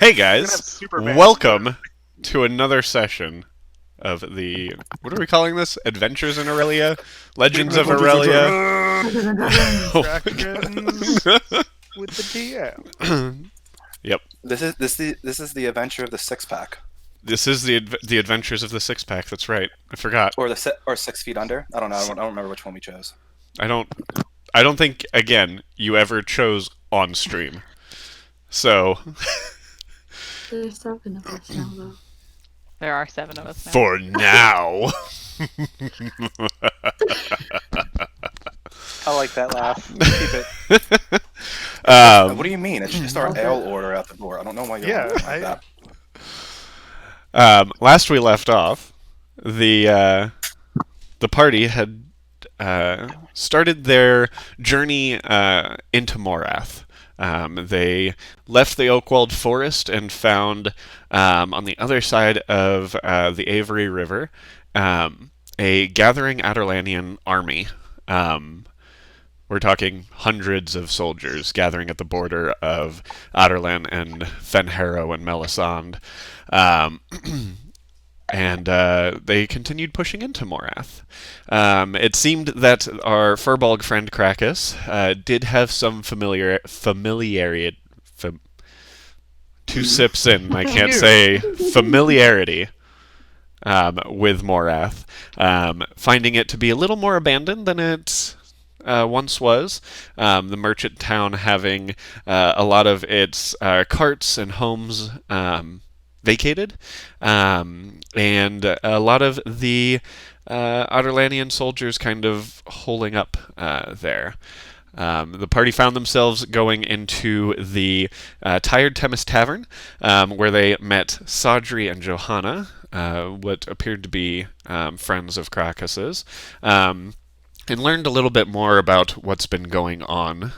Hey We're gonna have guys, Superman. welcome to another session of the, what are we calling this? Adventures in Erilea? Legends of Erilea? Oh my Dragons god. with the DM. Yep. This is the adventure of the six pack This is the Adventures of the Six Pack, that's right. I forgot. or 6 feet under. I don't know. I don't remember which one we chose. I don't I don't think again you ever chose on stream. So There's 7 of us now, though. There are 7 of us now. for now. I like that laugh. Keep it. What do you mean? It's just our ale order out the door. I don't know why you're Yeah, laughing like that. Last we left off, the party had started their journey into Morath. They left the Oakwald Forest and found on the other side of the Avery River a gathering Adarlanian army. We're talking hundreds of soldiers gathering at the border of Adarlan and Fenharrow and Melisande. And they continued pushing into Morath. It seemed that our Furbolg friend Krakus did have some familiarity. Two sips in, I can't say familiarity with Morath, finding it to be a little more abandoned than it once was. The merchant town having a lot of its carts and homes vacated, and a lot of the Adarlanian soldiers kind of holing up there. The party found themselves going into the Tired Themis Tavern, where they met Sadri and Johanna, what appeared to be friends of Krakus's, and learned a little bit more about what's been going on,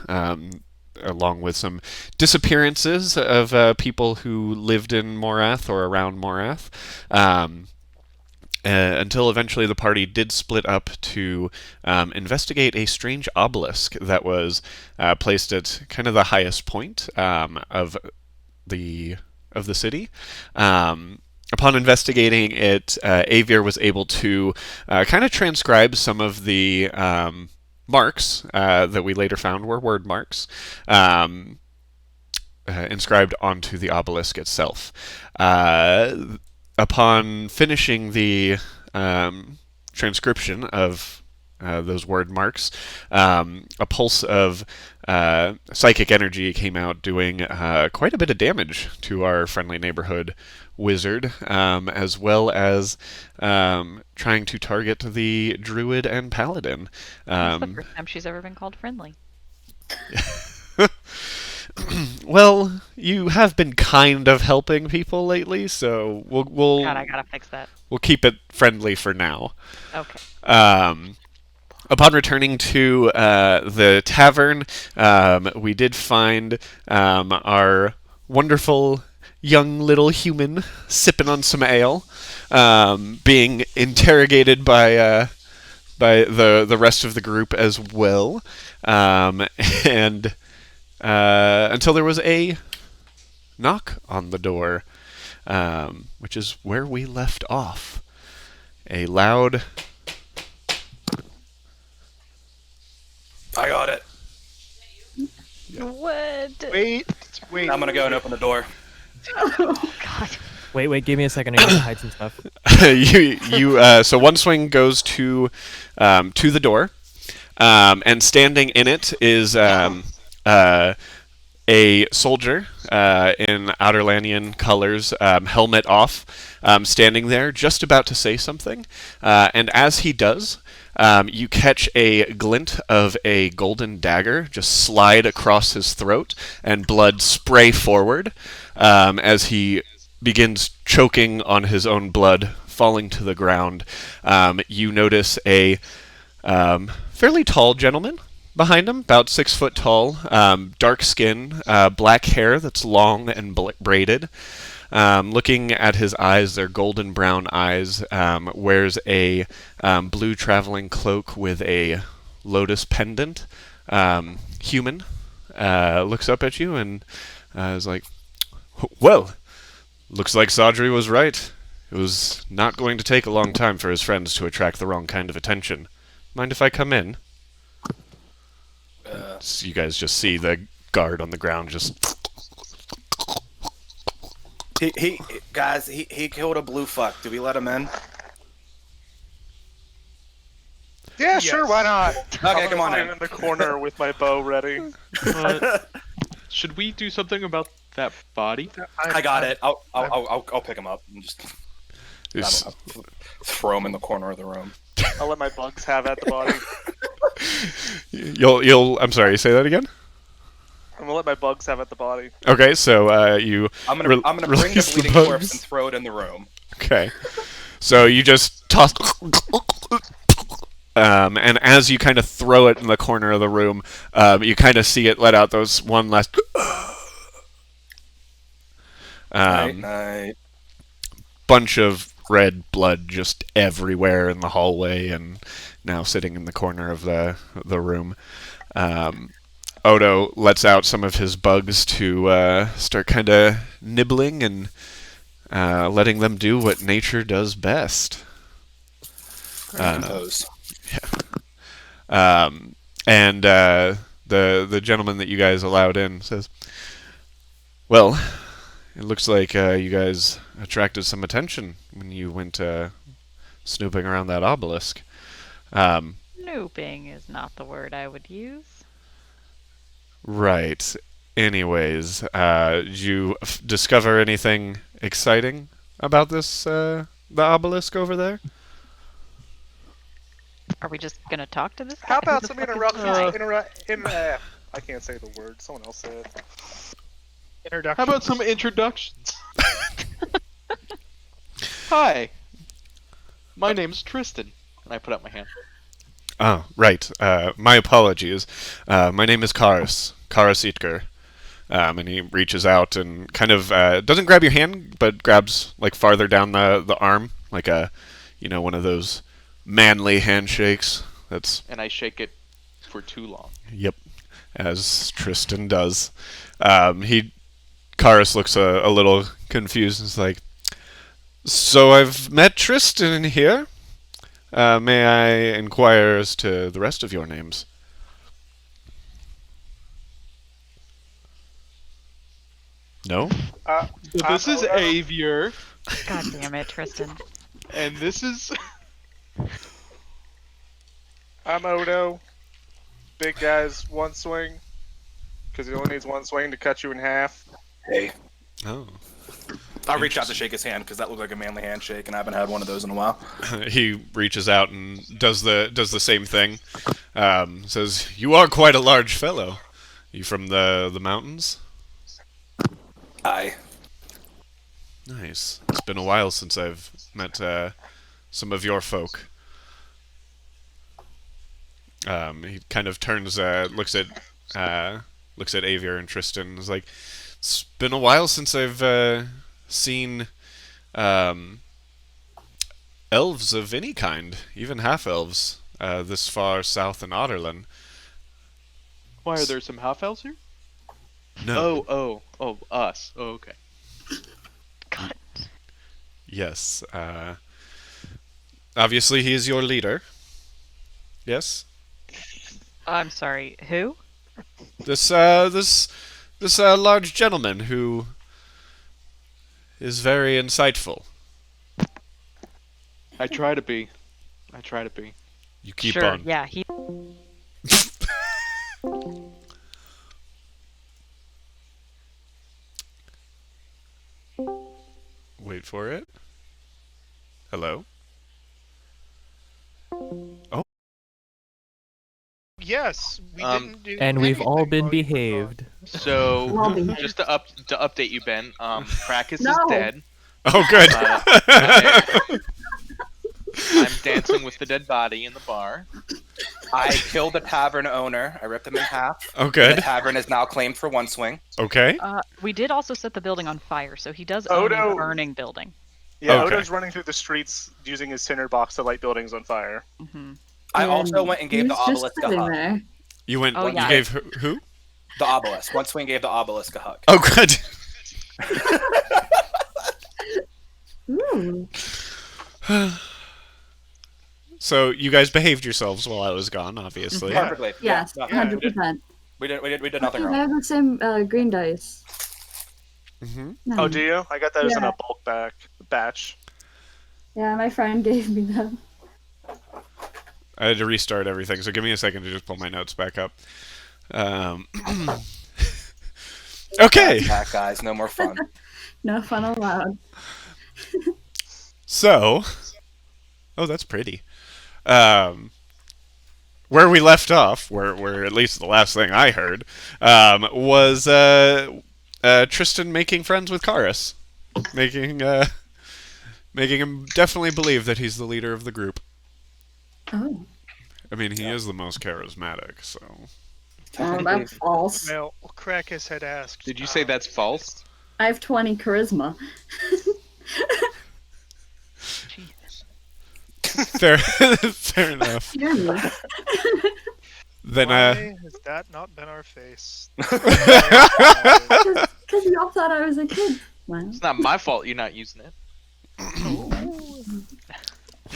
along with some disappearances of people who lived in Morath or around Morath, until eventually the party did split up to investigate a strange obelisk that was placed at kind of the highest point of the city. Upon investigating it, Avier was able to kind of transcribe some of the marks that we later found were word marks inscribed onto the obelisk itself. Upon finishing the transcription of those word marks, a pulse of psychic energy came out, doing quite a bit of damage to our friendly neighborhood wizard, as well as trying to target the druid and paladin. That's the first time she's ever been called friendly. Well, you have been kind of helping people lately, so we'll God, I gotta fix that. we'll keep it friendly for now. Okay. Upon returning to the tavern, we did find our wonderful young little human sipping on some ale, being interrogated by the rest of the group as well, and until there was a knock on the door, which is where we left off. A loud... I got it. What? Wait. I'm gonna go and open the door. Oh, God. Wait, give me a second. I gotta hide some stuff. So one swing goes to the door, and standing in it is a soldier in Adarlanian colors, helmet off, standing there, just about to say something. And as he does, you catch a glint of a golden dagger just slide across his throat, and blood spray forward as he begins choking on his own blood, falling to the ground. You notice a fairly tall gentleman behind him, about 6 foot tall, dark skin, black hair that's long and braided. Looking at his eyes, they're golden brown eyes, wears a blue traveling cloak with a lotus pendant. Human looks up at you and is like, Well, looks like Sadri was right. It was not going to take a long time for his friends to attract the wrong kind of attention. Mind if I come in? So you guys just see the guard on the ground just... He killed a blue fuck. Do we let him in? Yeah, sure, why not? Okay, come on I'm in. in the corner with my bow ready. Should we do something about that body? I got it. I'll pick him up and just throw him in the corner of the room. I'll let my bugs have at the body. You'll. I'm sorry. Say that again. I'm gonna let my bugs have at the body. Okay, so you. I'm gonna bring release the bleeding bugs. corpse and throw it in the room. Okay. So you just toss. And as you kind of throw it in the corner of the room, you kind of see it let out those one last. Night. Bunch of red blood just everywhere in the hallway, and now sitting in the corner of the room. Odo lets out some of his bugs to start kind of nibbling and letting them do what nature does best. Compose. And the gentleman that you guys allowed in says, "Well, it looks like you guys attracted some attention when you went snooping around that obelisk." Snooping is not the word I would use. Right. Anyways, did you discover anything exciting about this the obelisk over there? Are we just gonna talk to this guy? How about Who the some fuck is this guy? I can't say the word. Someone else said it. How Introduction. about some introductions? Hi. My name's Tristan. And I put up my hand. Oh, right. My apologies. My name is Karas Itker. And he reaches out and kind of doesn't grab your hand, but grabs like farther down the arm, like one of those manly handshakes. That's And I shake it for too long. Yep, as Tristan does. Karas looks a little confused and is like, "So I've met Tristan here. May I inquire as to the rest of your names?" No? This is Avier. God damn it, Tristan. And this is... I'm Odo. Big guys, one swing. Because he only needs one swing to cut you in half. Hey. Oh. I'll reach out to shake his hand because that looked like a manly handshake, and I haven't had one of those in a while. He reaches out and does the same thing. Says, "You are quite a large fellow. You from the mountains?" Aye. Nice. It's been a while since I've met some of your folk. He kind of turns, looks at Avier and Tristan, and is like, "It's been a while since I've seen elves of any kind, even half-elves, this far south in Otterlin." Why, are there some half-elves here? No. Oh, us. Oh, okay. God. Yes. Obviously, he is your leader. Yes. I'm sorry, who? This large gentleman who is very insightful. I try to be. You keep sure, on. yeah, he... Wait for it. Hello? Yes, we didn't do And we've all anything been while you were gone. behaved. So, Well, behaved. just to update you, Ben, Krakus No. is dead. Oh, good. I'm dancing with the dead body in the bar. I killed the tavern owner. I ripped him in half. Oh, The good. tavern is now claimed for one swing. Okay. we did also set the building on fire, so he does own Odo- a burning building. Yeah, Okay. Odo's running through the streets using his tinderbox to light buildings on fire. Hmm. I also went and gave the he's just obelisk a sitting hug. there. You went. Oh, You yeah. gave who? The obelisk. One swing gave the obelisk a hug. Oh, good. Ooh. So you guys behaved yourselves while I was gone, obviously. Yeah. Perfectly. Yes, Yeah, 100%. we did nothing I wrong. have the same green dice. Hmm. Oh, do you? I got those in Yeah. a bulk batch. Yeah, my friend gave me them. I had to restart everything, so give me a second to just pull my notes back up. Um, okay, That guys, no more fun. No fun allowed. so... Oh, that's pretty. Where we left off, where at least the last thing I heard, was Tristan making friends with Karis. Making him definitely believe that he's the leader of the group. Oh. I mean, he is the most charismatic, so... Oh, that's false. Now, Krakus had asked. Did you say that's false? I have 20 charisma. Fair, fair enough. Hear me. Then, Why has that not been our face? Because y'all thought I was a kid. Well, It's not my fault you're not using it.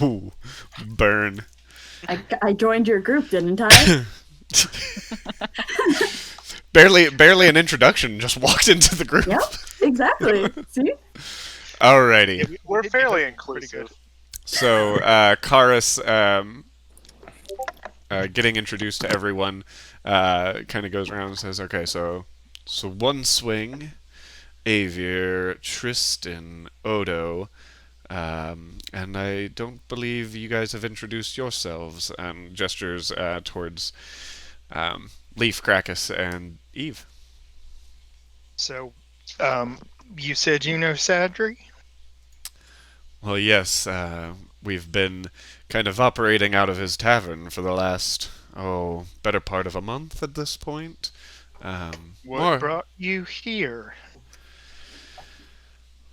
ooh, burn. I joined your group, didn't I? Barely an introduction, just walked into the group. Yep, exactly. See? Alrighty. We're fairly Pretty good. inclusive. So, Karis, getting introduced to everyone, kind of goes around and says, okay, so One Swing, Avier, Tristan, Odo, and I don't believe you guys have introduced yourselves, and gestures towards Leaf, Krakus, and Eve. So, you said you know Sadri? Well, yes, we've been kind of operating out of his tavern for the last, better part of a month at this point. What brought you here?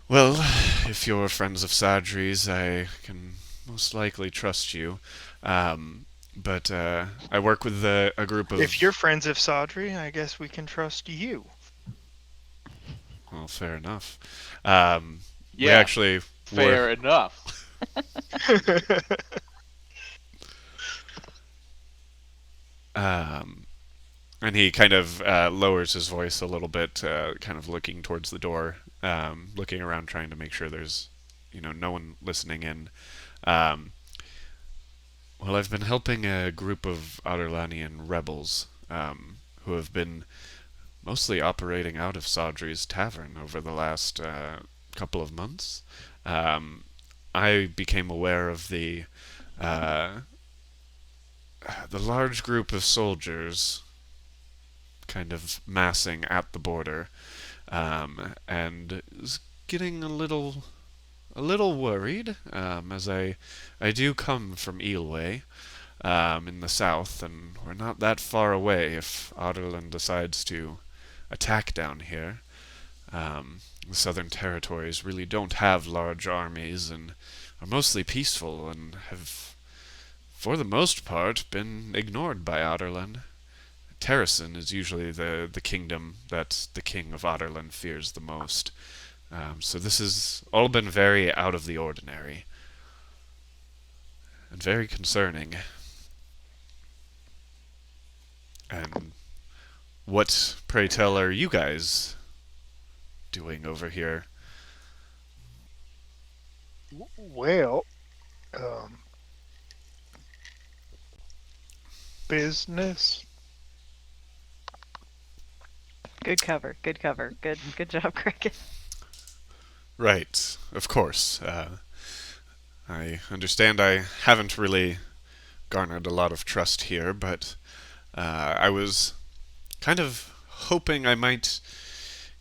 Well, if you're friends of Sadri's, I can most likely trust you. But I work with a group of... If you're friends of Sadri, I guess we can trust you. Well, fair enough. We Yeah, actually Fair were... enough. And he kind of lowers his voice a little bit, kind of looking towards the door, looking around, trying to make sure there's, no one listening in. Well, I've been helping a group of Adarlanian rebels who have been mostly operating out of Sadri's tavern over the last couple of months. I became aware of the large group of soldiers kind of massing at the border, and was getting a little worried, as I do come from Eelway, in the south, and we're not that far away if Adarlan decides to attack down here. The Southern Territories really don't have large armies and are mostly peaceful and have, for the most part, been ignored by Adarlan. Terrasen is usually the kingdom that the king of Adarlan fears the most. So this has all been very out of the ordinary and very concerning. And what, pray tell, are you guys doing over here? Well, business. Good cover. Good cover. Good job, Cricket. Right, of course. I understand I haven't really garnered a lot of trust here, but I was kind of hoping I might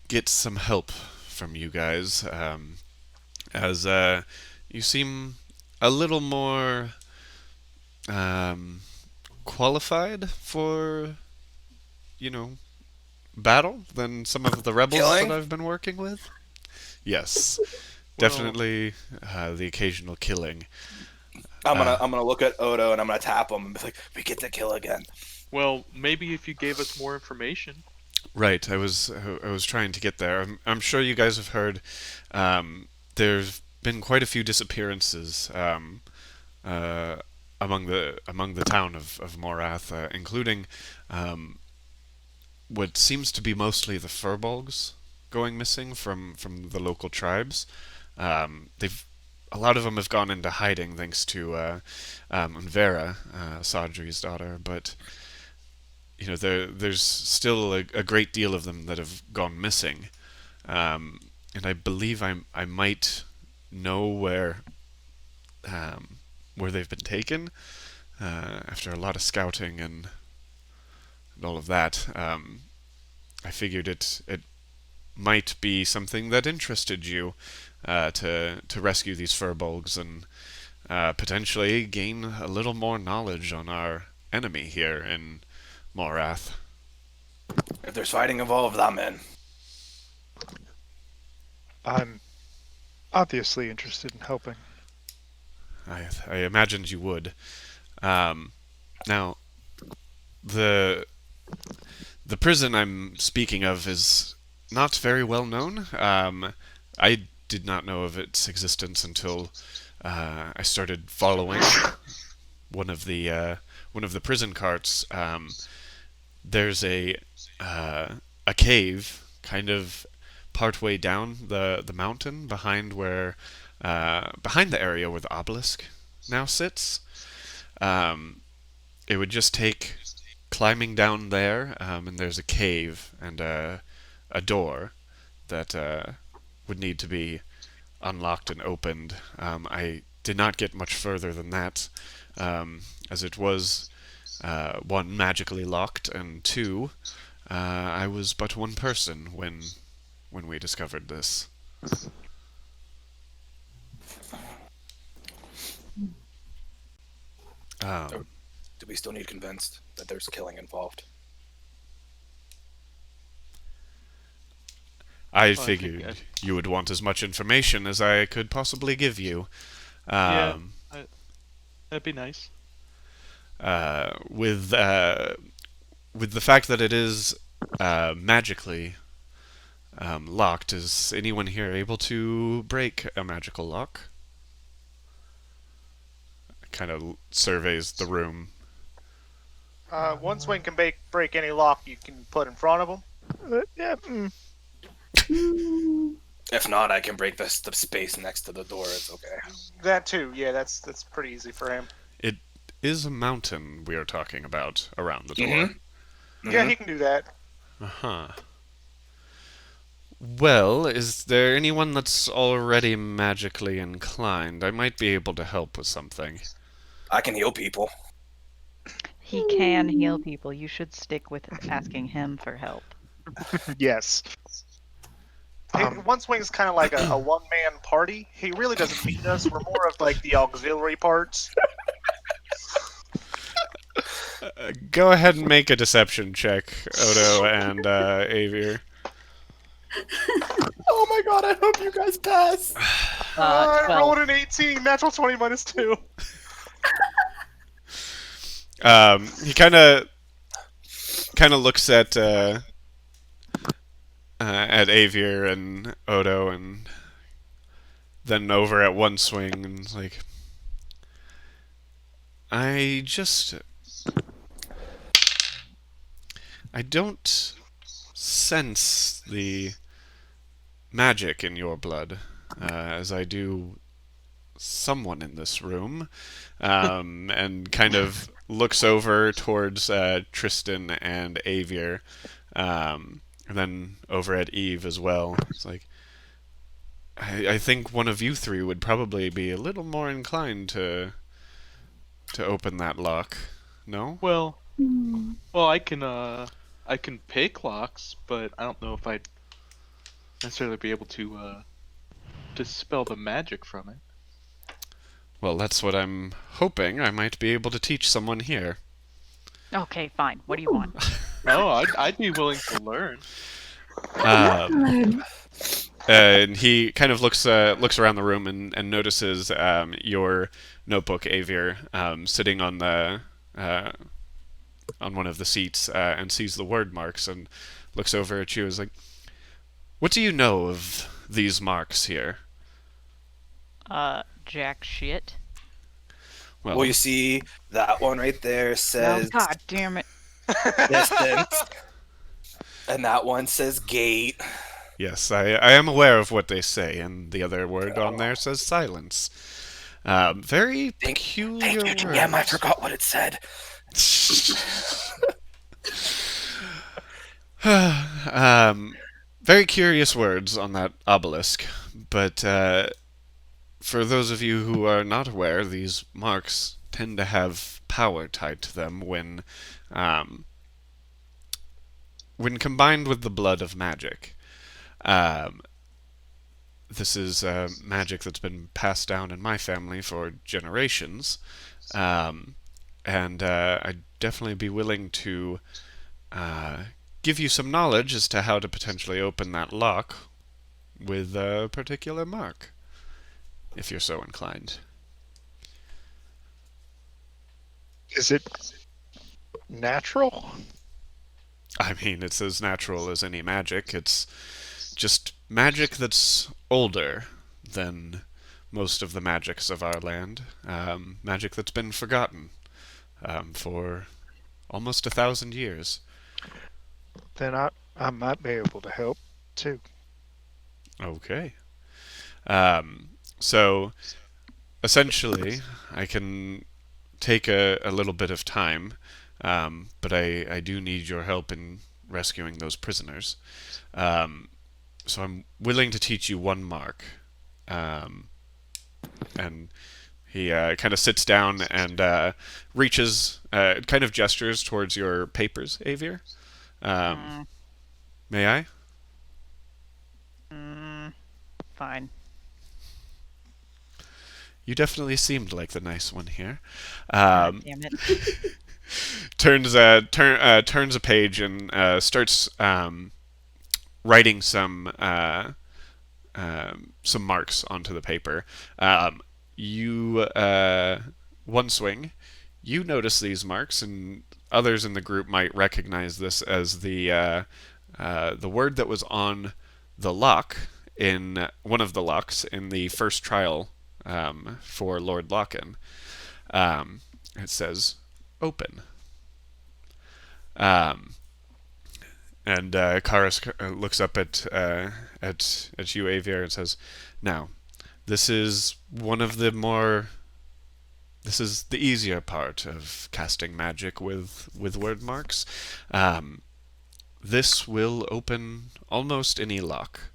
get some help from you guys, as you seem a little more qualified for, battle than some of the rebels Killing? that I've been working with. Yes, definitely the occasional killing. I'm gonna look at Odo and I'm gonna tap him and be like, "We get to kill again." Well, maybe if you gave us more information. Right. I was trying to get there. I'm sure you guys have heard. There's been quite a few disappearances uh, among the town of Morath, including what seems to be mostly the furbolgs going missing from the local tribes. They've A lot of them have gone into hiding thanks to Vera, Sadri's daughter, but there's still a great deal of them that have gone missing, and I believe I might know where they've been taken after a lot of scouting and all of that. I figured it might be something that interested you to rescue these furbolgs and potentially gain a little more knowledge on our enemy here in Morath. If there's fighting involved, I'm in. I'm obviously interested in helping. I imagined you would. Now, the prison I'm speaking of is not very well known. I did not know of its existence until I started following one of the prison carts. There's a cave kind of partway down the mountain behind the area where the obelisk now sits. It would just take climbing down there, and there's a cave and a door that would need to be unlocked and opened. I did not get much further than that, as it was one, magically locked, and two, I was but one person when we discovered this. Do we still need convinced that there's killing involved? I think figured you would want as much information as I could possibly give you. Yeah, that'd be nice. With the fact that it is magically locked, is anyone here able to break a magical lock? Kind of surveys the room. One swing can break any lock you can put in front of them. Yeah. If not, I can break the space next to the door. It's okay. That too. Yeah, that's pretty easy for him. It is a mountain we are talking about around the door. Mm-hmm. Yeah, he can do that. Uh-huh. Well, is there anyone that's already magically inclined? I might be able to help with something. I can heal people. He can heal people. You should stick with asking him for help. Yes. One swing is kind of like a one-man party. He really doesn't need us. We're more of like the auxiliary parts. Go ahead and make a deception check, Odo and Avier. Oh my god, I hope you guys pass. I 12. rolled an 18, natural 20 minus 2. He kind of looks at Avier and Odo, and then over at One Swing, and is like, I don't sense the magic in your blood, as I do someone in this room, and kind of looks over towards Tristan and Avier, and then over at Eve as well. It's like, I think one of you three would probably be a little more inclined to open that lock. No? Well, I can pick locks, but I don't know if I'd necessarily be able to dispel the magic from it. Well, that's what I'm hoping. I might be able to teach someone here. Okay, fine. What do you want? No, I'd be willing to learn. And he kind of looks around the room and notices your notebook, Avier, sitting on one of the seats, and sees the word marks, and looks over at you. Is like, what do you know of these marks here? Jack shit. Well, Well, you see, that one right there No, says god damn it. distance, and that one says gate. yes, I am aware of what they say, and the other word on there says silence. Very peculiar Thank you, words. GM. I forgot what it said. Very curious words on that obelisk, but for those of you who are not aware, these marks tend to have power tied to them when combined with the blood of magic. This is magic that's been passed down in my family for generations, and I'd definitely be willing to give you some knowledge as to how to potentially open that lock with a particular mark, if you're so inclined. Is it natural? I mean, it's as natural as any magic. It's just magic that's older than most of the magics of our land. Magic that's been forgotten for almost 1,000 years. Then I might be able to help too. Okay. So, essentially, I can take a little bit of time, but I do need your help in rescuing those prisoners. So I'm willing to teach you one mark. And he kind of sits down and reaches, kind of gestures towards your papers, Avier. May I? Fine. You definitely seemed like the nice one here. God damn it. Turns a page and starts writing some marks onto the paper. One swing, you notice these marks, and others in the group might recognize this as the word that was on the lock in one of the locks in the first trial for Lord Locken. It says open. And Karis looks up at you, Avier, and says, "Now, this is one of the more. This is the easier part of casting magic with word marks. This will open almost any lock.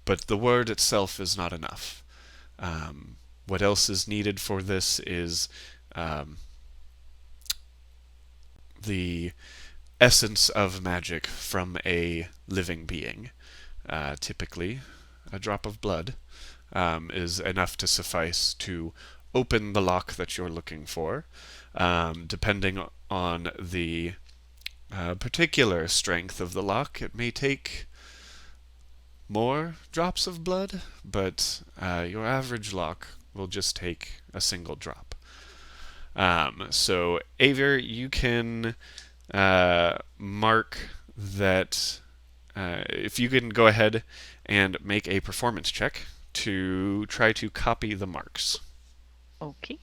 But the word itself is not enough. What else is needed for this is the essence of magic from a living being. Typically, a drop of blood is enough to suffice to open the lock that you're looking for. Depending on the particular strength of the lock, it may take more drops of blood, but your average lock will just take a single drop. So, Avier, you can mark that. If you can go ahead and make a performance check to try to copy the marks. Okay.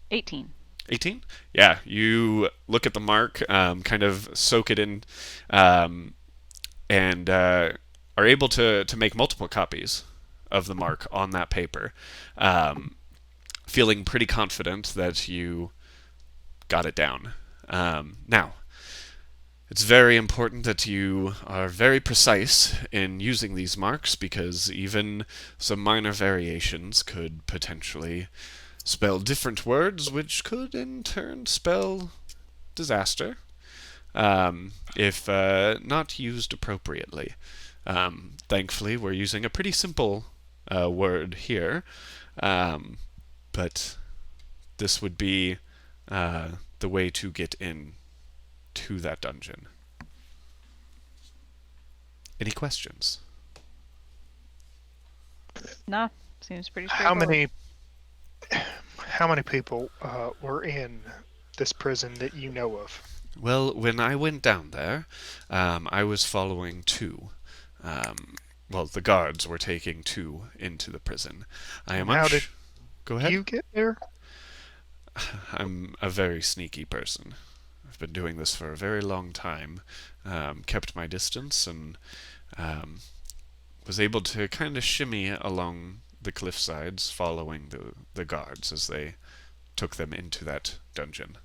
18. 18? Yeah, you look at the mark, kind of soak it in, and are able to make multiple copies of the mark on that paper, feeling pretty confident that you got it down. Now, it's very important that you are very precise in using these marks, because even some minor variations could potentially spell different words, which could in turn spell disaster if not used appropriately. Thankfully, we're using a pretty simple word here, but this would be the way to get in to that dungeon. Any questions? Nah, seems pretty How straightforward. How many people were in this prison that you know of? Well, when I went down there, I was following two. Well, the guards were taking two into the prison. I am And how did Go ahead. you get there? I'm a very sneaky person. I've been doing this for a very long time. Kept my distance and was able to kind of shimmy along the cliff sides, following the guards as they took them into that dungeon.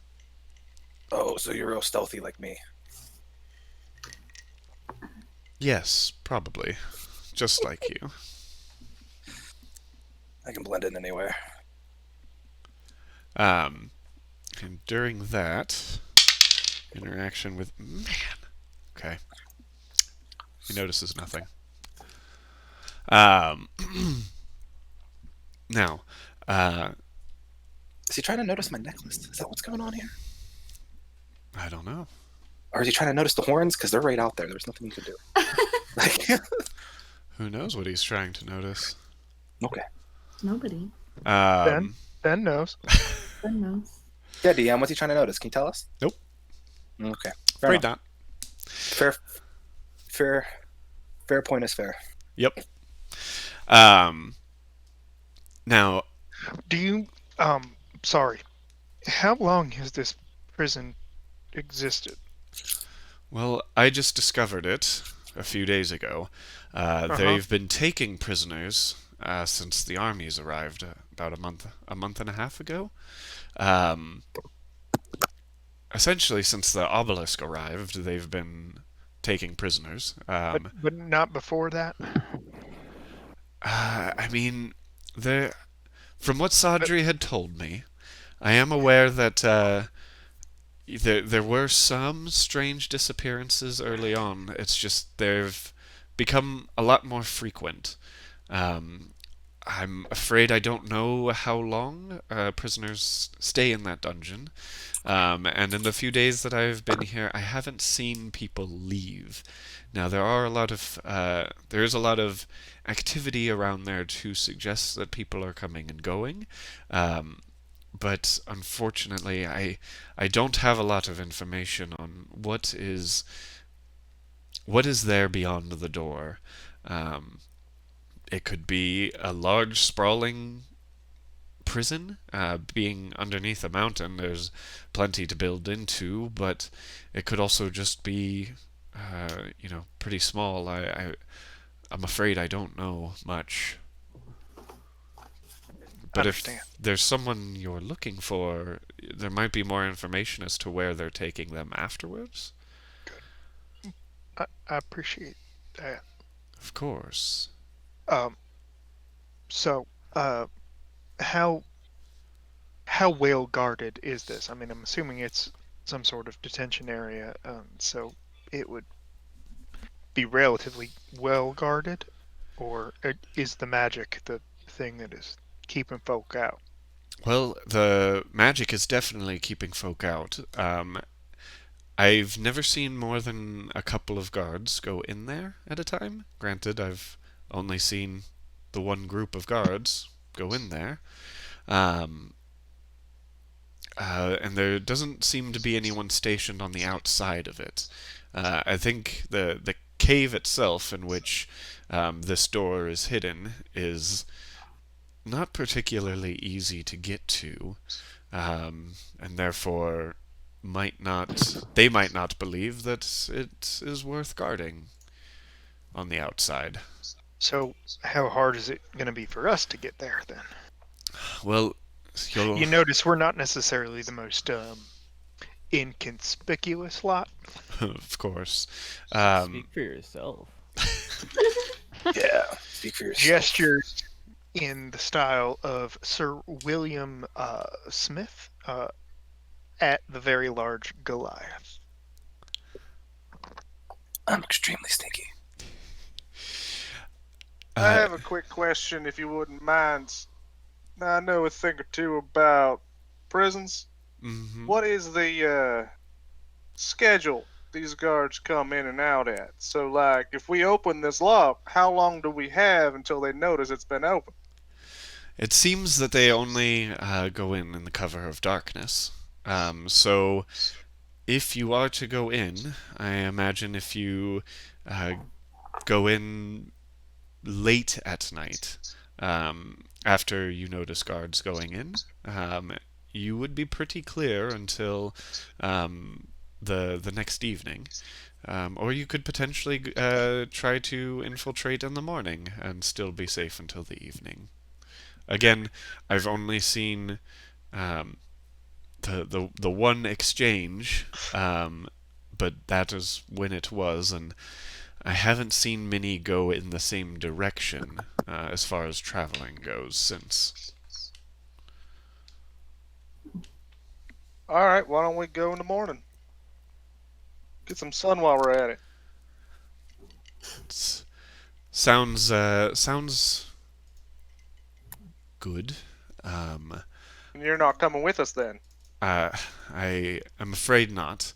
Oh, so you're real stealthy like me. Yes, probably. Just like you. I can blend in anywhere. And during that interaction with... Man! Okay. He notices nothing. Now, Is he trying to notice my necklace? Is that what's going on here? I don't know. Or is he trying to notice the horns? Because they're right out there. There's nothing you can do. Like, Who knows what he's trying to notice? okay. Nobody. Um, Ben knows. God knows. Yeah, DM, what's he trying to notice? Can you tell us? Nope. Okay. Afraid not. Fair point is fair. Yep. Now, Do you sorry. How long has this prison existed? well, I just discovered it a few days ago. They've been taking prisoners since the armies arrived about a month and a half ago. Essentially, since the obelisk arrived, they've been taking prisoners. But not before that? I mean, from what Sadri had told me, I am aware that there were some strange disappearances early on. It's just they've become a lot more frequent. I'm afraid I don't know how long prisoners stay in that dungeon. And in the few days that I've been here, I haven't seen people leave. Now there is a lot of activity around there to suggest that people are coming and going. But unfortunately, I don't have a lot of information on what is there beyond the door. It could be a large, sprawling prison. Being underneath a mountain, there's plenty to build into, but it could also just be, pretty small. I'm afraid I don't know much. But if there's someone you're looking for, there might be more information as to where they're taking them afterwards. I appreciate that. Of course. So, how well guarded is this? I mean, I'm assuming it's some sort of detention area, so it would be relatively well guarded, or is the magic the thing that is keeping folk out? Well, the magic is definitely keeping folk out. I've never seen more than a couple of guards go in there at a time. Granted, I've only seen the one group of guards go in there. And there doesn't seem to be anyone stationed on the outside of it. I think the cave itself in which this door is hidden is not particularly easy to get to, and therefore they might not believe that it is worth guarding on the outside. So, how hard is it going to be for us to get there then? Well, You notice we're not necessarily the most inconspicuous lot. of course. Speak for yourself. Yeah, speak for yourself. Gestures in the style of Sir William Smith at the very large Goliath. I'm extremely stinky. I have a quick question, if you wouldn't mind. I know a thing or two about prisons. Mm-hmm. What is the schedule these guards come in and out at? So, like, if we open this lock, how long do we have until they notice it's been open? It seems that they only go in the cover of darkness. So if you are to go in, I imagine if you go in late at night, after you notice guards going in, you would be pretty clear until the next evening. Or you could potentially try to infiltrate in the morning and still be safe until the evening. Again, I've only seen the one exchange, but that is when it was, and I haven't seen many go in the same direction as far as traveling goes since. All right, why don't we go in the morning? Get some sun while we're at it. Sounds good. And you're not coming with us then. I am afraid not.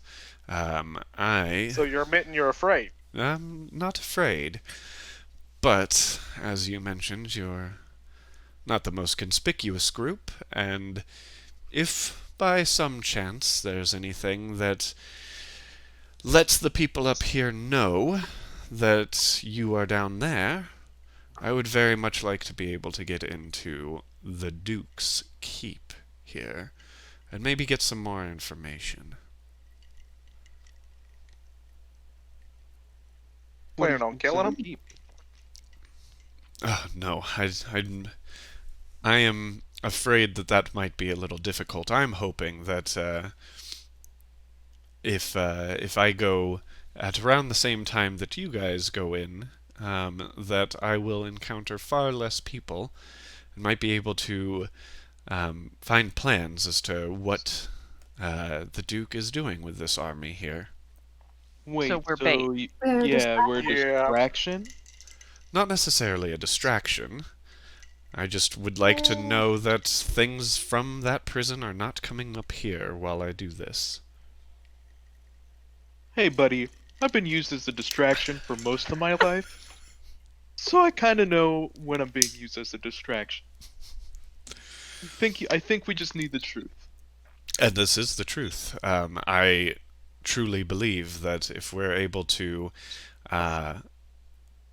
So you're admitting you're afraid. I'm not afraid. But, as you mentioned, you're not the most conspicuous group, and if by some chance there's anything that lets the people up here know that you are down there, I would very much like to be able to get into the Duke's keep here, and maybe get some more information. Planning on killing him? No, I am afraid that might be a little difficult. I'm hoping that if I go at around the same time that you guys go in, that I will encounter far less people and might be able to find plans as to what the Duke is doing with this army here. Wait, So we're bait. We're a we're a distraction? Not necessarily a distraction. I just would like to know that things from that prison are not coming up here while I do this. Hey, buddy, I've been used as a distraction for most of my life, so I kind of know when I'm being used as a distraction. I think we just need the truth. And this is the truth. I truly believe that if we're able to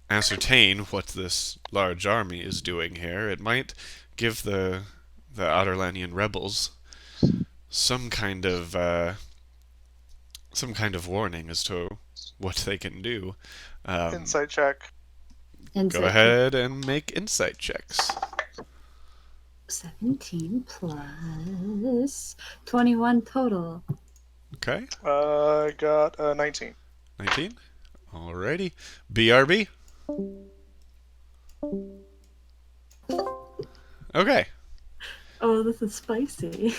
ascertain what this large army is doing here, it might give the Adarlanian rebels some kind of warning as to what they can do. Insight check. Go ahead and make insight checks. 17 plus 21 total. Okay, I got 19. 19. Alrighty. BRB. Okay. Oh, this is spicy.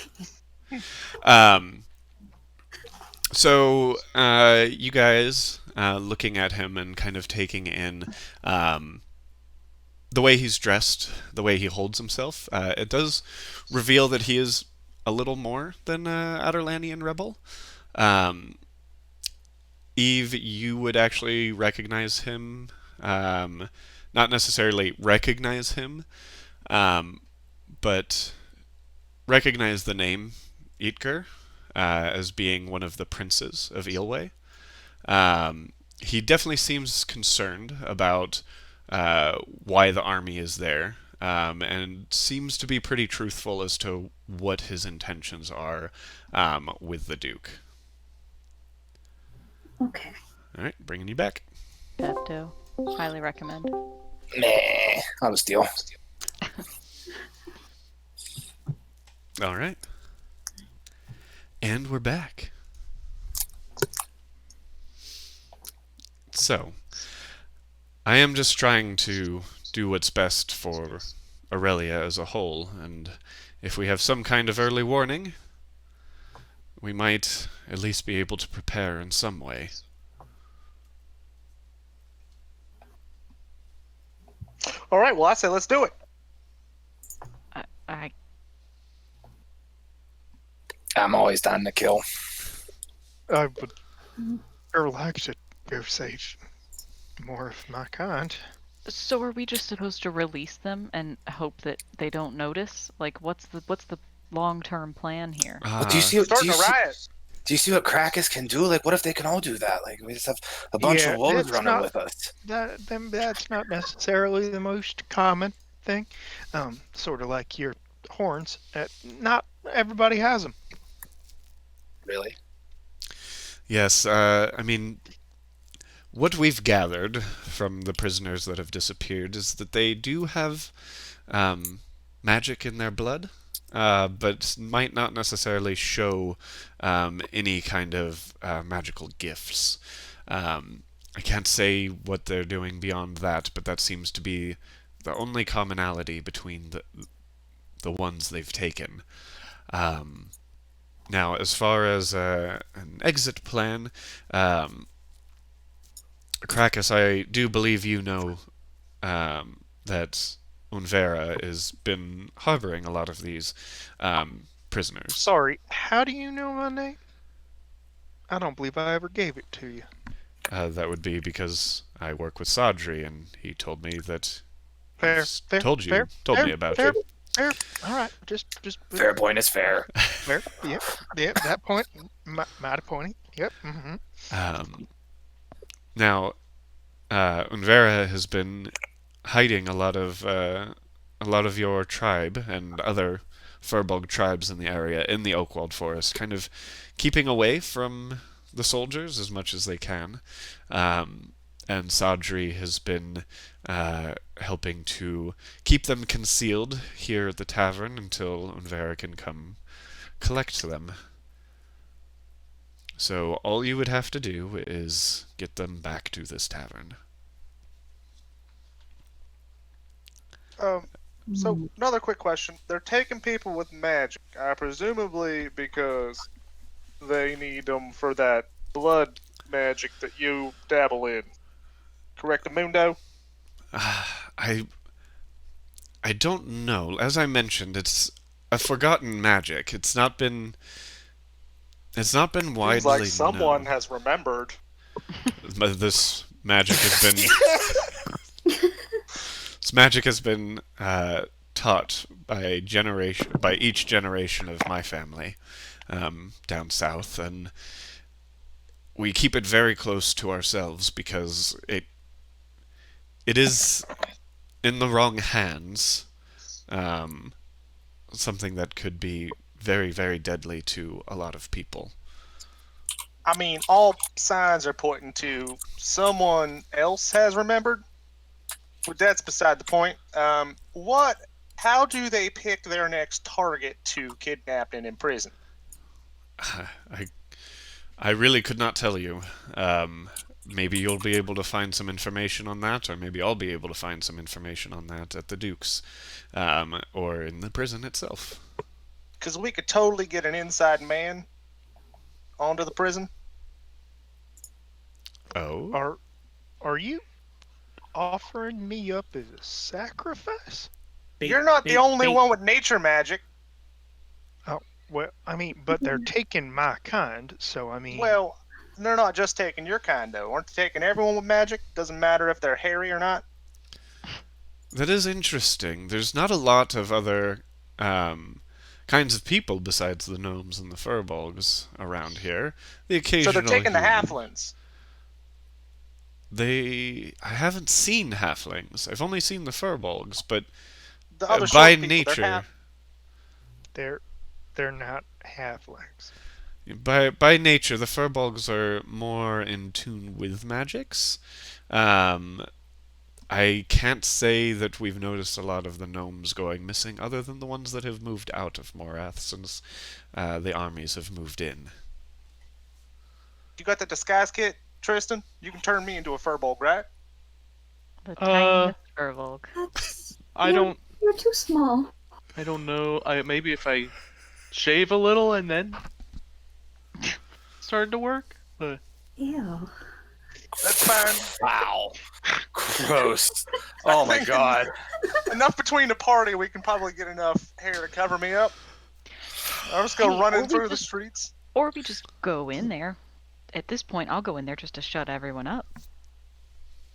So, you guys, looking at him and kind of taking in the way he's dressed, the way he holds himself, it does reveal that he is a little more than an Adarlanian rebel. Eve, you would actually recognize him, not necessarily recognize him, but recognize the name Itker as being one of the princes of Eelway. He definitely seems concerned about why the army is there, and seems to be pretty truthful as to what his intentions are with the Duke. Okay. Alright, bringing you back. Pepto. Highly recommend. Nah, I'll just deal. Alright. And we're back. So, I am just trying to do what's best for Erilea as a whole, and if we have some kind of early warning, we might at least be able to prepare in some way. All right, well, I say let's do it. I'm always down to kill. I would like to go save more of my kind. So are we just supposed to release them and hope that they don't notice? Like, what's the long-term plan here? Well, do you see? Starting a riot. Do you see what Krakus can do? Like, what if they can all do that? Like, we just have a bunch Yeah, of wolves it's running not- with us. That's not necessarily the most common thing. Sort of like your horns. Not everybody has them. Really? Yes, I mean, what we've gathered from the prisoners that have disappeared is that they do have magic in their blood, but might not necessarily show any kind of magical gifts. I can't say what they're doing beyond that, but that seems to be the only commonality between the ones they've taken. Now, as far as an exit plan, Krakus, I do believe you know that Unvera has been harboring a lot of these prisoners. Sorry, how do you know my name? I don't believe I ever gave it to you. That would be because I work with Sadri, and he told me that Fair, fair, told you fair, told fair, me about fair, you. Fair. All right, just Fair point is fair. fair. Yep. That point, might have pointed. Yep. Mm-hmm. Now, Unvera has been hiding a lot of your tribe and other Furbolg tribes in the area in the Oakwald Forest, kind of keeping away from the soldiers as much as they can. And Sadri has been helping to keep them concealed here at the tavern until Unvera can come collect them. So all you would have to do is get them back to this tavern. So another quick question: they're taking people with magic, presumably because they need them for that blood magic that you dabble in. Correct, Mundo? I don't know. As I mentioned, it's a forgotten magic. It's not been widely Seems like someone known. has remembered. But this magic has been this magic has been taught by each generation of my family down south, and we keep it very close to ourselves because it is in the wrong hands something that could be very, very deadly to a lot of people. I mean, all signs are pointing to someone else has remembered. But that's beside the point. How do they pick their next target to kidnap and imprison? I really could not tell you. Maybe you'll be able to find some information on that, or maybe I'll be able to find some information on that at the Duke's, or in the prison itself. Because we could totally get an inside man onto the prison. Oh? Are you offering me up as a sacrifice? You're not the only one with nature magic. Oh, well, I mean, but they're taking my kind, so I mean... Well, they're not just taking your kind, though. Aren't they taking everyone with magic? Doesn't matter if they're hairy or not. That is interesting. There's not a lot of other kinds of people besides the gnomes and the furbolgs around here. The occasional So they're taking the human. halflings. I haven't seen halflings. I've only seen the furbolgs, but The other by short people, they're nature, They're not halflings. by nature, the furbolgs are more in tune with magics. I can't say that we've noticed a lot of the gnomes going missing, other than the ones that have moved out of Morath since the armies have moved in. You got the disguise kit, Tristan? You can turn me into a furbolg, right? The tiniest Furbolg. You're too small. I don't know. Maybe if I shave a little and then start to work. But Ew. That's fine. Wow. Gross. Oh my god. Enough between the party, we can probably get enough hair to cover me up. I'm just gonna run in through the streets. Or we just go in there. At this point, I'll go in there just to shut everyone up.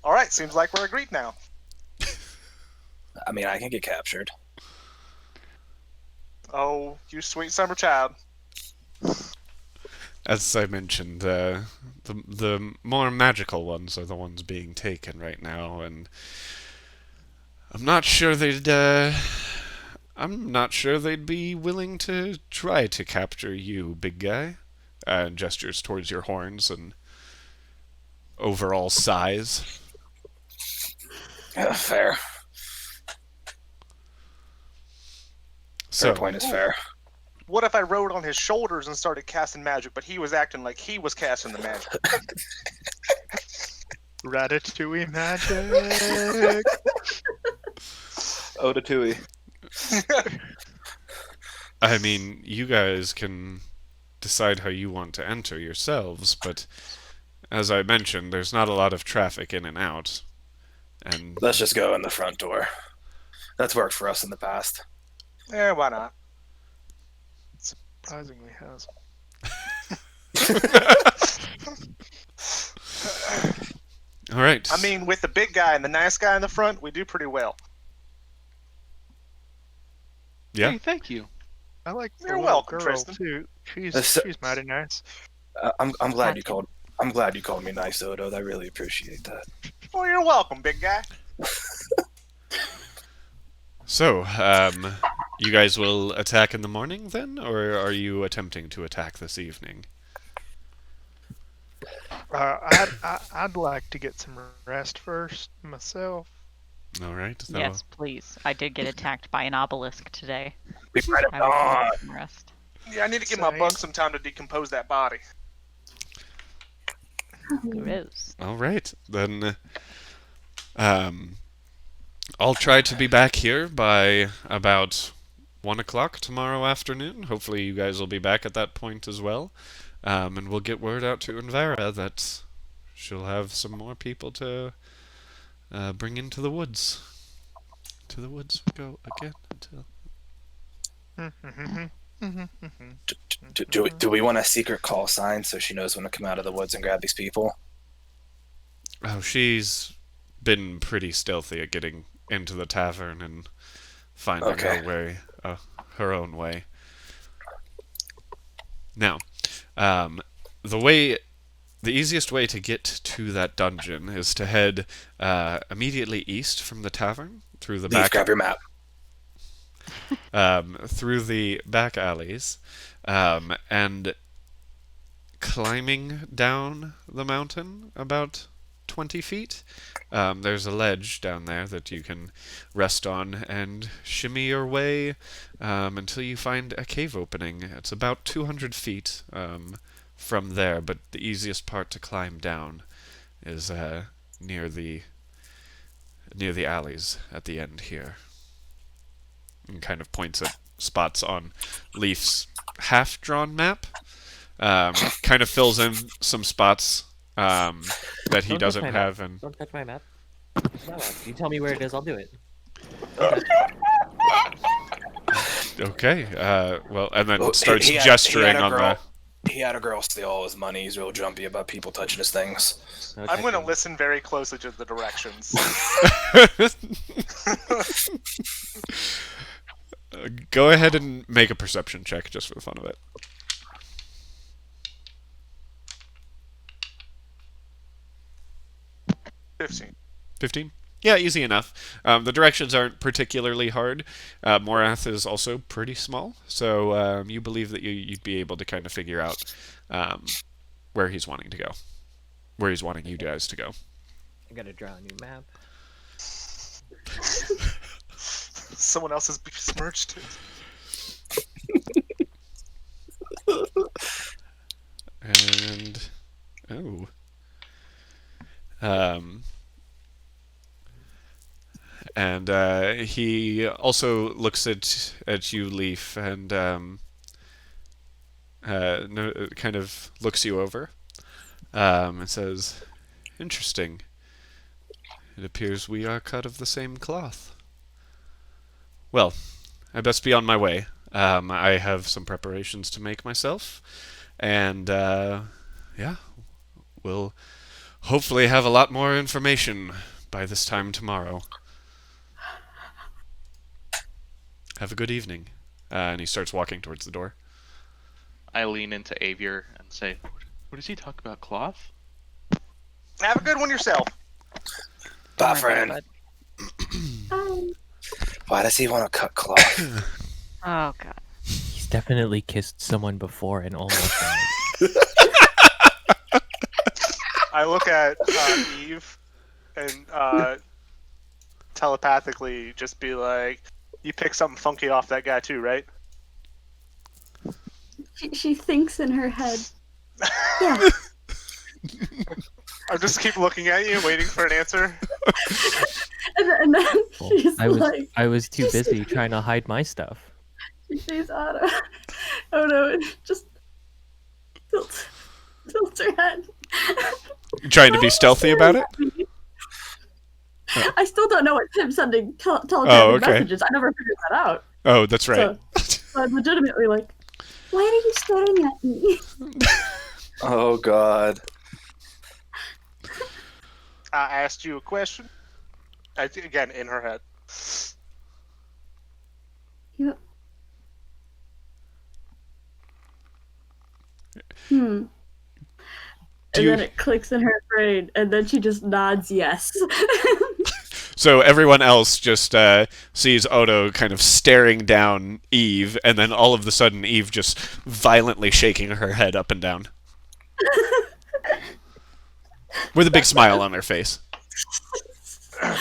Alright, seems like we're agreed now. I mean, I can get captured. Oh, you sweet summer child. As I mentioned, the more magical ones are the ones being taken right now, and I'm not sure they'd be willing to try to capture you, big guy. And gestures towards your horns and overall size. Yeah, fair. So, Fair point is fair. What if I rode on his shoulders and started casting magic, but he was acting like he was casting the magic? Ratatouille magic. Otatui. I mean, you guys can decide how you want to enter yourselves, but as I mentioned, there's not a lot of traffic in and out. And Let's just go in the front door. That's worked for us in the past. Yeah, why not? Surprisingly has. all right. I mean, with the big guy and the nice guy in the front, we do pretty well. yeah. Hey, thank you. I like the You're little welcome, girl Tristan. too. She's That's- she's mighty nice. I'm glad you Gotcha. called. I'm glad you called me nice, Odo. I really appreciate that. Well, you're welcome, big guy. So, you guys will attack in the morning then, or are you attempting to attack this evening? I'd like to get some rest first myself. All right. So, Yes, please. I did get attacked by an obelisk today. We might have I would gone. like some rest. Yeah, I need to give my Same. bug some time to decompose that body. Gross. All right. Then, I'll try to be back here by about 1 o'clock tomorrow afternoon. Hopefully, you guys will be back at that point as well. And we'll get word out to Unvera that she'll have some more people to bring into the woods. To the woods we go again until. Do we want a secret call sign so she knows when to come out of the woods and grab these people? Oh, she's been pretty stealthy at getting into the tavern and finding Okay. her own way. Now, the easiest way to get to that dungeon is to head immediately east from the tavern through the Leaf, grab your map. through the back alleys, and climbing down the mountain about 20 feet. There's a ledge down there that you can rest on and shimmy your way until you find a cave opening. It's about 200 feet from there, but the easiest part to climb down is near the alleys at the end here. And kind of points at spots on Leaf's half-drawn map. Kind of fills in some spots that he Don't touch doesn't my have, map. and Don't touch my map. No, you tell me where it is, I'll do it. okay. Well, and then Well, starts he had gesturing a on girl. He had a girl steal all his money. He's real jumpy about people touching his things. No I'm going to touching. listen very closely to the directions. Go ahead and make a perception check just for the fun of it. 15. 15? Yeah, easy enough. The directions aren't particularly hard. Morath is also pretty small, so you believe that you'd be able to kind of figure out where he's wanting to go, where he's wanting you guys to go. I gotta draw a new map. Someone else is besmirched. And he also looks at you, Leaf, and kind of looks you over and says, "Interesting. It appears we are cut of the same cloth. Well, I best be on my way. I have some preparations to make myself, and yeah, we'll hopefully have a lot more information by this time tomorrow." Have a good evening. And he starts walking towards the door. I lean into Avier and say, "What does he talk about? Cloth?" Have a good one yourself. Bye, Don't worry friend. about Why does he want to cut cloth? Oh god. He's definitely kissed someone before and almost died. I look at Eve and telepathically just be like, "You picked something funky off that guy too, right?" She thinks in her head. Yeah. I just keep looking at you, waiting for an answer. And then she's like, I was too busy trying to hide my stuff. she sees Otto. Oh no, and just tilts her head. Trying to be stealthy about it? I still don't know what Tim's sending telepathic okay. messages. I never figured that out. Oh, that's right. So I'm legitimately like, why are you staring at me? Oh God. I asked you a question. Again, in her head. You... And then it clicks in her brain, and then she just nods yes. So everyone else just sees Odo kind of staring down Eve, and then all of a sudden Eve just violently shaking her head up and down. With a big smile on her face. No,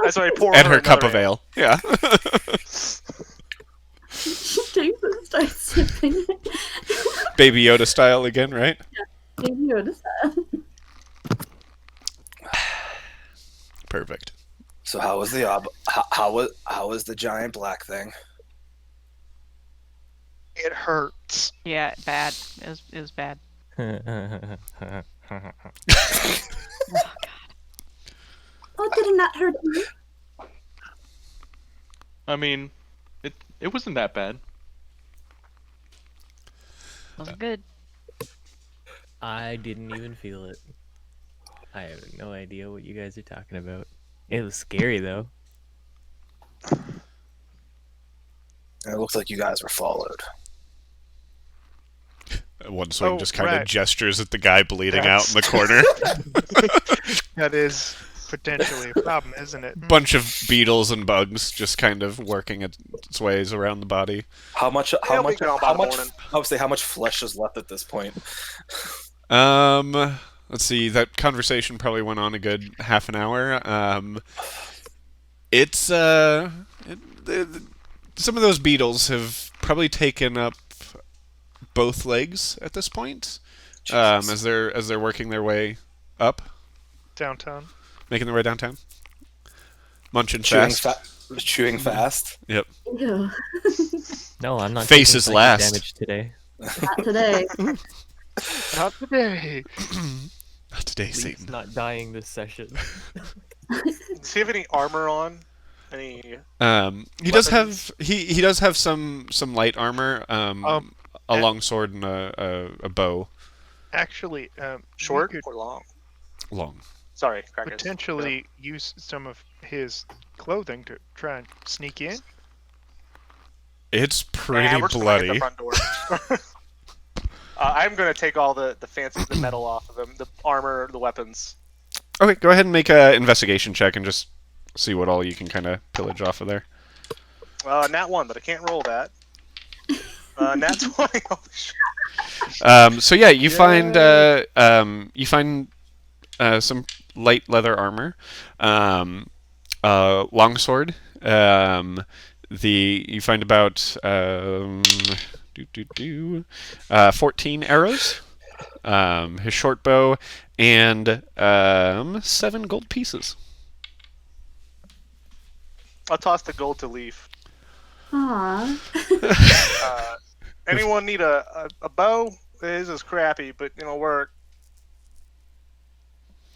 that's why I pour And her cup of ale. Yeah. She takes it and starts sipping it. Baby Yoda style again, right? Yeah, Baby Yoda style. Perfect. So how was the how was the giant black thing? It hurts. Yeah, bad. It was bad. Oh, did it not hurt me? I mean, it wasn't that bad. Wasn't good. I didn't even feel it. I have no idea what you guys are talking about. It was scary though. And it looked like you guys were followed. One swing Oh, just kind of right. gestures at the guy bleeding out in the That's- corner. That is potentially a problem, isn't it? Bunch of beetles and bugs just kind of working its ways around the body. How much They'll be gone by the morning. I would say how much flesh is left at this point? Let's see. That conversation probably went on a good half an hour. It's some of those beetles have probably taken up both legs at this point. As they're working their way up, Downtown. making their way downtown, munching Chewing fast. chewing fast. Yep. Ew. No, I'm not. Faces taking psychic last. damage today. Not today. Not today. Not today, Lee's Satan. not dying this session. Does he have any armor on? Any? He does have he does have some light armor. A long sword and a bow. Actually, Short we could or long? Long. Sorry, Crackers. potentially use some of his clothing to try and sneak in. It's pretty Yeah, we're just gonna hit bloody. the front door. I'm gonna take all the the metal off of him, the armor, the weapons. Okay, go ahead and make an investigation check and just see what all you can kind of pillage off of there. Nat 1, but I can't roll that. Nat 20. Holy shit. So yeah, you find some light leather armor, longsword. You find about 14 arrows, his short bow, and 7 gold pieces. I'll toss the gold to Leaf. Aww. Anyone need a bow? This is crappy, but work.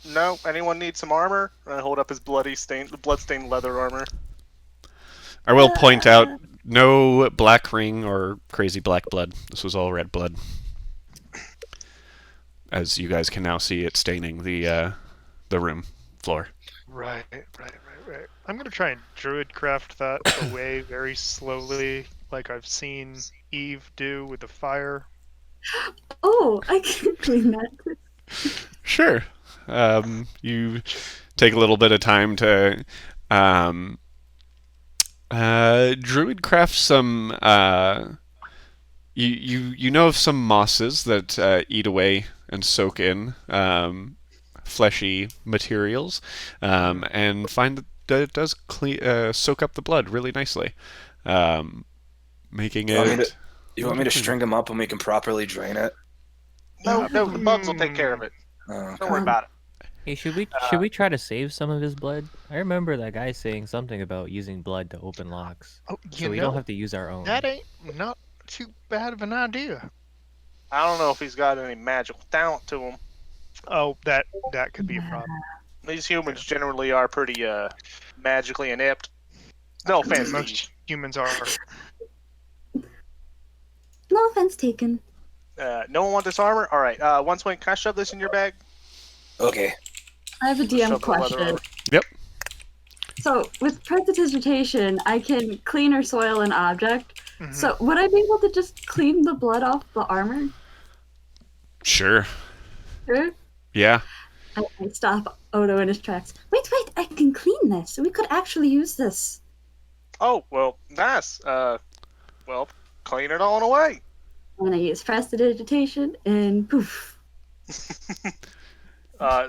No. Anyone need some armor? And I hold up his blood-stained leather armor. I will point out, no black ring or crazy black blood. This was all red blood. As you guys can now see it staining the room floor. Right. Right. I'm gonna try and druid craft that away very slowly, like I've seen Eve do with the fire. Oh, I can clean that. Sure. You take a little bit of time to druid craft some. You know of some mosses that eat away and soak in fleshy materials, and find that it does soak up the blood really nicely, making it. You want me to string them up and we can properly drain it? No, the bugs will take care of it. Don't worry about it. Hey, should we try to save some of his blood? I remember that guy saying something about using blood to open locks, Oh, so we don't have to use our own. that ain't not too bad of an idea. I don't know if he's got any magical talent to him. Oh, that could be a problem. These humans generally are pretty magically inept. No offense, Steve. Most humans are. No offense taken. No one want this armor? Alright, one swing, can I shove this in your bag? Okay. I have a DM Shove the leather question. over. Yep. So, with prestidigitation, I can clean or soil an object. Mhm. So, would I be able to just clean the blood off the armor? Sure. Sure. Yeah. I stop Odo in his tracks. Wait, I can clean this. We could actually use this. Oh, well, nice. Well, clean it on away. I'm gonna use prestidigitation, and poof.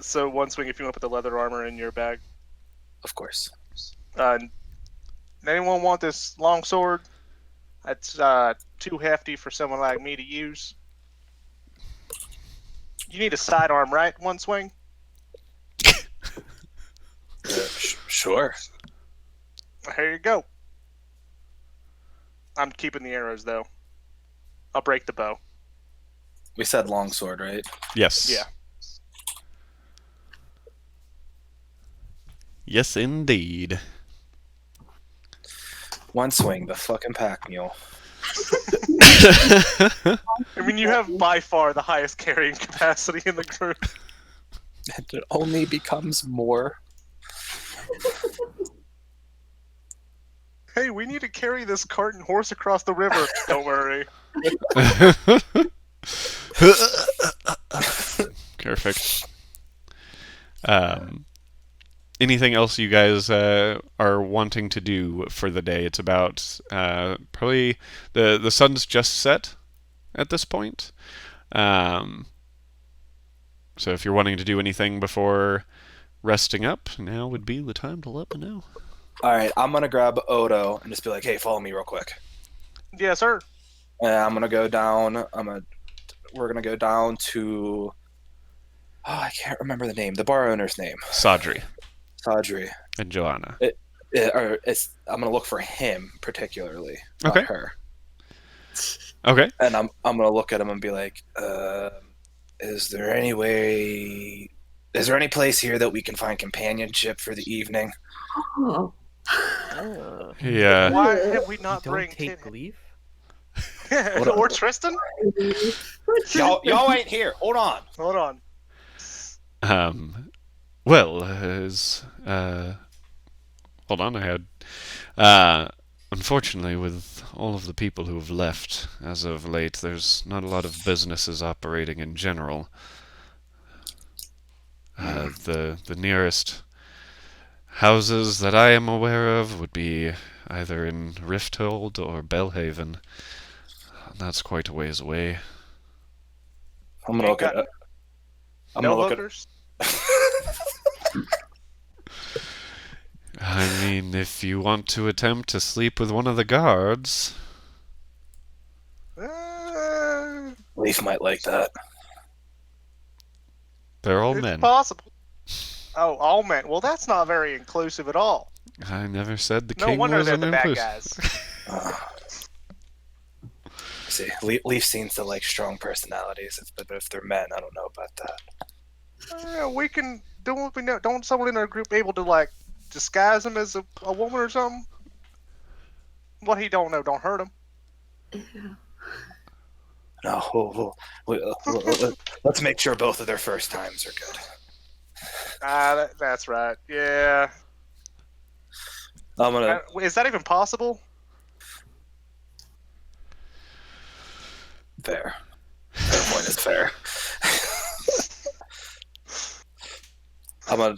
So one swing if you want to put the leather armor in your bag. Of course. Anyone want this long sword? That's too hefty for someone like me to use. You need a sidearm, right? One swing? Sure. Here you go. I'm keeping the arrows, though. I'll break the bow. We said longsword, right? Yes. Yeah. Yes, indeed. One swing, the fucking pack mule. I mean, you have by far the highest carrying capacity in the group. And it only becomes more. Hey, we need to carry this cart and horse across the river. Don't worry. Perfect. Anything else you guys are wanting to do for the day? It's about probably the sun's just set at this point. So if you're wanting to do anything before resting up, now would be the time to let me know. Alright, I'm gonna grab Odo and just be like, hey, follow me real quick. Yes, sir. I'm gonna go down. We're gonna go down to. Oh, I can't remember the name. The bar owner's name. Sadri Sadri. and Joanna. I'm gonna look for him particularly. Not Okay. her. Okay. And I'm gonna look at him and be like, is there any place here that we can find companionship for the evening? Oh. Yeah. Why have we not Don't bring take Tin leave. or Tristan? Y'all ain't here. Hold on. Hold on. Well, hold on, I had unfortunately, with all of the people who have left as of late, there's not a lot of businesses operating in general. The nearest houses that I am aware of would be either in Rifthold or Belhaven. That's quite a ways away. I'm gonna look at. I'm No gonna look hookers? I mean, if you want to attempt to sleep with one of the guards, Leaf might like that. they're all It's men. possible. Oh, all men. Well, that's not very inclusive at all. I never said the No king wonder was they're an the bad inclusive. guys. See, Leaf seems to like strong personalities, but if they're men, I don't know about that. We can. Don't someone in our group able to like disguise him as a woman or something? What he don't know, don't hurt him. No, let's make sure both of their first times are good. That's right. Yeah. I'm gonna. Is that even possible? Fair. Fair point is fair. I'm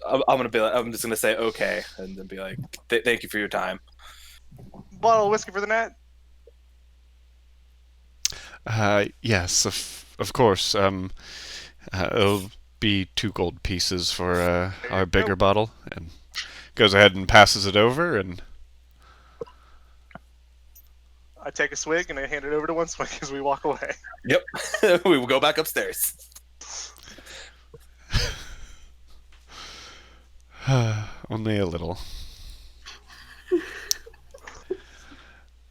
just gonna say okay, and then be like, thank you for your time. Bottle of whiskey for the night. Yes, of course. It'll be 2 gold pieces for our bigger bottle, and goes ahead and passes it over, and I take a swig and I hand it over to One Swing as we walk away. Yep. We will go back upstairs. only a little.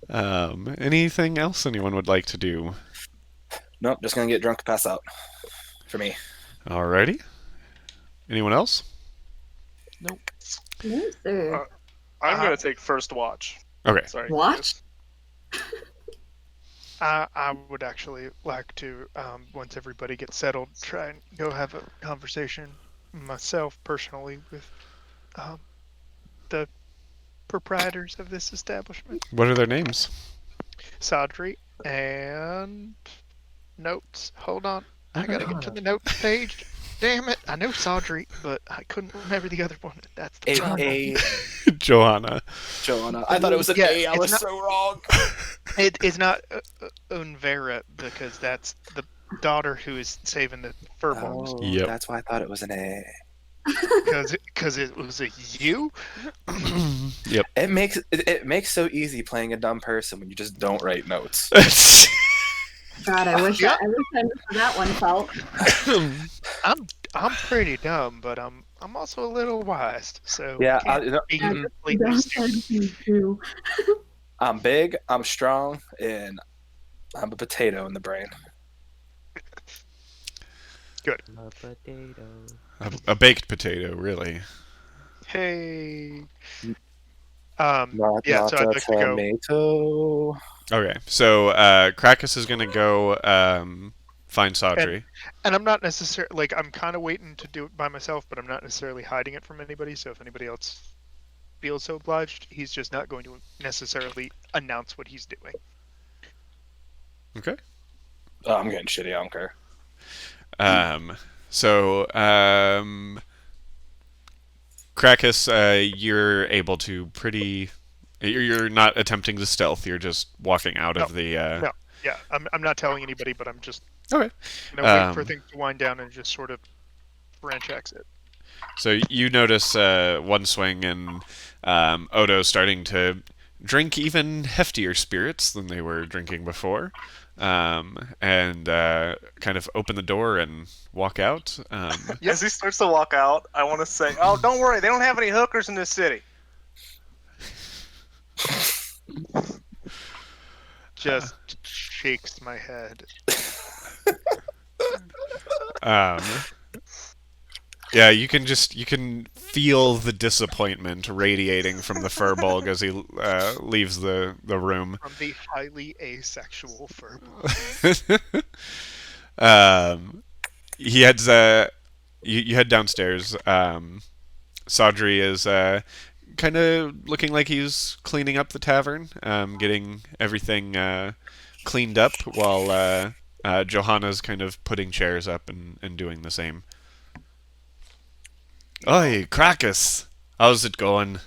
Anything else anyone would like to do? Nope, just gonna get drunk to pass out. For me. Alrighty. Anyone else? No, sir. I'm going to take first watch. Okay. Sorry. Watch? I would actually like to, once everybody gets settled, try and go have a conversation myself personally with the proprietors of this establishment. What are their names? Sadri and notes. Hold on. I gotta get to the notes page. Damn it. I know Sadri, but I couldn't remember the other one. That's the problem. Johanna. Joanna. I thought it was an Yeah, A. I it's was not- so wrong. It's not Unvera because that's the daughter who is saving the furbolgs. Oh, Yep. That's why I thought it was an A. Because it was a you. Yep. It makes so easy playing a dumb person when you just don't write notes. God, I wish I knew how that one felt. I'm pretty dumb, but I'm also a little wise. So Yeah, can't be completely stupid. I'm big, I'm strong, and I'm a potato in the brain. A potato. a baked potato, really. Hey. Not Yeah, so I'd a like to go. tomato. Okay, so Krakus is gonna go find Sadri. And I'm not necessarily like I'm kind of waiting to do it by myself, but I'm not necessarily hiding it from anybody. So if anybody else feels so obliged, he's just not going to necessarily announce what he's doing. Okay. Oh, I'm getting shitty. I don't care. So Krakus, you're able to pretty. You're not attempting to stealth. You're just walking out of the. No. Yeah, I'm not telling anybody, but I'm just Okay. waiting for things to wind down and just sort of branch exit. So you notice One Swing and Odo starting to drink even heftier spirits than they were drinking before, and kind of open the door and walk out. As he starts to walk out, I want to say, "Oh, don't worry, they don't have any hookers in this city." Just shakes my head. Yeah, you can feel the disappointment radiating from the furbolg as he leaves the room. From the highly asexual furball. He heads you head downstairs. Sadri is kind of looking like he's cleaning up the tavern, getting everything cleaned up, while Johanna's kind of putting chairs up and doing the same. Oi, Krakus! How's it going?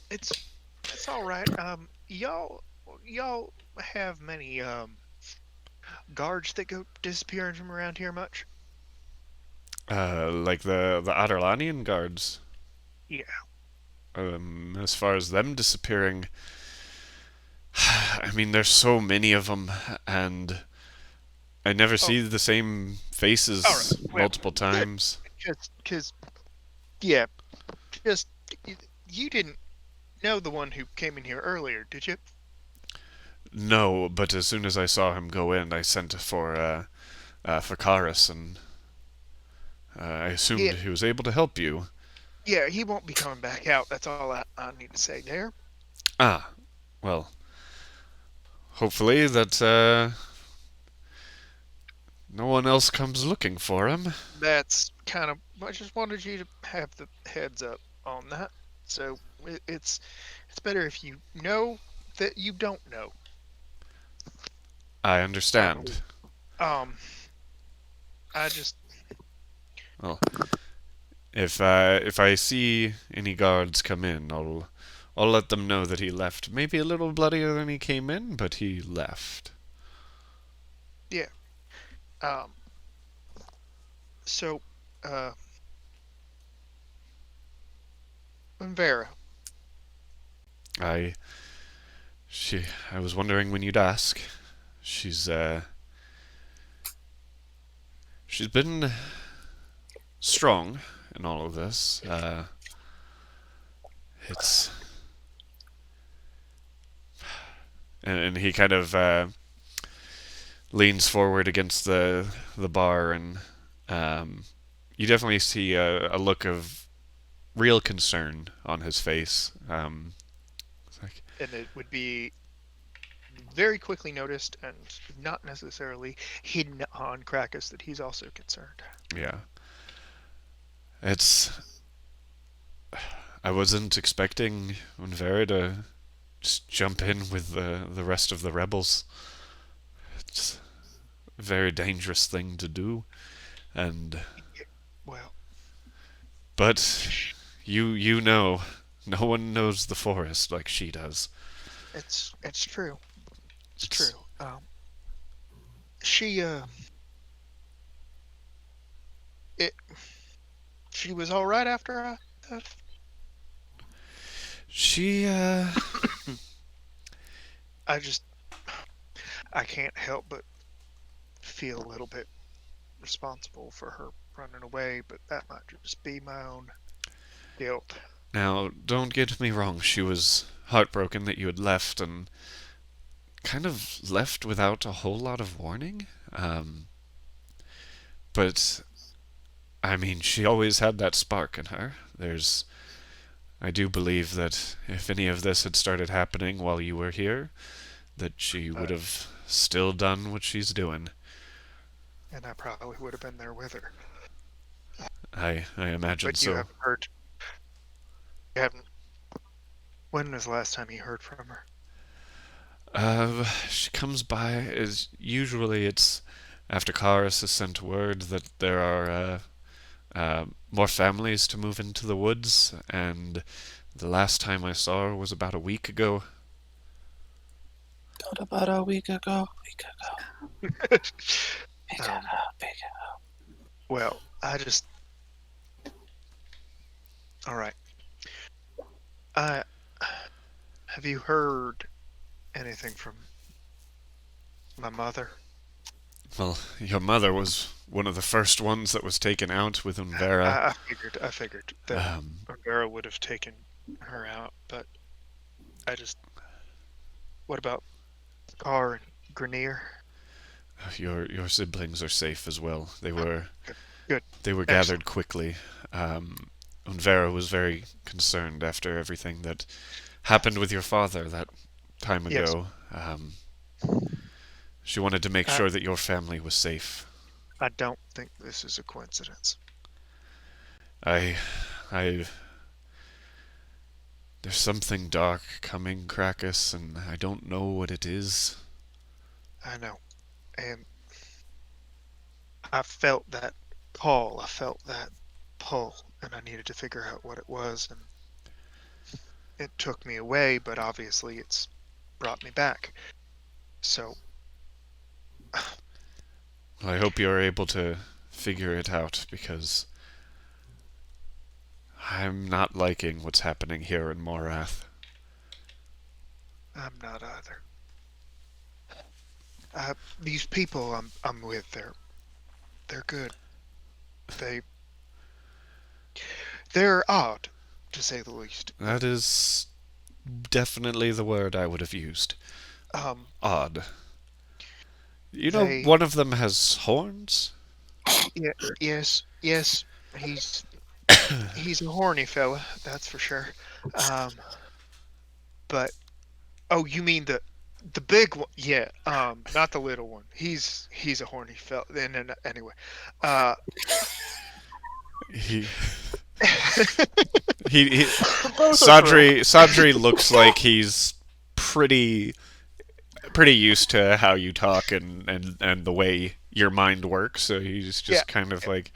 It's all right. Y'all have many guards that go disappearing from around here much? Like the Adarlanian guards. Yeah. As far as them disappearing, I mean, there's so many of them, and I never see the same faces Alright, well, multiple times. Because you didn't know the one who came in here earlier, did you? No, but as soon as I saw him go in, I sent for Karis, and I assumed Yeah. he was able to help you. Yeah, he won't be coming back out. That's all I need to say there. Ah, well, hopefully that no one else comes looking for him. That's kind of. I just wanted you to have the heads up on that. So it's better if you know that you don't know. I understand. I just Well, if I see any guards come in, I'll let them know that he left. Maybe a little bloodier than he came in, but he left. um. So, Vera, I I was wondering when you'd ask. She's she's been strong in all of this. It's and he kind of leans forward against the bar, and you definitely see a look of real concern on his face. It's like, and it would be very quickly noticed and not necessarily hidden on Krakus that he's also concerned. yeah, it's. I wasn't expecting Unvera to just jump in with the rest of the rebels. It's a very dangerous thing to do, and Well, but you know, no one knows the forest like she does. it's true. It's true. She it she was all right after I left. She I can't help but feel a little bit responsible for her running away, but that might just be my own guilt. Now, don't get me wrong, she was heartbroken that you had left, and kind of left without a whole lot of warning. But, I mean, she always had that spark in her. I do believe that if any of this had started happening while you were here, that she would have still done what she's doing. And I probably would have been there with her. I imagine But you so. haven't heard. You haven't. When was the last time you heard from her? She comes by, usually it's after Karis has sent word that there are more families to move into the woods, and the last time I saw her was about a week ago. About a week ago. Well, all right. Have you heard anything from my mother? Well, your mother was one of the first ones that was taken out with Unvera. I figured that Vera would have taken her out, but what about Gar and Grenier? Your siblings are safe as well. They were Good. They were gathered quickly. Unvera was very concerned after everything that happened with your father that time ago. She wanted to make sure that your family was safe. I don't think this is a coincidence. There's something dark coming, Krakus, and I don't know what it is. I know. And I felt that call, I felt that pull, and I needed to figure out what it was, and it took me away, but obviously it's brought me back. So I hope you're able to figure it out, because I'm not liking what's happening here in Morath. I'm not either. These people I'm with, they're good. They're odd, to say the least. That is definitely the word I would have used. Odd. You know, one of them has horns? Yeah, yes. He's a horny fella, that's for sure. But you mean the big one? Yeah. Not the little one. He's a horny fella. And anyway, He he Both are true. Sadri looks like he's pretty used to how you talk and the way your mind works. So he's just Yeah. kind of like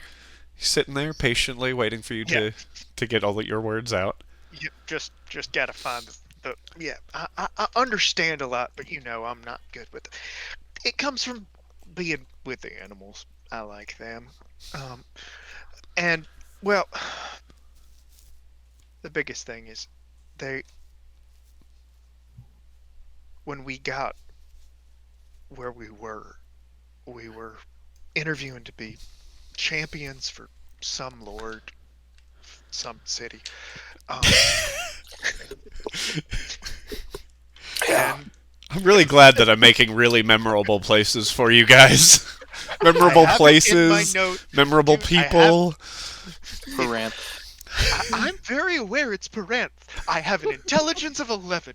sitting there patiently waiting for you Yeah. to get all your words out. You just gotta find the yeah. I understand a lot, but I'm not good with it. It comes from being with the animals. I like them, and well, the biggest thing is when we got where we were interviewing to be champions for some lord, some city. And I'm really glad that I'm making really memorable places for you guys. Memorable I have it in places, my note. memorable Dude, I have- people. Paranth. I'm very aware it's Paranth. I have an intelligence of 11.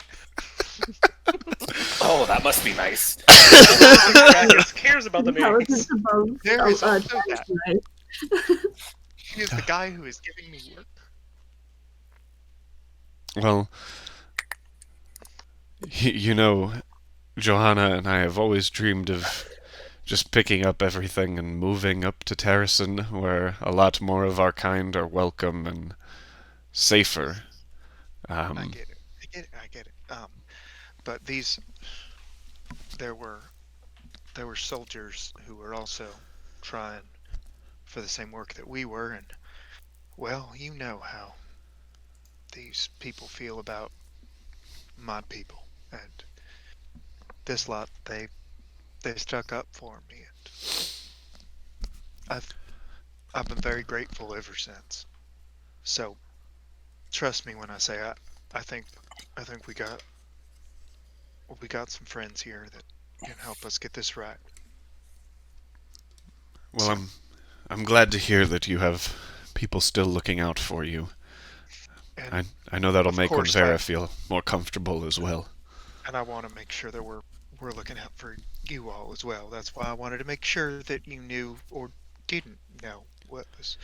Oh, that must be nice. Krakus cares about the Intelligence names. above. There is also that's that. nice. He is the guy who is giving me work. Well, Johanna and I have always dreamed of just picking up everything and moving up to Terracin, where a lot more of our kind are welcome and safer. I get it. But there were soldiers who were also trying for the same work that we were, and well, you know how these people feel about my people, and this lot they stuck up for me, and I've been very grateful ever since. So trust me when I say I think we got some friends here that can help us get this right. Well, I'm glad to hear that you have people still looking out for you. And I know that'll of make course Unvera feel more comfortable as well. and I want to make sure that we're looking out for you all as well. That's why I wanted to make sure that you knew or didn't know what was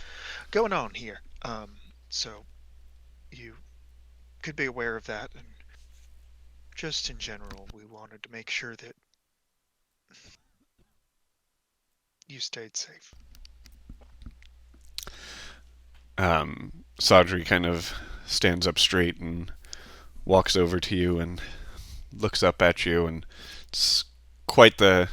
going on here. So you could be aware of that, and just in general, we wanted to make sure that you stayed safe. Sadri kind of stands up straight and walks over to you and looks up at you, and it's quite the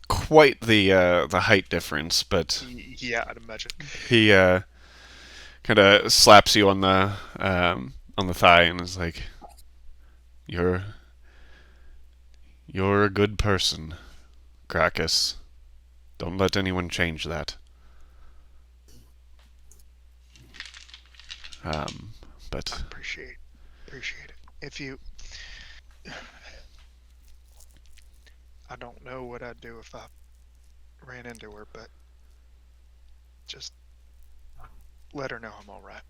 height difference, but Yeah, I'd imagine. he kind of slaps you on the thigh and is like, "You're a good person, Krakus. Don't let anyone change that." But I appreciate it. If you, I don't know what I'd do if I ran into her, but just let her know I'm all right.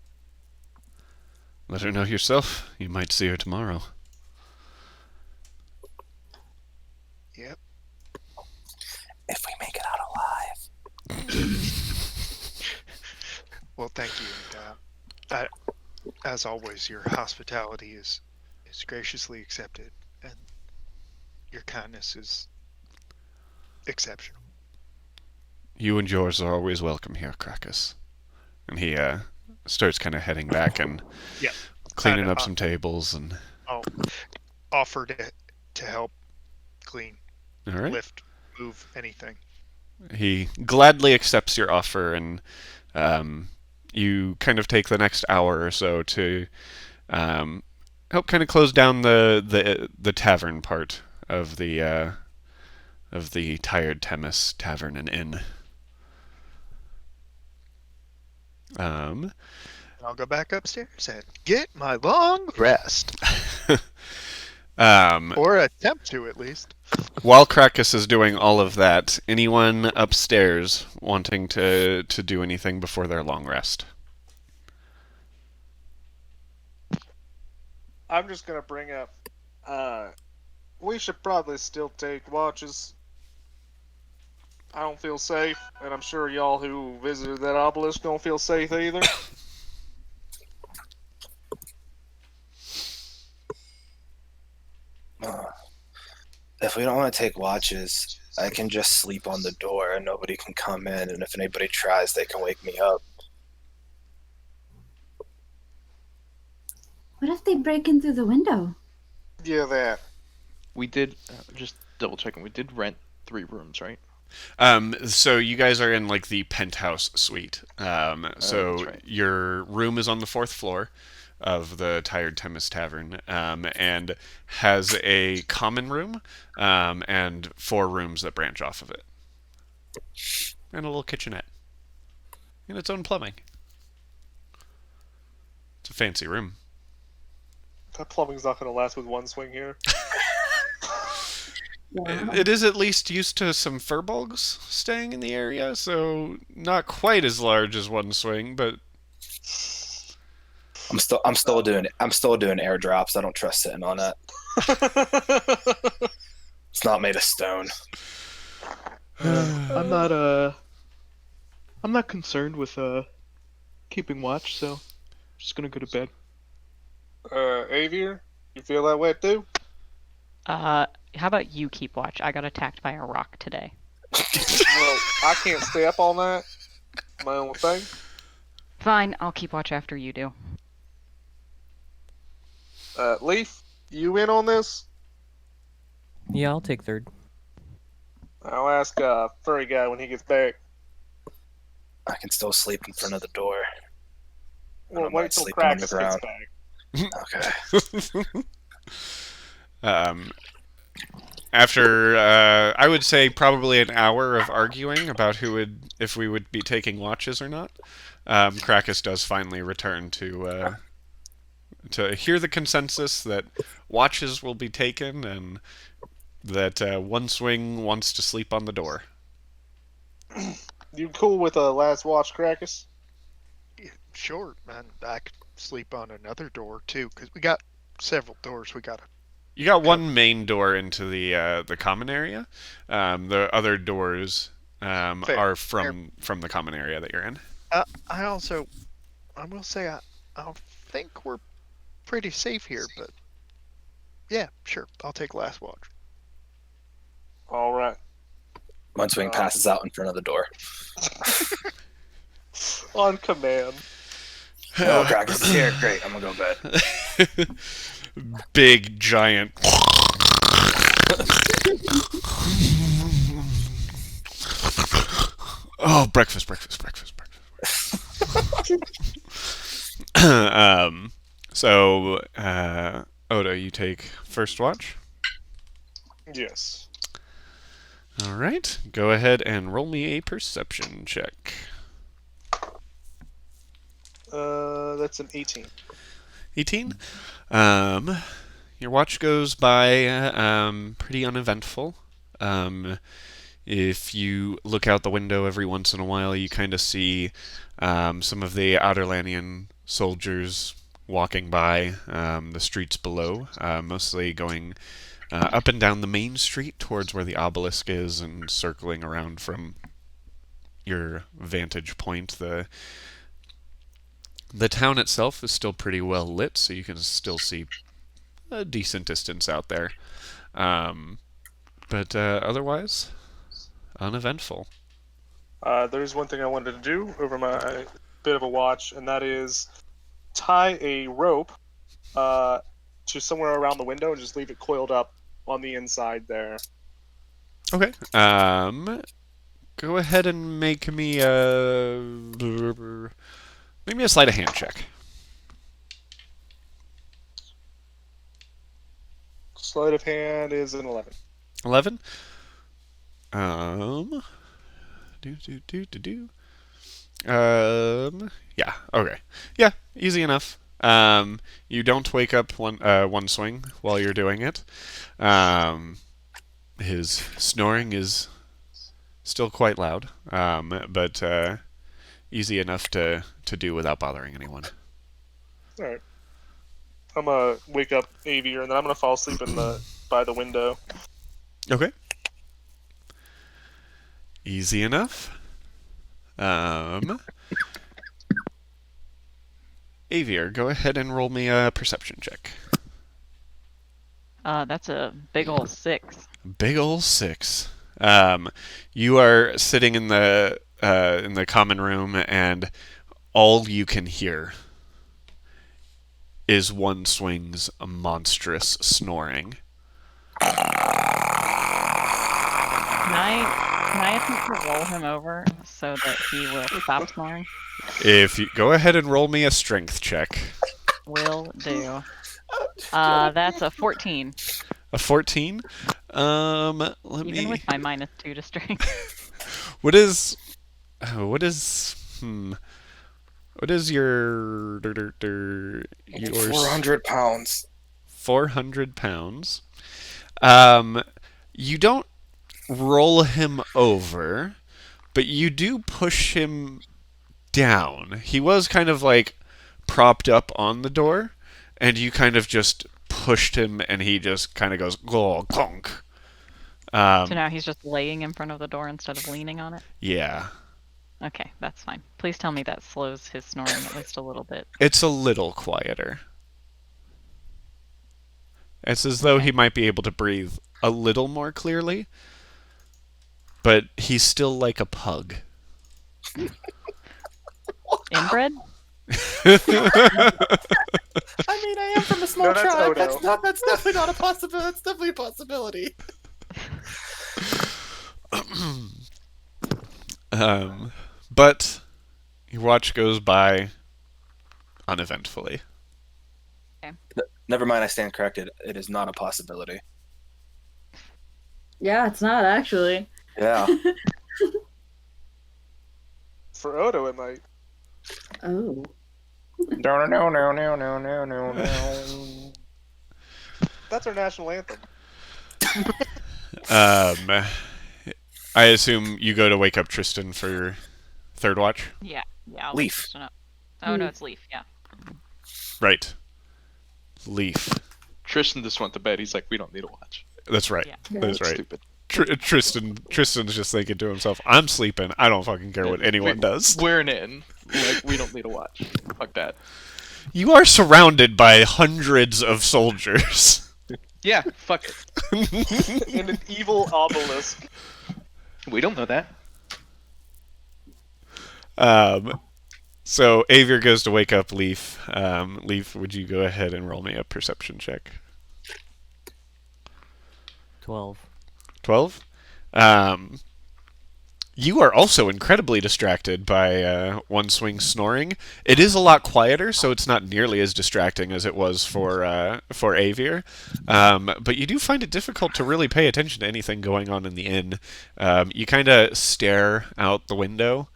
let her know yourself. You might see her tomorrow. Yep. If we make it out alive. Well, thank you. And as always, your hospitality is graciously accepted, and your kindness is exceptional. You and yours are always welcome here, Krakus. And he starts kind of heading back and Yeah. cleaning up some tables and. I'll offer to help clean, All right. lift, move, anything. He gladly accepts your offer, and you kind of take the next hour or so to help kind of close down the tavern part of the Tired Themis Tavern and Inn. I'll go back upstairs and get my long rest, or attempt to at least. While Krakus is doing all of that, anyone upstairs wanting to do anything before their long rest? I'm just gonna bring up. We should probably still take watches. I don't feel safe, and I'm sure y'all who visited that obelisk don't feel safe either. If we don't want to take watches, I can just sleep on the door and nobody can come in. And if anybody tries, they can wake me up. What if they break in through the window? Yeah, that. We did just double checking. We did rent 3 rooms, right? So you guys are in like the penthouse suite. So that's right. your room is on the 4th floor of the Tired Tempest Tavern, and has a common room, and 4 rooms that branch off of it, and a little kitchenette, and its own plumbing. It's a fancy room. That plumbing's not going to last with one swing here. It is at least used to some furbolgs staying in the area, so not quite as large as one swing, but I'm still doing airdrops. I don't trust sitting on it. It's not made of stone. I'm not concerned with keeping watch, so I'm just gonna go to bed. Avier, you feel that way too? How about you keep watch? I got attacked by a rock today. Well, I can't stay up all night. My own thing. Fine, I'll keep watch after you do. Leaf, you in on this? Yeah, I'll take third. I'll ask Furry Guy when he gets back. I can still sleep in front of the door. Well, don't wait mind till sleeping on Krakus the gets ground. back. Okay. After I would say probably an hour of arguing about if we would be taking watches or not, Krakus does finally return to hear the consensus that watches will be taken and that one swing wants to sleep on the door. You cool with a last watch, Krakus? Sure, man. I could sleep on another door too, because we got several doors we gotta. You got one main door into the common area. The other doors are from the common area that you're in. I will say I think we're pretty safe here, but yeah, sure, I'll take last watch. All right. One swing passes out in front of the door. On command. Oh, Krakus is here. Great, I'm gonna go to bed. Big giant. Oh, breakfast. So, Oda, you take first watch. Yes. All right, go ahead and roll me a perception check. That's an 18. 18. Your watch goes by pretty uneventful. If you look out the window every once in a while, you kind of see some of the Outerlandian soldiers walking by the streets below, mostly going up and down the main street towards where the obelisk is and circling around from your vantage point. The town itself is still pretty well lit, so you can still see a decent distance out there. But otherwise, uneventful. There's one thing I wanted to do over my bit of a watch, and that is tie a rope to somewhere around the window and just leave it coiled up on the inside there. Okay. Go ahead and make me a sleight of hand check. Sleight of hand is an 11. 11. Yeah. Okay. Yeah. Easy enough. You don't wake up one swing while you're doing it. His snoring is still quite loud, but easy enough to do without bothering anyone. All right. I'm gonna wake up Avier, and then I'm gonna fall asleep by the window. Okay. Easy enough. Avier, go ahead and roll me a perception check. That's a big ol' 6. Big ol' 6. You are sitting in the common room, and all you can hear is One Swing's monstrous snoring. Can I attempt to roll him over so that he will stop snoring? If you go ahead and roll me a strength check. Will do. That's a 14. A 14? Let Even me. with my -2 to strength. What is your 400 pounds. 400 pounds? You don't roll him over, but you do push him down. He was kind of like propped up on the door, and you kind of just pushed him, and he just kind of goes clonk. So now he's just laying in front of the door instead of leaning on it? Yeah. Okay, that's fine. Please tell me that slows his snoring at least a little bit. It's a little quieter. It's as though he might be able to breathe a little more clearly, but he's still like a pug. Inbred? I mean, I am from a small No, that's tribe. Odo. That's definitely not a possibility. That's definitely a possibility. But your watch goes by uneventfully. Never mind, I stand corrected. It is not a possibility. Yeah, it's not actually. Yeah. For Odo, it might. Oh. No. That's our national anthem. I assume you go to wake up Tristan for your third watch? Yeah. I'll Leaf. wake Tristan up. Oh no, it's Leaf. Yeah. Right. Leaf. Tristan just went to bed. He's like, we don't need a watch. That's right. Yeah. That's right. Stupid. Tristan's just thinking to himself, I'm sleeping. I don't fucking care what anyone does. We're an inn. Like, we don't need a watch. Fuck that. You are surrounded by hundreds of soldiers. Yeah, fuck it. In an evil obelisk. We don't know that. So Avier goes to wake up Leaf. Leaf, would you go ahead and roll me a perception check? 12. 12? You are also incredibly distracted by One Swing snoring. It is a lot quieter, so it's not nearly as distracting as it was for Avier. But you do find it difficult to really pay attention to anything going on in the inn. You kind of stare out the window.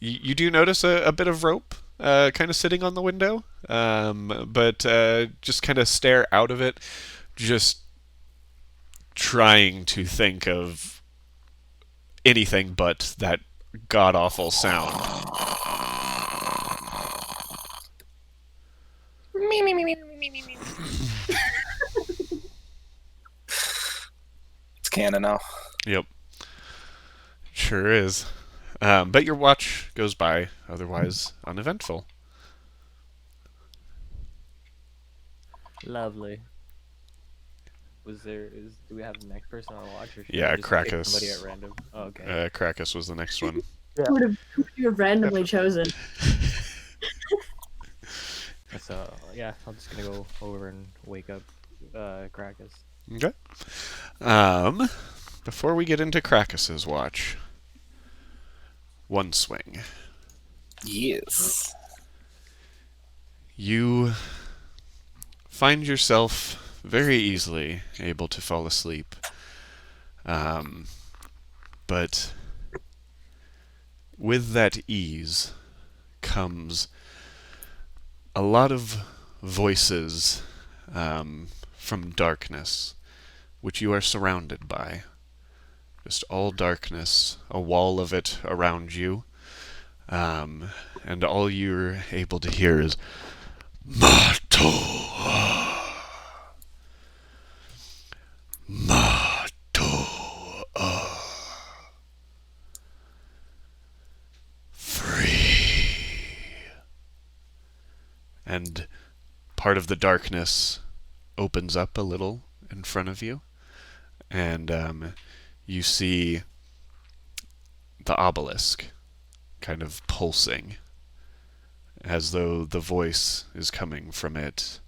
You do notice a bit of rope kind of sitting on the window, but just kind of stare out of it, just trying to think of anything but that god-awful sound. It's canon now. Yep. Sure is. But your watch goes by otherwise uneventful. Lovely. Do we have the next person on watch, or should Yeah, I just pick Krakus. somebody at random? Oh, okay. Krakus was the next one. Who would you have randomly chosen? So yeah, I'm just gonna go over and wake up Krakus. Okay. Before we get into Krakus's watch, One Swing. Yes. You find yourself very easily able to fall asleep. But with that ease comes a lot of voices from darkness, which you are surrounded by. Just all darkness, a wall of it around you. And all you're able to hear is Mato. Free. And part of the darkness opens up a little in front of you, and you see the obelisk kind of pulsing as though the voice is coming from it.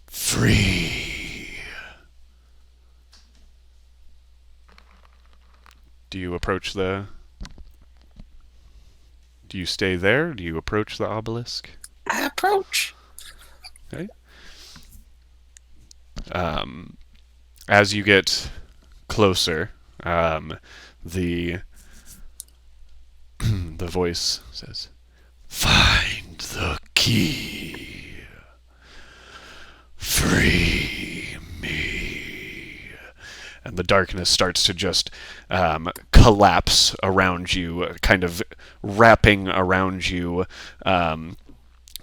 Free. Do you approach the... Do you stay there? Do you approach the obelisk? I approach. Okay. As you get closer, the the voice says, "Find the key. Free me." And the darkness starts to just collapse around you, kind of wrapping around you,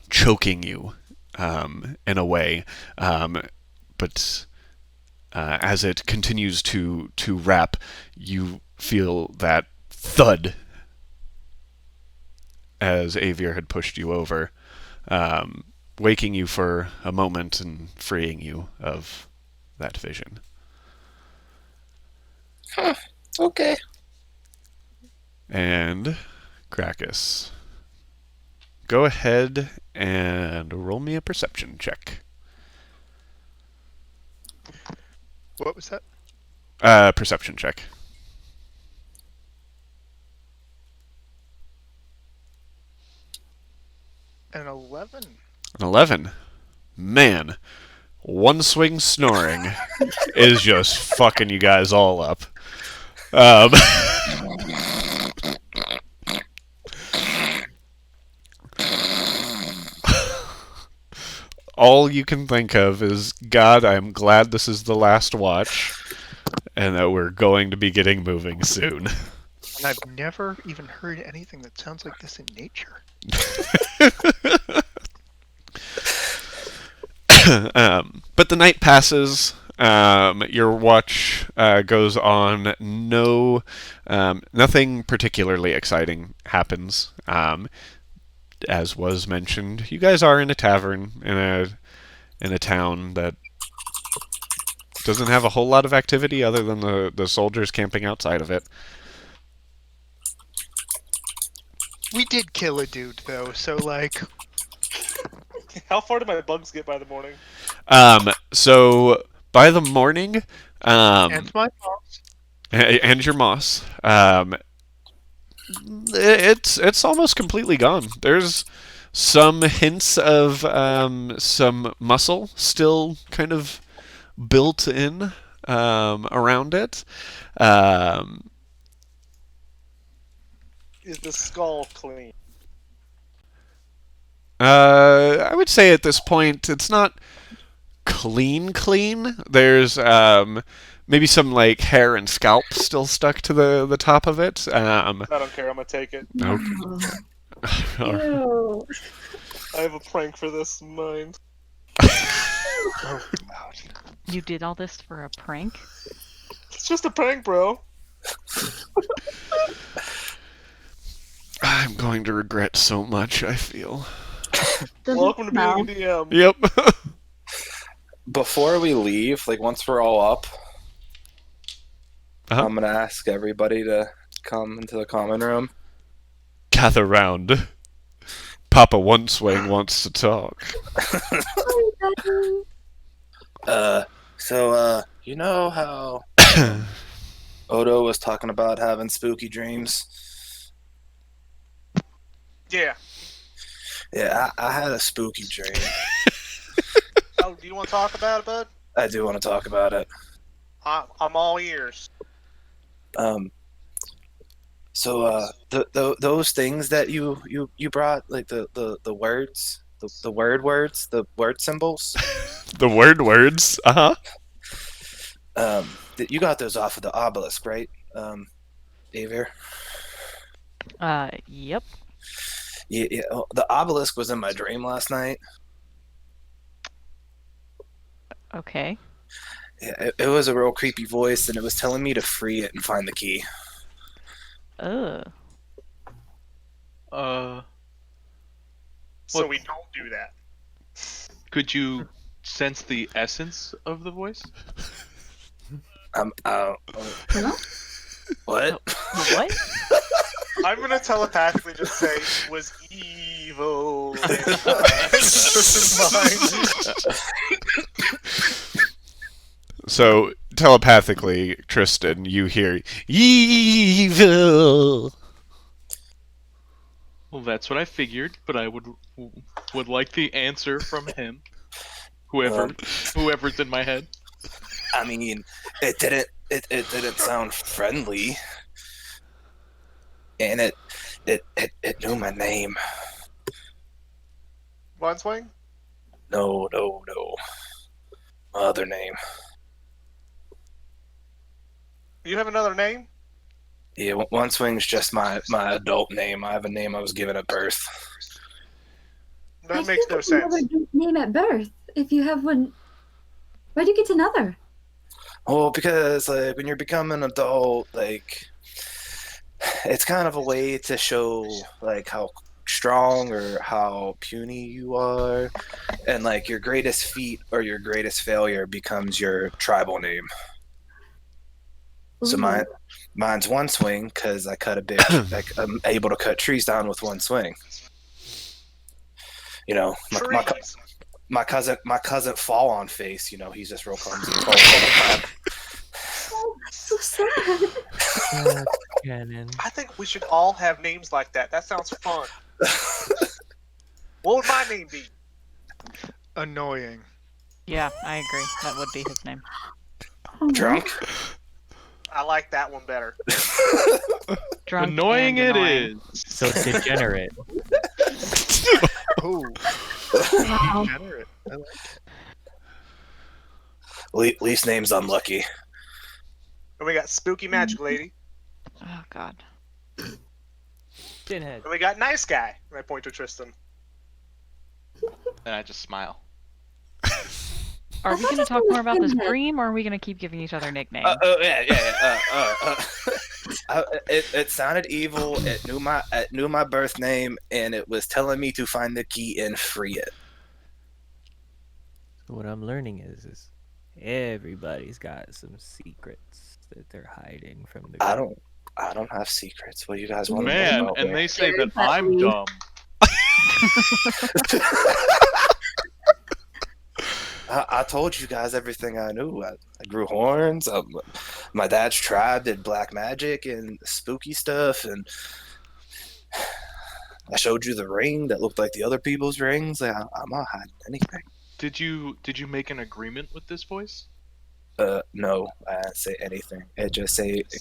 choking you in a way. But as it continues to wrap, you feel that thud as Avier had pushed you over, waking you for a moment and freeing you of that vision. Huh. Okay. And Krakus, go ahead and roll me a perception check. What was that? Perception check. An 11. An 11. Man, one swing snoring is just fucking you guys all up. All you can think of is, God, I'm glad this is the last watch, and that we're going to be getting moving soon. And I've never even heard anything that sounds like this in nature. But the night passes. Your watch goes on. Nothing particularly exciting happens. As was mentioned, you guys are in a tavern in a town that doesn't have a whole lot of activity other than the soldiers camping outside of it. We did kill a dude, though, so, like... How far do my bugs get by the morning? So by the morning, and my boss. and your moss, it's almost completely gone. There's some hints of some muscle still kind of built in around it. Is the skull clean? I would say at this point it's not clean. There's maybe some like hair and scalp still stuck to the top of it. I don't care. I'm gonna take it. Okay. Ew. I have a prank for this in mind. Oh, God. You did all this for a prank? It's just a prank, bro. I'm going to regret so much, I feel. Does Welcome it to being smell? a DM. Yep. Before we leave, like once we're all up, Uh-huh. I'm gonna ask everybody to come into the common room. Gather round. Papa One Swing wants to talk. So you know how Odo was talking about having spooky dreams? Yeah. Yeah, I had a spooky dream. Oh, do you want to talk about it, bud? I do want to talk about it. I'm all ears. So those things that you brought, like the words, the word symbols, The words. Uh-huh. you got those off of the obelisk, right, Avier? Yep. Yeah, the obelisk was in my dream last night. Okay. Yeah, it was a real creepy voice, and it was telling me to free it and find the key. Ugh. So we don't do that. Could you sense the essence of the voice? Hello? What? What? I'm gonna telepathically just say was evil. So telepathically, Tristan, you hear evil. Well, that's what I figured, but I would like the answer from him. Whoever's in my head. I mean, it didn't sound friendly, and it knew my name. One swing? No. My other name. You have another name? Yeah, One Swing's just my adult name. I have a name I was given at birth. That makes no sense. Name at birth. If you have one, why do you get another? Well, because like when you're becoming an adult, like it's kind of a way to show like how strong or how puny you are, and like your greatest feat or your greatest failure becomes your tribal name. So Ooh. mine's One Swing because I cut a big, like I'm able to cut trees down with one swing. You know, Trees. my cousin Fall on Face. You know, he's just real clumsy. Falls all the time. Oh, that's so sad. Cannon. I think we should all have names like that. That sounds fun. What would my name be? Annoying. Yeah, I agree. That would be his name. Oh, Drunk. I like that one better. Drunk Annoying and it annoying. is. So degenerate. Oh, Wow. degenerate. I like it. Least name's unlucky. And we got Spooky Magic Lady. Oh God. Pinhead. And we got Nice Guy. And I point to Tristan. And I just smile. Are I we thought going to this talk one more was about this Pinhead. dream, or are we going to keep giving each other nicknames? It sounded evil. It knew my birth name, and it was telling me to find the key and free it. So what I'm learning is everybody's got some secrets that they're hiding from the. I don't have secrets. What do you guys want to know Man, about and me? they say that Very I'm bad. dumb. I told you guys everything I knew. I grew horns. My dad's tribe did black magic and spooky stuff, and I showed you the ring that looked like the other people's rings. Like, I'm not hiding anything. Did you make an agreement with this voice? No, I didn't say anything. It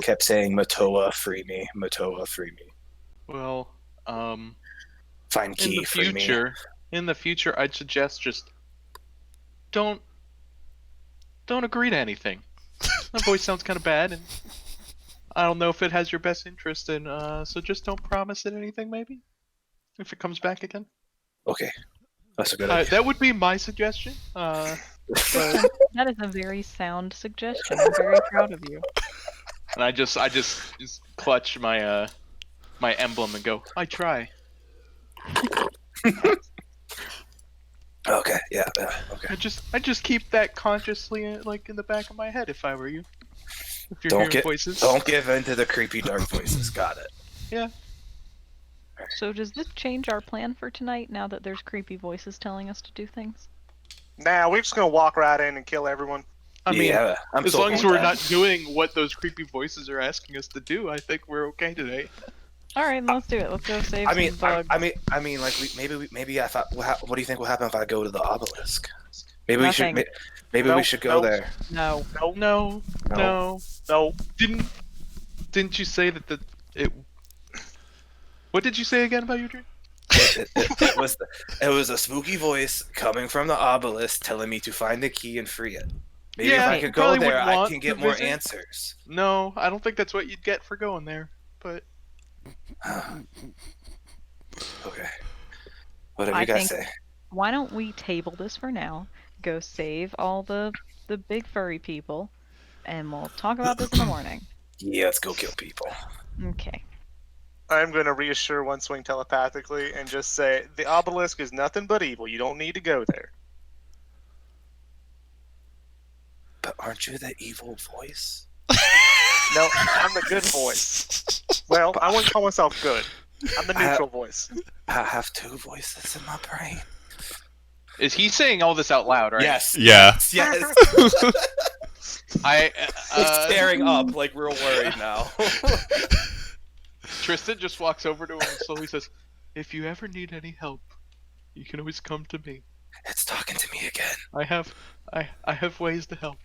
kept saying, "Matoa, free me. Matoa, free me. Well, Find in key, the free me." future, I'd suggest just don't agree to anything. That voice sounds kind of bad, and I don't know if it has your best interest in. So just don't promise it anything. Maybe if it comes back again. Okay, that's a good idea. That would be my suggestion. That is a very sound suggestion. I'm very proud of you. And I just clutch my my emblem and go, I try. Okay, yeah, okay. I just keep that consciously like in the back of my head if I were you. If you're Don't hearing get voices. don't give in to the creepy dark voices. Got it. Yeah. So does this change our plan for tonight now that there's creepy voices telling us to do things? Nah, we're just gonna walk right in and kill everyone. I mean, yeah, I'm as so long as cool we're with not that. doing what those creepy voices are asking us to do, I think we're okay today. All right, let's do it. Let's go save I mean, some bugs. I mean, like maybe if what do you think will happen if I go to the obelisk? Maybe Nothing. we Nope, should go nope. there. No. No. No. Didn't you say that it? What did you say again about your dream? It was a spooky voice coming from the obelisk telling me to find the key and free it. Maybe Yeah, if I you could go probably there, wouldn't I want can to get more visit. answers. No, I don't think that's what you'd get for going there. But Okay. Whatever I you guys think- say. Why don't we table this for now? Go save all the big furry people, and we'll talk about this in the morning. Yeah, let's go kill people. Okay. I'm gonna reassure One Swing telepathically and just say the obelisk is nothing but evil. You don't need to go there. But aren't you the evil voice? No, I'm the good voice. Well, I wouldn't call myself good. I'm the neutral voice. I have two voices in my brain. Is he saying all this out loud, right? Yes. Yeah. Yes. I He's staring up like real worried now. Tristan just walks over to him and slowly says, "If you ever need any help, you can always come to me. It's talking to me again. I have ways to help."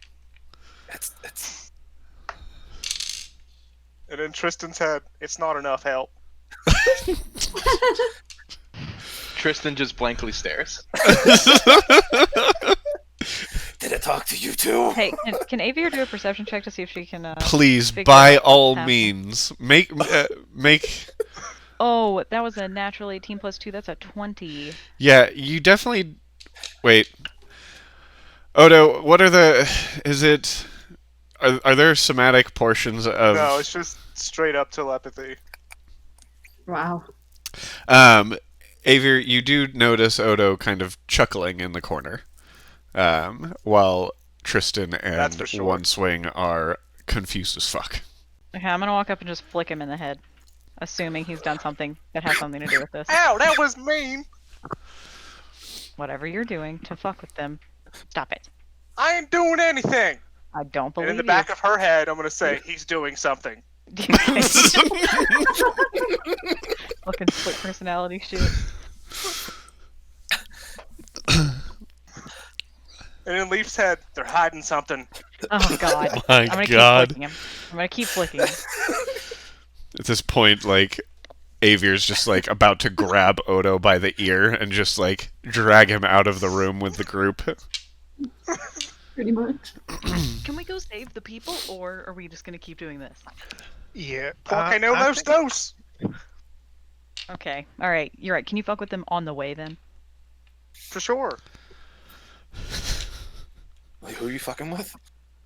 It's And in Tristan's head, it's not enough help. Tristan just blankly stares. Did it talk to you too? Hey, can Avier do a perception check to see if she can? Please, figure by out what's all happening? means, make. Oh, that was a natural 18 plus 2. That's a 20. Yeah, you definitely. Wait. Odo, what are the? Is it? Are there somatic portions of? No, it's just straight up telepathy. Wow. Avier, you do notice Odo kind of chuckling in the corner, while Tristan and That's for sure. One Swing are confused as fuck. Okay, I'm gonna walk up and just flick him in the head, assuming he's done something that has something to do with this. Ow, that was mean! Whatever you're doing to fuck with them, stop it. I ain't doing anything! I don't And believe in the you. back of her head, I'm gonna say, he's doing something. Fucking split personality shit. And in Leaf's head, they're hiding something. Oh god. My I'm gonna God. keep flicking him. I'm gonna keep flicking him. At this point, like, Avier's just like about to grab Odo by the ear and just like drag him out of the room with the group. Pretty much. Can we go save the people, or are we just gonna keep doing this? Yeah. Porque no I los think- dos! Okay, alright, you're right. Can you fuck with them on the way then? For sure. Like, who are you fucking with?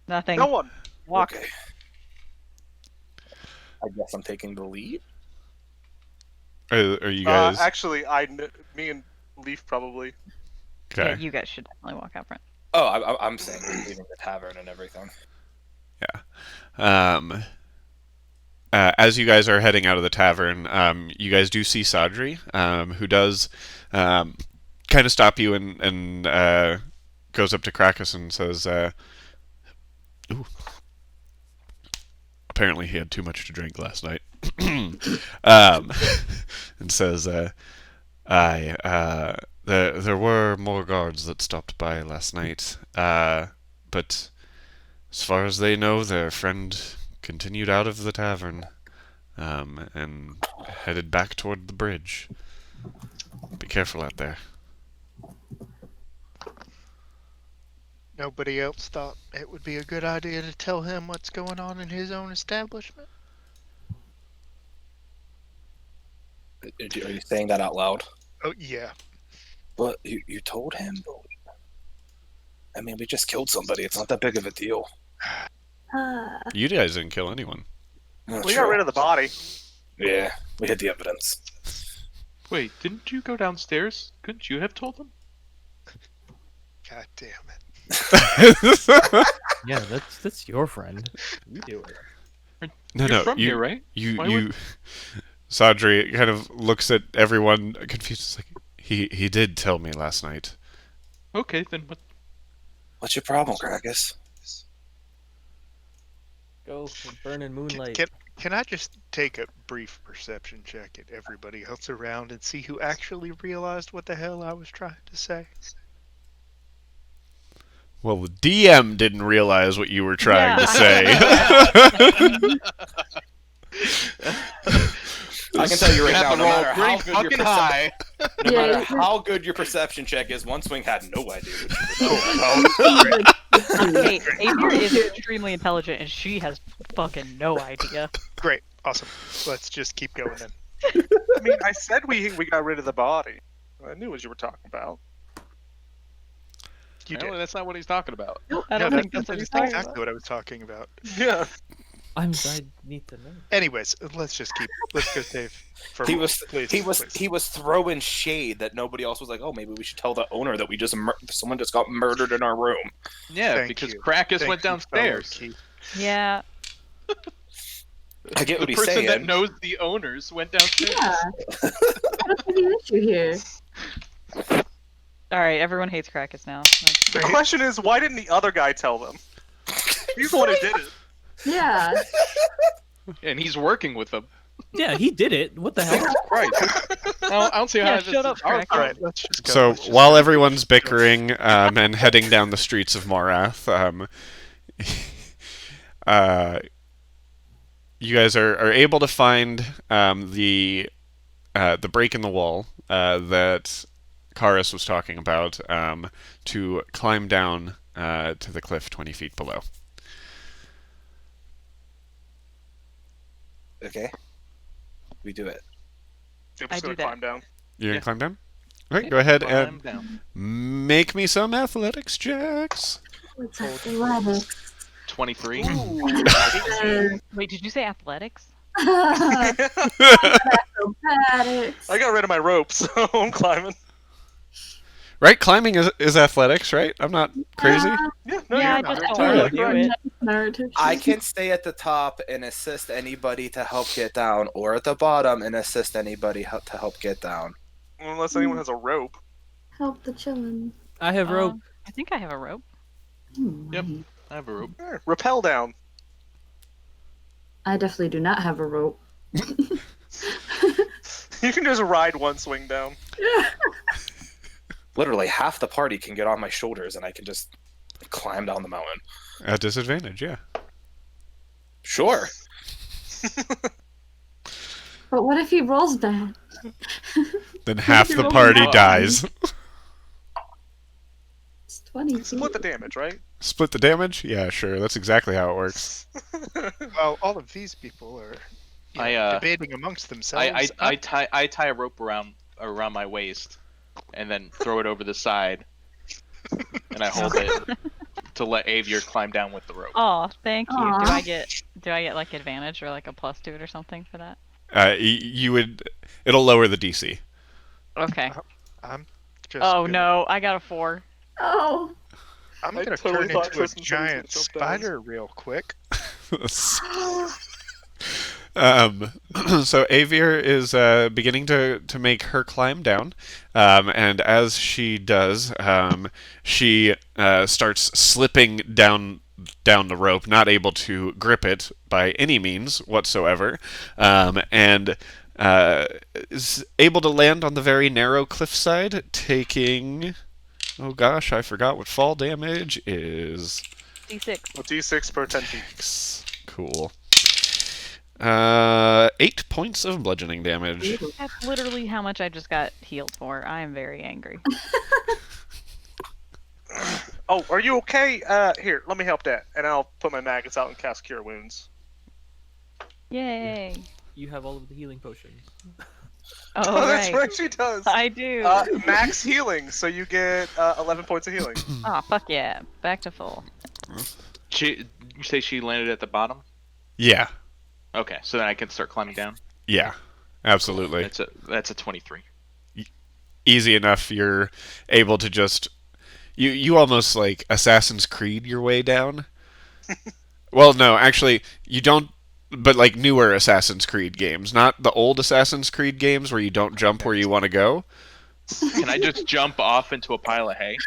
Nothing. No one. Walk. Okay. I guess I'm taking the lead. Are you guys? Actually, me and Leaf probably. Okay. Yeah, you guys should definitely walk out front. Oh, I'm saying leaving the tavern and everything. As you guys are heading out of the tavern, you guys do see Sadri, who does kind of stop you and goes up to Krakus and says, "Ooh, apparently he had too much to drink last night," and says, there were more guards that stopped by last night, but as far as they know, their friend continued out of the tavern, and headed back toward the bridge. Be careful out there." Nobody else thought it would be a good idea to tell him what's going on in his own establishment? Are you saying that out loud? Oh, yeah. But you told him? I mean, we just killed somebody. It's not that big of a deal. You guys didn't kill anyone. We got rid of the body. Yeah, we had the evidence. Wait, didn't you go downstairs? Couldn't you have told them? God damn it. Yeah, that's your friend. You do it. No, You're no, from you, here, right? you, Why you. Sadri kind of looks at everyone confused. It's like, he did tell me last night. Okay, then what? What's your problem, Krakus? Go burn in moonlight. Can I just take a brief perception check at everybody else around and see who actually realized what the hell I was trying to say? Well, the DM didn't realize what you were trying to say. I can tell you right now, no matter how pretty good your fucking high. no Yeah, matter you- how good your perception check is, One Swing had no idea what you were talking about. Hey, Avier is extremely intelligent, and she has fucking no idea. Great. Awesome. Let's just keep going then. I mean, I said we got rid of the body. I knew what you were talking about. You Apparently did. that's not what he's talking about. I don't No, think that's what he's that's talking exactly about. what I was talking about. Yeah. I need to know. Anyways, let's go save. For He Roll, was please, he was please. he was throwing shade that nobody else was like, oh, maybe we should tell the owner that we just someone just got murdered in our room. Yeah, Thank because you. Krakus Thank went you, fellow downstairs. Keith. Yeah. I get The what he's person saying. that knows the owners went downstairs. Yeah. What's the issue here? All right, everyone hates Krakus now. The question is, why didn't the other guy tell them? He's the one who did it. Yeah. And he's working with them. Yeah, he did it. What the hell? Right. I don't see how Yeah, this shut is up, our Krakus. All right, let's just go. So let's just while go. everyone's bickering and heading down the streets of Morath, you guys are able to find the break in the wall that Karis was talking about to climb down to the cliff 20 feet below. Okay, we do it. I'm I just gonna do that. climb down. You're Yeah. gonna climb down? All right, go ahead Climb and down. make me some athletics checks. What's athletics? 23. Wait, did you say athletics? Acrobatics. I got rid of my rope, so I'm climbing. Right, climbing is athletics, right? I'm not crazy. Yeah, no, Yeah, I you're just not. don't want to Totally. do it. Narrative. I can stay at the top and assist anybody to help get down, or at the bottom and assist anybody to help get down. Unless anyone has a rope. help the chillin'. I have rope. I think I have a rope. Yep. I have a rope. Here, rappel down. I definitely do not have a rope. You can just ride one swing down. Literally, half the party can get on my shoulders, and I can just climb down the mountain. At disadvantage, yeah. Sure. But what if he rolls bad? Then half the You're party rolling dies. It's 20. Split the damage, right? Split the damage? Yeah, sure. That's exactly how it works. Well, all of these people are debating amongst themselves. I tie a rope around my waist, and then throw it over the side, and I hold it to let Avier climb down with the rope. Oh, thank you. Aw. Do I get like advantage or like a plus to it or something for that? It'll lower the DC. Okay. I'm just. Oh gonna, no, I got a 4. Oh. I'm I gonna totally turn thought into Tristan a was gonna giant jump down. spider real quick. So Avier is beginning to make her climb down, and as she does, she starts slipping down the rope, not able to grip it by any means whatsoever, and is able to land on the very narrow cliffside, taking. Oh gosh, I forgot what fall damage is. D6. Well, D6 per 10 feet. Cool. 8 points of bludgeoning damage. That's literally how much I just got healed for. I am very angry. Oh, are you okay? Here, let me help that. And I'll put my maggots out and cast Cure Wounds. Yay. You have all of the healing potions. Oh, That's right. right, she does. I do. Max healing, so you get 11 points of healing. Oh, fuck yeah. Back to full. You say she landed at the bottom? Yeah, Okay, so then I can start climbing down. yeah, absolutely. That's a 23. Easy enough. You're able to just you almost like Assassin's Creed your way down. Well, no, actually, you don't. But like newer Assassin's Creed games, not the old Assassin's Creed games where you don't jump where you want to go. Can I just jump off into a pile of hay?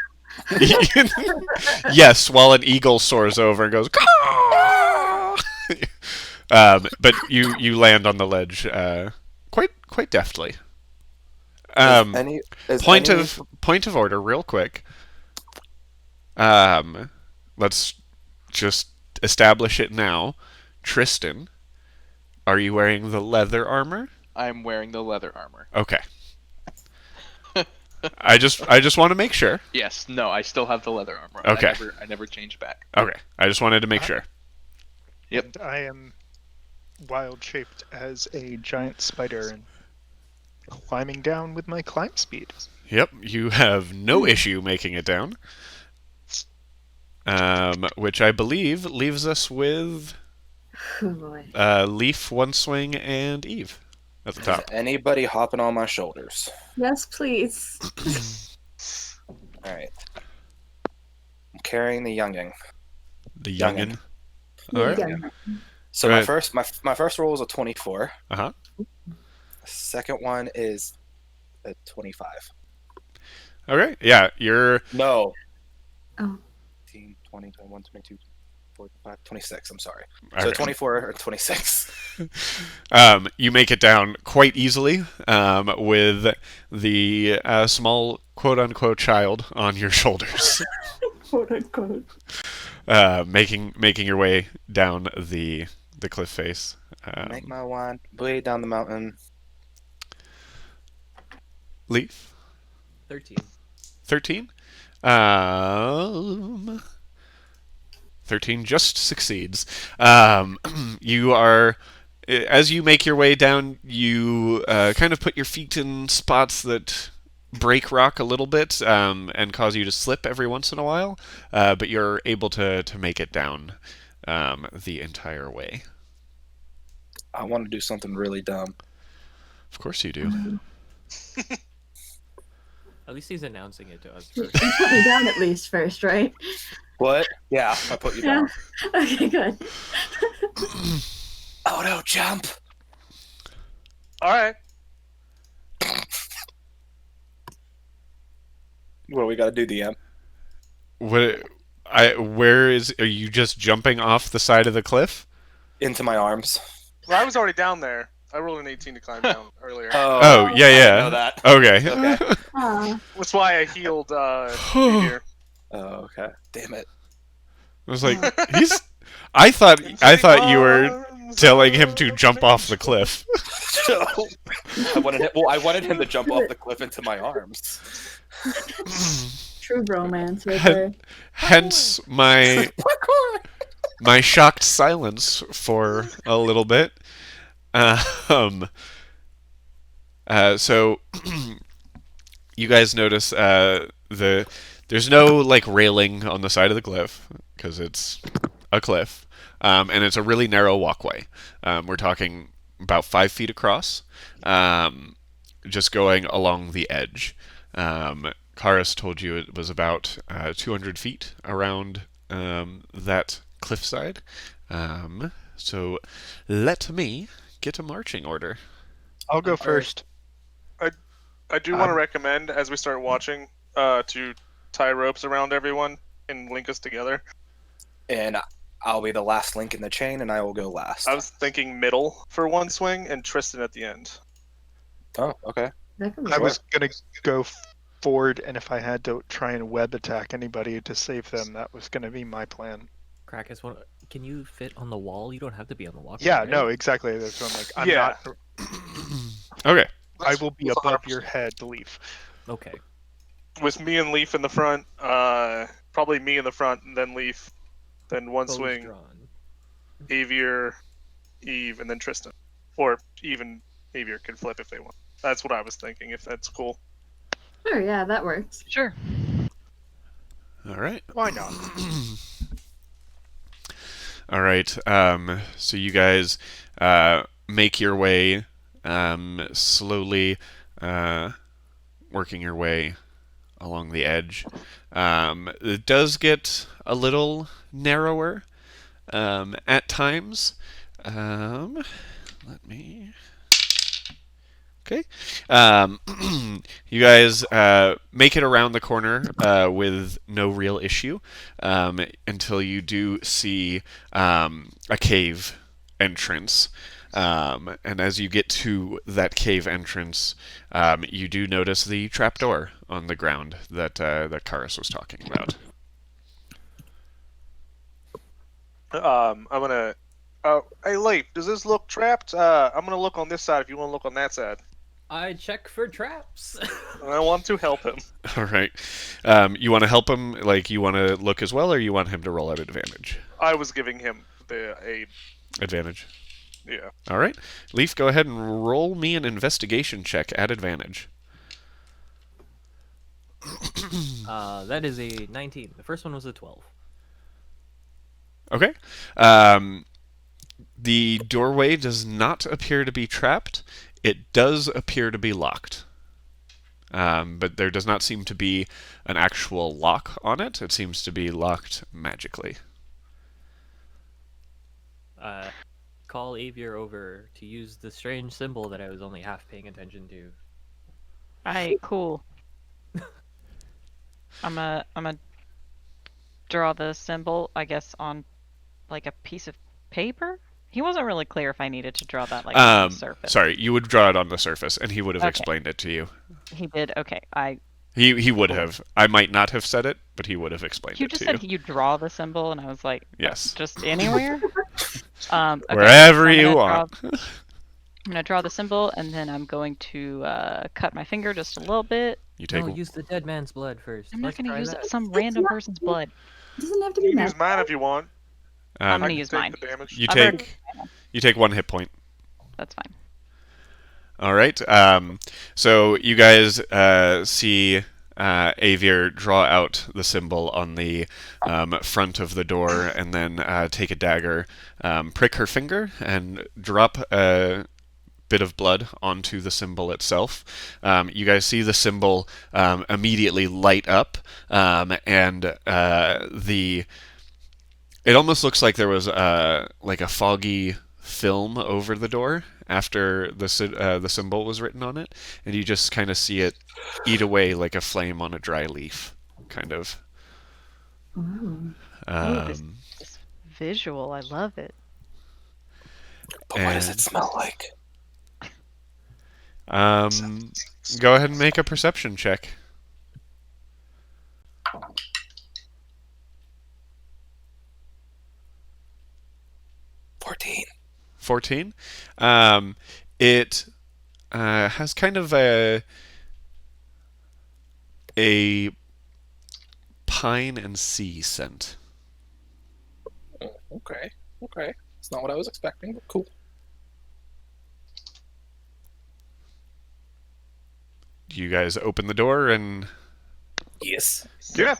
Yes, while an eagle soars over and goes. But you land on the ledge quite deftly. Point of order, real quick. Let's just establish it now. Tristan, are you wearing the leather armor? I'm wearing the leather armor. Okay. I just want to make sure. Yes, no, I still have the leather armor. Okay. I never changed back. Okay. I just wanted to make sure. Yep. And I am wild shaped as a giant spider and climbing down with my climb speed. Yep, you have no issue making it down. Which I believe leaves us with Oh boy. Leaf, One Swing, and Eve at the Is top. anybody hopping on my shoulders? Yes, please. All right. I'm carrying the younging. The Youngin. youngin. All right. Yeah. So Go my ahead. my first roll is a 24. Uh-huh. Second one is a 25. Okay. Yeah, you're No. Oh. 18, 20, 21, 22, 25, 26. I'm sorry. So okay. 24 or 26. You make it down quite easily with the small quote-unquote child on your shoulders, Quote unquote. making your way down the cliff face. Make my wand way down the mountain. Leaf 13. 13. 13 just succeeds. You are, as you make your way down, you kind of put your feet in spots that break rock a little bit and cause you to slip every once in a while, but you're able to make it down the entire way. I want to do something really dumb. Of course you do. At least he's announcing it to us You first. put me down at least first, right? What? Yeah, I put you Yeah. down. Okay, good. Oh no, jump! All right. What do we got to do, DM? Are you just jumping off the side of the cliff? Into my arms. Well, I was already down there. I rolled an 18 to climb down earlier. Oh, yeah, I yeah. know that. Okay. Okay. Aw. That's why I healed here. Oh, okay. Damn it. I was like, I thought you were telling him to jump off the cliff. I wanted him to jump off the cliff into my arms. True bromance right there. Hence my shocked silence for a little bit. So you guys notice there's no like railing on the side of the cliff because it's a cliff, and it's a really narrow walkway. We're talking about 5 feet across, just going along the edge. Karis told you it was about 200 feet around that cliffside. So let me get a marching order. I'll go first. I do want to recommend, as we start watching, to tie ropes around everyone and link us together. And I'll be the last link in the chain, and I will go last. I was thinking middle for one swing and Tristan at the end. Oh, okay. That can I work. was gonna go forward, and if I had to try and web attack anybody to save them, that was gonna be my plan. Krakus, can you fit on the wall? You don't have to be on the walkway. Yeah, right? no, exactly. That's what I'm like. I'm Yeah. not. Okay. I will be above your head, Leaf. Okay. With me and Leaf in the front, probably me in the front, and then Leaf, then one Bows swing, drawn. Avier, Eve, and then Tristan. Or even Avier can flip if they want. That's what I was thinking, if that's cool. Sure, yeah, that works. Sure. All right. Why not? All right. So you guys make your way slowly, working your way along the edge. It does get a little narrower at times. Let me. Okay. You guys make it around the corner with no real issue until you do see a cave entrance. And as you get to that cave entrance, you do notice the trapdoor on the ground that Karis was talking about. I'm gonna. Hey, Leaf, does this look trapped? I'm gonna look on this side if you want to look on that side. I check for traps. I want to help him. All right. You want to help him? Like, you want to look as well, or you want him to roll at advantage? I was giving him the aid. Advantage. Yeah. All right. Leaf, go ahead and roll me an investigation check at advantage. That is a 19. The first one was a 12. Okay. The doorway does not appear to be trapped. It does appear to be locked. But there does not seem to be an actual lock on it. It seems to be locked magically. Call Avier over to use the strange symbol that I was only half paying attention to. Alright, cool. I'm gonna draw the symbol, I guess, on like a piece of paper? He wasn't really clear if I needed to draw that like on the surface. Sorry, you would draw it on the surface, and he would have Okay. explained it to you. He did. Okay, He would have. I might not have said it, but he would have explained you it just to said you. you draw the symbol, and I was like, Yes. just anywhere. Okay, Wherever so I'm you gonna want. I'm gonna draw the symbol, and then I'm going to cut my finger just a little bit. You take. No, use the dead man's blood first. I'm not Let's gonna try use that. some random not- person's blood. It doesn't have to You be can use mine if you want. I'm Um, gonna I can use take mine. the damage. you I've already- take 1 hit point. That's fine. All right. So you guys see Avier draw out the symbol on the front of the door, and then take a dagger, prick her finger, and drop a bit of blood onto the symbol itself. You guys see the symbol immediately light up, and it almost looks like there was like a foggy film over the door after the symbol was written on it, and you just kind of see it eat away like a flame on a dry leaf, kind of. Ooh. This visual, I love it. But what does it And- smell like? Go ahead and make a perception check. 14. 14. It has kind of a pine and sea scent. Okay. It's not what I was expecting, but cool. You guys open the door and Yes. Yeah.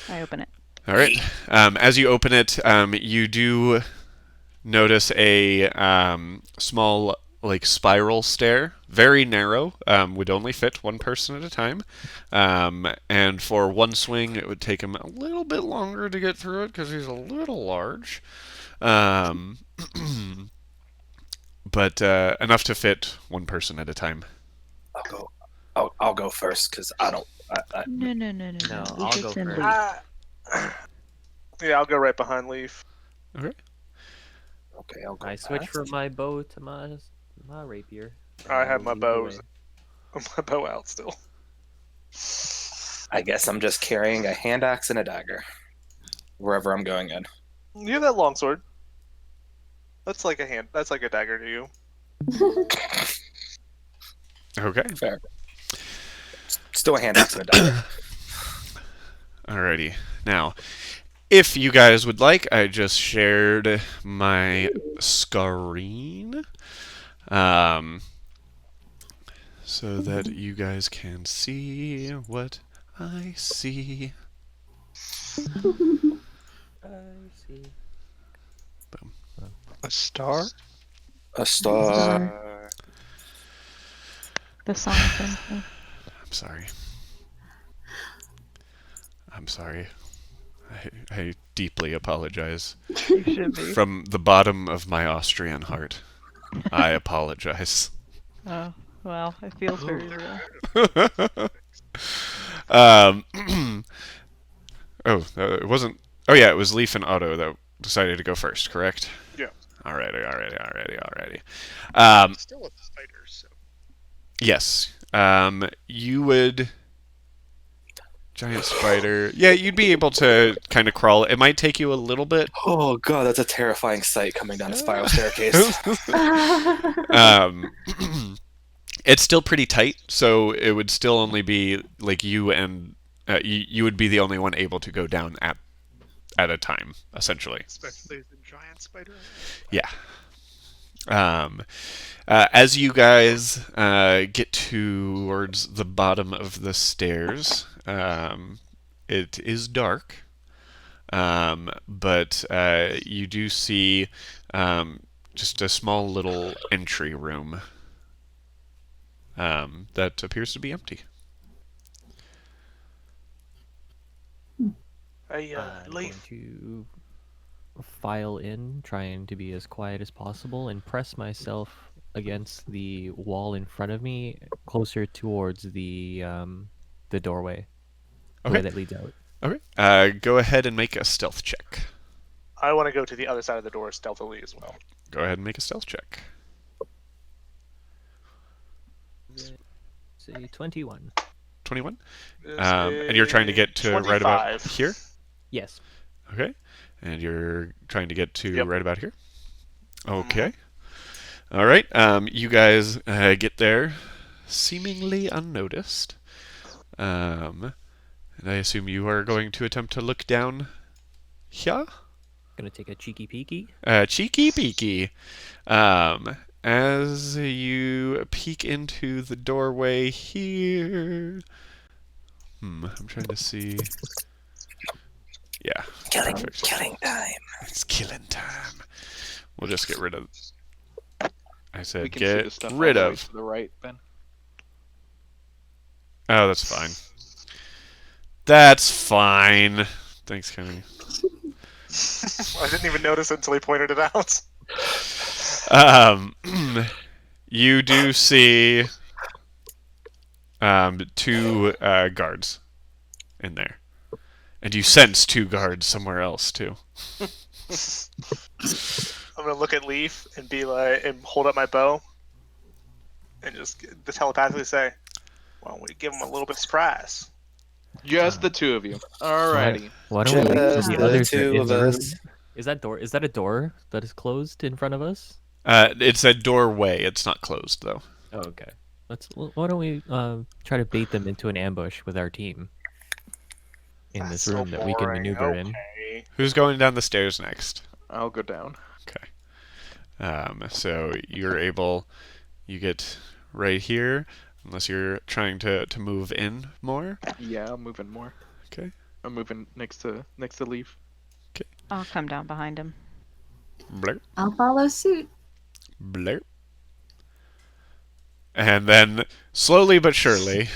I open it. all right. As you open it, you do notice a small like spiral stair, very narrow, would only fit one person at a time, and for one swing it would take him a little bit longer to get through it because he's a little large, but enough to fit one person at a time. I'll go first because I don't. No. No, We I'll should go send first. Lee. Yeah, I'll go right behind Leaf. Okay. Okay, I'll go. I switch fast. from my bow to my rapier. I have will my lead the bows. way. My bow out still. I guess I'm just carrying a hand axe and a dagger wherever I'm going in. You have that longsword. That's like a hand. That's like a dagger to you. Okay. Fair. Still a hand axe and a dagger. Alrighty. Now, if you guys would like, I just shared my screen, so that you guys can see what I see. I see. A star? A star. The song thing. I'm sorry. I'm sorry. I deeply apologize. You should be. From the bottom of my Austrian heart, I apologize. Oh, well, it feels very real. Oh, it wasn't. Oh yeah, it was Leaf and Otto that decided to go first, correct? Yeah. Alrighty. Still with spiders, so. Yes. You would. Giant spider. Yeah, you'd be able to kind of crawl. It might take you a little bit. Oh god, that's a terrifying sight coming down a spiral staircase. It's still pretty tight, so it would still only be like you and you would be the only one able to go down at a time, essentially. Especially the giant spider. Yeah. As you guys get towards the bottom of the stairs, it is dark, but you do see just a small little entry room that appears to be empty. Hey, I'm Leaf. going to file in, trying to be as quiet as possible, and press myself against the wall in front of me, closer towards the doorway, the way Okay. that leads out. Okay. Go ahead and make a stealth check. I want to go to the other side of the door stealthily as well. Go ahead and make a stealth check. Say 21. 21. This And you're trying to get to is right about 25. here? Yes. Okay. And you're trying to get to Yep. right about here? Okay. All right. You guys get there seemingly unnoticed. And I assume you are going to attempt to look down here? Gonna take a cheeky peeky. Cheeky peeky. As you peek into the doorway here. I'm trying to see. Yeah. Killing Perfect. time. It's killing time. We'll just get rid of. I said We can see the get stuff rid all the way of. to the right, Ben. Oh, that's fine. That's fine. Thanks, Kenny. I didn't even notice it until he pointed it out. You do see two guards in there, and you sense two guards somewhere else too. I'm gonna look at Leaf and be like, and hold up my bow, and just telepathically say, "Why don't we give him a little bit of surprise?" Just the two of you. Alrighty. Why don't we wait Just for the the others to two of enter? us. Is that a door that is closed in front of us? It's a doorway. It's not closed though. Oh, okay. Why don't we try to bait them into an ambush with our team in this That's so room that we can boring. maneuver in? Okay. Who's going down the stairs next? I'll go down. So you get right here, unless you're trying to move in more. Yeah, I'm moving more. Okay. I'm moving next to Leaf. I'll come down behind him. Blurp, I'll follow suit. blurp. And then slowly but surely,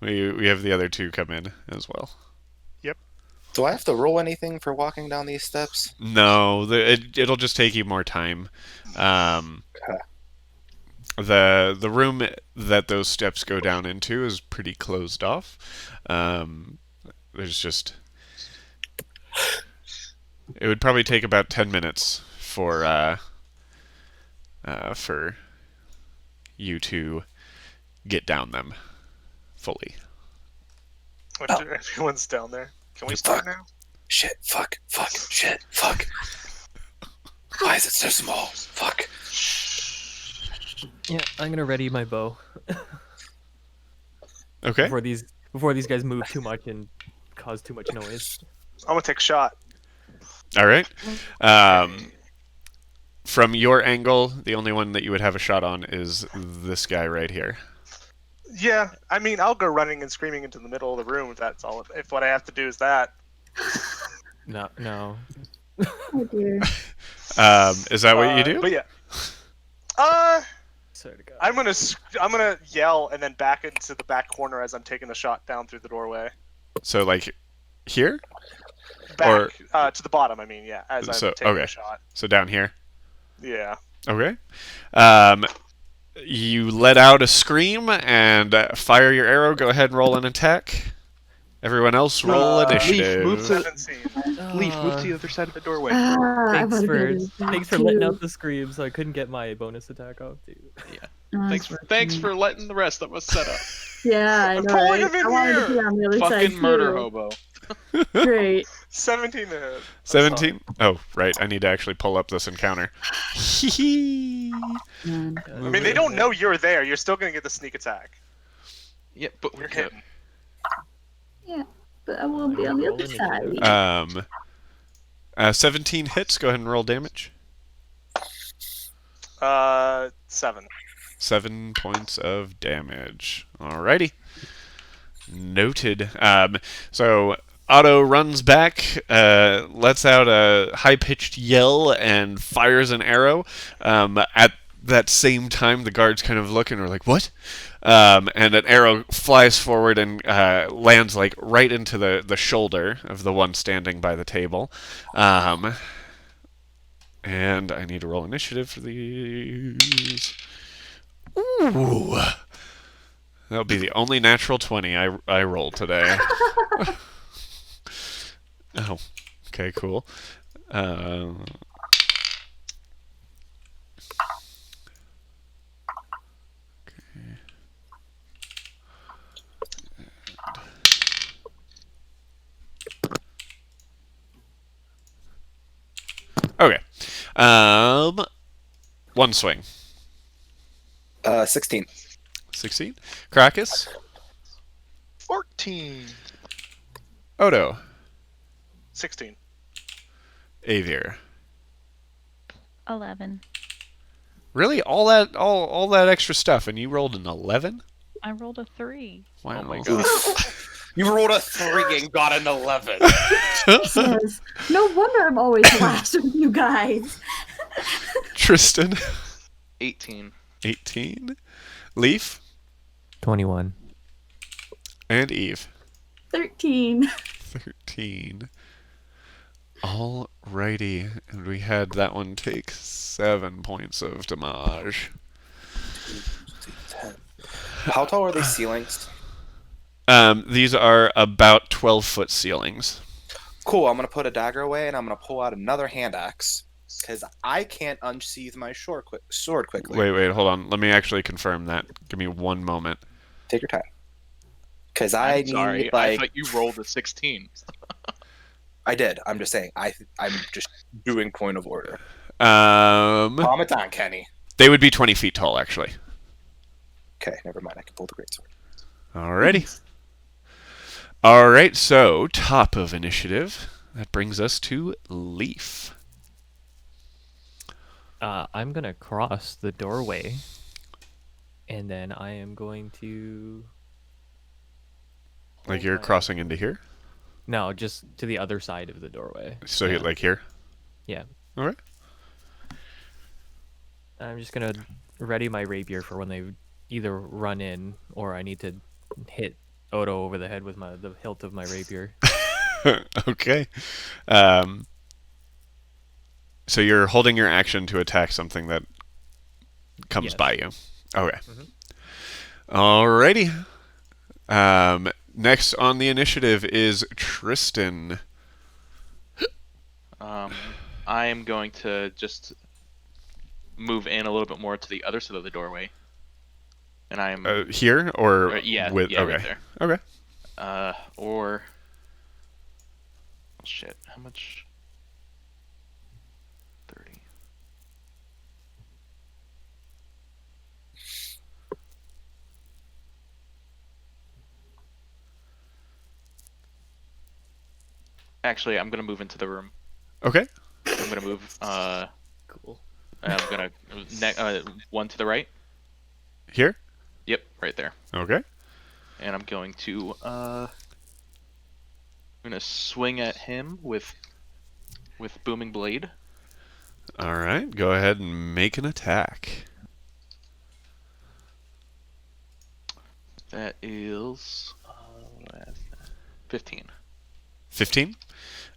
we have the other two come in as well. Do I have to roll anything for walking down these steps? No, it'll just take you more time. The room that those steps go down into is pretty closed off. There's just it would probably take about 10 minutes for you to get down them fully. Everyone's down there. Can we start now? Shit, fuck, shit, fuck. Why is it so small? Fuck. Yeah, I'm gonna ready my bow Okay. before these guys move too much and cause too much noise. I'm gonna take a shot. All right. From your angle, the only one that you would have a shot on is this guy right here. Yeah, I mean, I'll go running and screaming into the middle of the room if that's all. If what I have to do is that. No. Oh dear. Is that what you do? But yeah. Sorry to God. I'm gonna yell and then back into the back corner as I'm taking the shot down through the doorway. So like here? Back to the bottom. I mean, yeah, as I'm taking okay. the shot. So down here. Yeah. Okay. You let out a scream and fire your arrow. Go ahead and roll an attack. Everyone else roll initiative. move to- 17. Leaf, move to the other side of the doorway. I Thanks wanna for go to the thanks for back letting too. out the scream, so I couldn't get my bonus attack off too. Thanks for letting the rest of us set up. Yeah, I I'm know. pulling Right? him in I wanted to here. be on the other side Fucking murder too. hobo. Great. 17 to hit. 17? Oh, right. I need to actually pull up this encounter. Man. I mean, they don't know you're there. You're still gonna get the sneak attack. Yeah, but You're hitting. Yeah, but I will be on the other side. 17 hits. Go ahead and roll damage. 7. 7 points of damage. Alrighty. Noted. So Otto runs back, lets out a high-pitched yell, and fires an arrow. At that same time, the guards kind of look and are like, "What?" And an arrow flies forward and lands like right into the shoulder of the one standing by the table. And I need to roll initiative for these. Ooh. That'll be the only natural 20 I rolled today. Oh, okay, cool. Okay. One swing. 16. 16. Krakus. 14. Odo. 16. Avir. 11. Really? All that extra stuff, and you rolled an 11? I rolled a 3. Wow. Oh my god. You rolled a 3 and got an 11. Jesus. No wonder I'm always last with you guys. Tristan. 18. 18. Leaf. 21. And Eve. 13. 13. Alrighty. And we had that one take 7 points of damage. 10. How tall are these ceilings? These are about 12-foot ceilings. Cool, I'm going to put a dagger away and I'm going to pull out another hand axe. Because I can't unsheath my sword quickly. Wait, hold on. Let me actually confirm that. Give me one moment. Take your time. Because I'm sorry. I thought you rolled a 16. I did. I'm just saying. I'm just doing point of order. Calm it down, Kenny. They would be 20 feet tall, actually. Okay, never mind. I can pull the greatsword. Alrighty. Alright, so top of initiative. That brings us to Leaf. I'm gonna cross the doorway, and then I am going to. Like you're crossing into here? No, just to the other side of the doorway. So Yeah. like here? Yeah. Alright. I'm just gonna ready my rapier for when they either run in or I need to hit Odo over the head with the hilt of my rapier. Okay. So you're holding your action to attack something that comes Yes. by you. Okay. Mhm. Alrighty. Next on the initiative is Tristan. I am going to just move in a little bit more to the other side of the doorway. And I am... Here or yeah, with? yeah, Okay. right there. Okay. Or... Oh, shit. How much? 30. Actually, I'm gonna move into the room. Okay. I'm gonna move. Cool. I'm gonna one to the right. Here? Yep, right there. Okay. And I'm going to I'm gonna swing at him with booming blade. Alright. Go ahead and make an attack. That is 15. 15?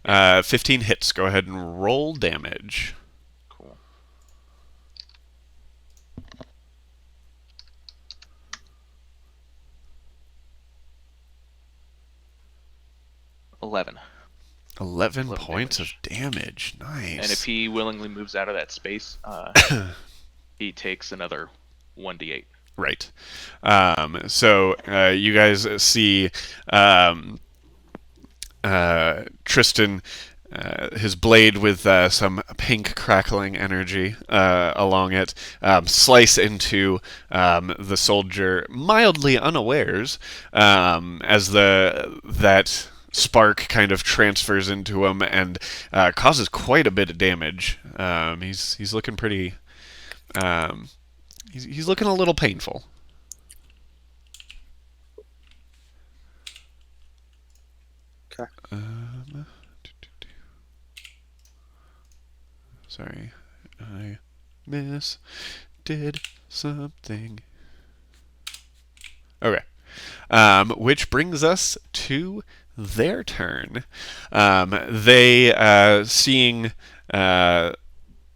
15 hits. Go ahead and roll damage. Cool. $11. 11 11 points damage. of damage. Nice. And if he willingly moves out of that space, he takes another 1d8. Right. So you guys see Tristan, his blade with some pink crackling energy along it, slice into the soldier mildly unawares as that spark kind of transfers into him and causes quite a bit of damage. He's looking pretty. He's looking a little painful. Okay. Sorry, I did something. Okay. Which brings us to their turn. They, seeing that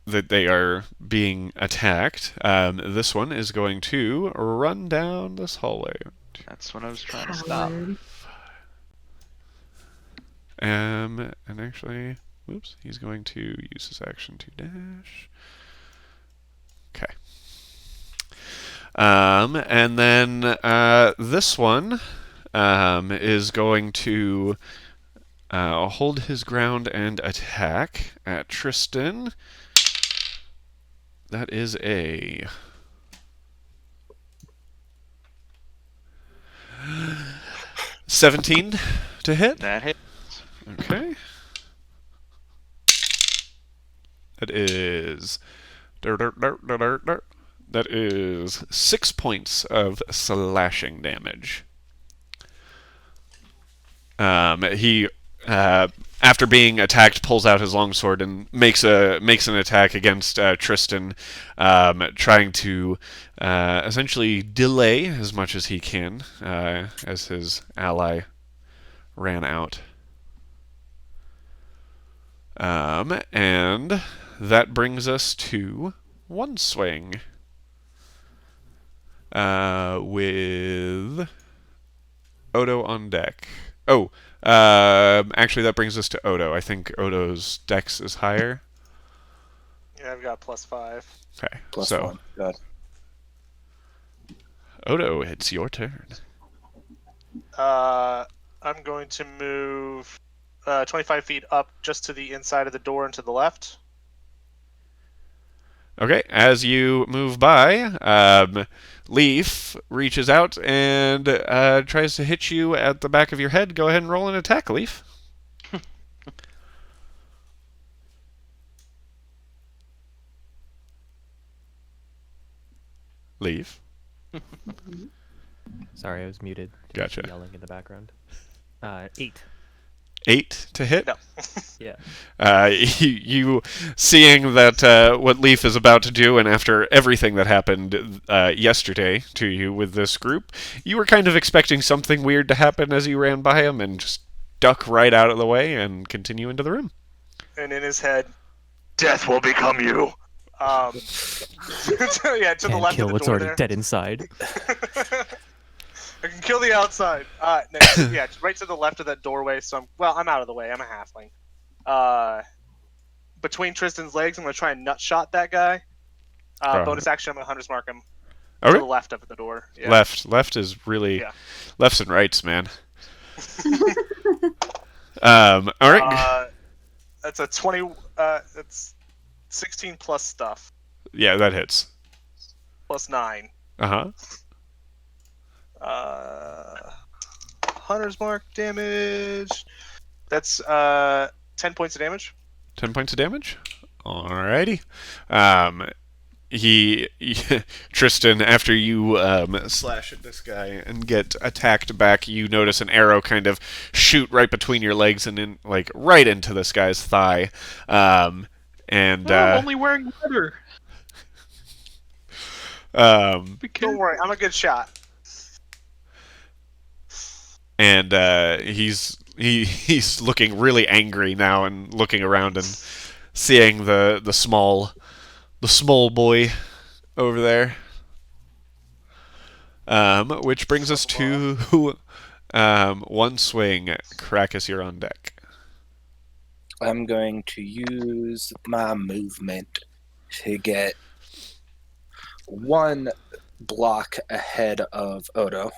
they are being attacked, this one is going to run down this hallway. That's what I was trying to stop. Coward. And actually, whoops, he's going to use his action to dash. Okay. And then this one is going to hold his ground and attack at Tristan. That is a 17 to hit. That hit. Okay. That is that is 6 points of slashing damage. He, after being attacked, pulls out his longsword and makes an attack against Tristan, trying to essentially delay as much as he can as his ally ran out. And that brings us to one swing with Odo on deck. Oh, actually, that brings us to Odo. I think Odo's dex is higher. Yeah, I've got +5. Okay, Plus so 1. Good. Odo, it's your turn. I'm going to move 25 feet up just to the inside of the door and to the left. Okay, as you move by, Leaf reaches out and tries to hit you at the back of your head. Go ahead and roll an attack, Leaf. Leaf. Sorry, I was muted. Gotcha. Yelling in the background. 8. 8 to hit. No. Yeah. You seeing that what Leaf is about to do, and after everything that happened yesterday to you with this group, you were kind of expecting something weird to happen as you ran by him, and just duck right out of the way and continue into the room. And in his head, death will become you. Yeah, to the Can't left kill of the what's door already there. dead inside. I can kill the outside. No, yeah, just right to the left of that doorway. So I'm out of the way. I'm a halfling. Between Tristan's legs, I'm gonna try and nut shot that guy. Bonus action, I'm gonna hunter's mark him to Okay. the left of the door. Yeah. Left is really Yeah. lefts and rights, man. All right. That's a 20. That's 16 plus stuff Yeah, that hits. plus 9. Uh-huh. Hunter's mark damage. That's 10 points of damage. 10 points of damage. Alrighty. He Tristan, after you slash at this guy and get attacked back, you notice an arrow kind of shoot right between your legs and in right into this guy's thigh. I'm only wearing leather. Don't worry, I'm a good shot. And he's looking really angry now and looking around and seeing the small boy over there. Which brings us to one swing. Krakus, you're on deck. I'm going to use my movement to get one block ahead of Odo.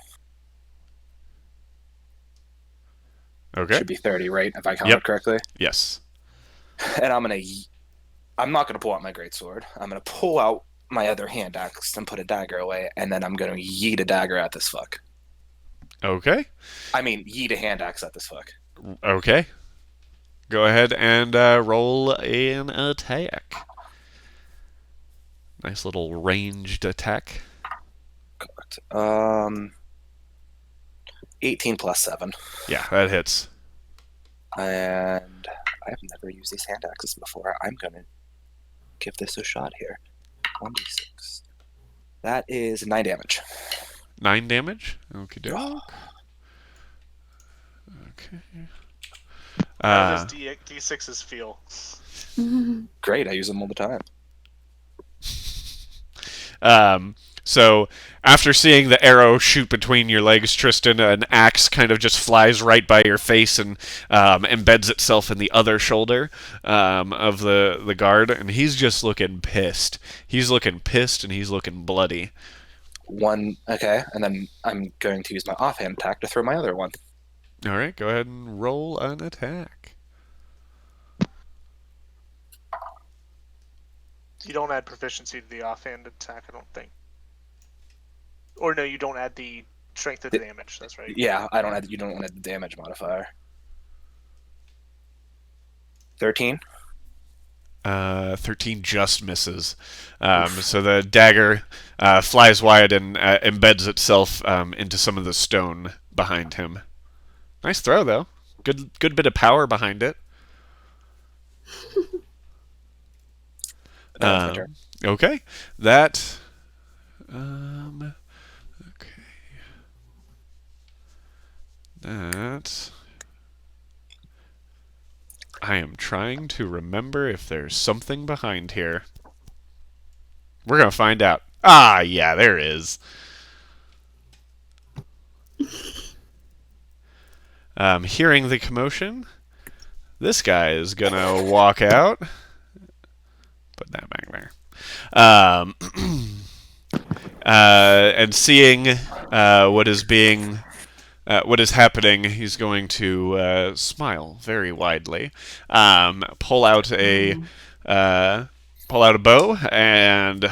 Okay. Should be 30, right? If I counted correctly. Yes. And I'm not gonna pull out my greatsword. I'm gonna pull out my other hand axe and put a dagger away, and then I'm gonna yeet a dagger at this fuck. Okay. I mean, yeet a hand axe at this fuck. Okay. Go ahead and roll an attack. Nice little ranged attack. Correct. 18 plus 7. Yeah, that hits. And I've never used these hand axes before. I'm going to give this a shot here. 1d6. That is 9 damage. 9 damage? Okie doke. Okay. How does D6s feel? Great, I use them all the time. So after seeing the arrow shoot between your legs, Tristan, an axe kind of just flies right by your face and embeds itself in the other shoulder of the guard, and he's just looking pissed. He's looking pissed and he's looking bloody. Okay, and then I'm going to use my offhand attack to throw my other one. All right, go ahead and roll an attack. You don't add proficiency to the offhand attack, I don't think. Or no, you don't add the strength of the damage. That's right. Yeah, you don't add the damage modifier. 13. 13 just misses. So the dagger flies wide and embeds itself into some of the stone behind him. Nice throw, though. Good bit of power behind it. That's my turn. Okay. That. Okay. That. I am trying to remember if there's something behind here. We're gonna find out. Ah, yeah, there is. Hearing the commotion, this guy is gonna walk out. Put that back there. And seeing what is happening, he's going to smile very widely, pull out a bow, and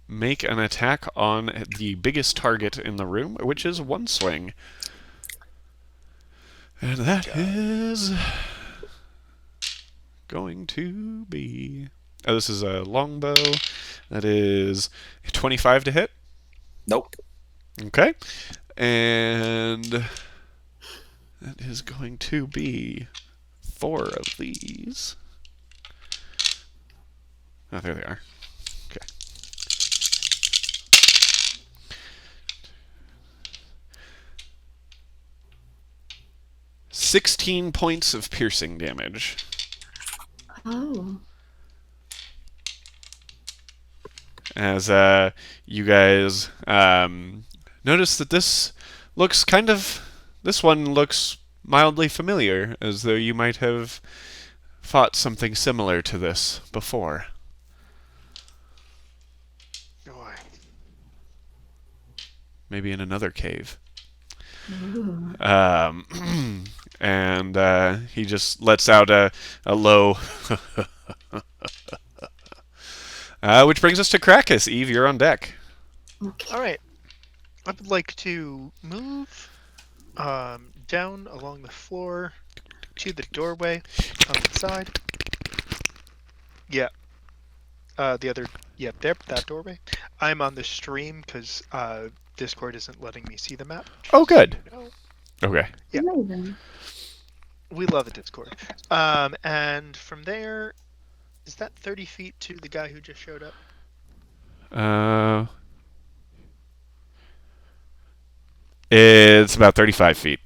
make an attack on the biggest target in the room, which is one swing. And that is going to be... Oh, this is a longbow. That is 25 to hit. Nope. Okay. And that is going to be 4 of these. Oh, there they are. Okay. "16 points of piercing damage." Oh. As you guys notice that this one looks mildly familiar, as though you might have fought something similar to this before. Boy. Maybe in another cave. Ooh. And he just lets out a low which brings us to Krakus. Eve, you're on deck. Okay. All right. I would like to move down along the floor to the doorway on the side. Yeah. The other. Yeah, there. That doorway. I'm on the stream because Discord isn't letting me see the map. Oh, good. You know. Okay. Yeah. Amazing. We love the Discord. And from there, is that 30 feet to the guy who just showed up? It's about 35 feet.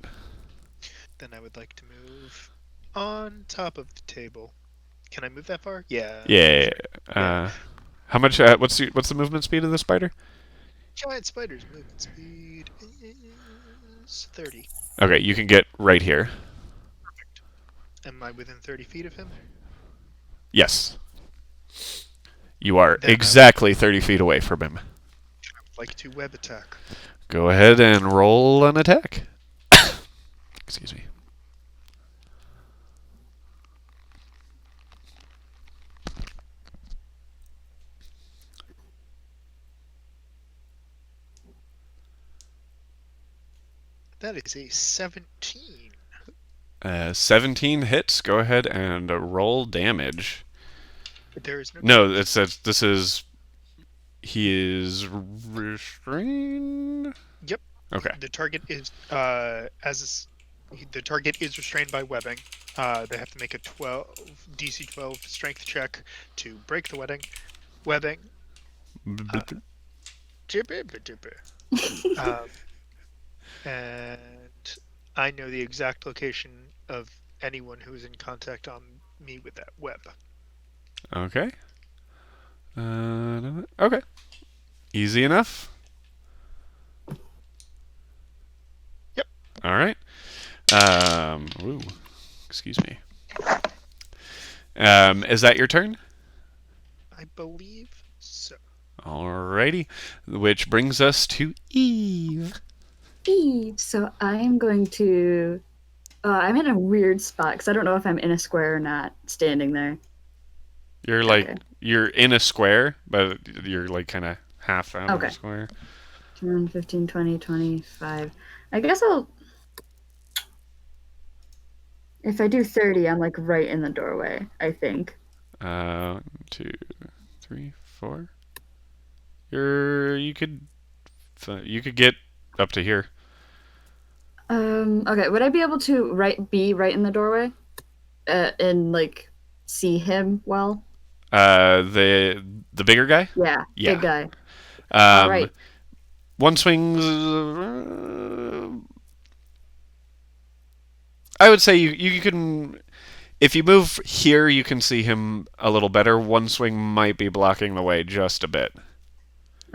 Then I would like to move on top of the table. Can I move that far? Yeah. Yeah. Yeah. How much? What's the movement speed of the spider? Giant spider's movement speed is 30. Okay, you can get right here. Perfect. Am I within 30 feet of him? Yes. You are Then I exactly 30 feet away from him. would like to web attack. Go ahead and roll an attack. Excuse me. That is a 17. 17 hits. Go ahead and roll damage. There is no. No, this is. He is restrained. Yep. Okay. The target is the target is restrained by webbing. They have to make a DC 12 strength check to break the webbing. And I know the exact location of anyone who is in contact on me with that web. Okay. Okay. Easy enough. Yep. All right. Ooh. Excuse me. Is that your turn? I believe so. Alrighty. Which brings us to Eve. Eve. So I'm going to. I'm in a weird spot because I don't know if I'm in a square or not, standing there. You're like Okay. you're in a square, but you're like kind of half out of Okay. a square. 10, 15, 20, 25. I guess I'll. If I do 30, I'm like right in the doorway, I think. 1, 2, 3, 4. You could get up to here. Okay, would I be able to be right in the doorway? And like see him well? The bigger guy. Yeah, Yeah. big guy. Um, All right. One swings. I would say you can. If you move here, you can see him a little better. One swing might be blocking the way just a bit.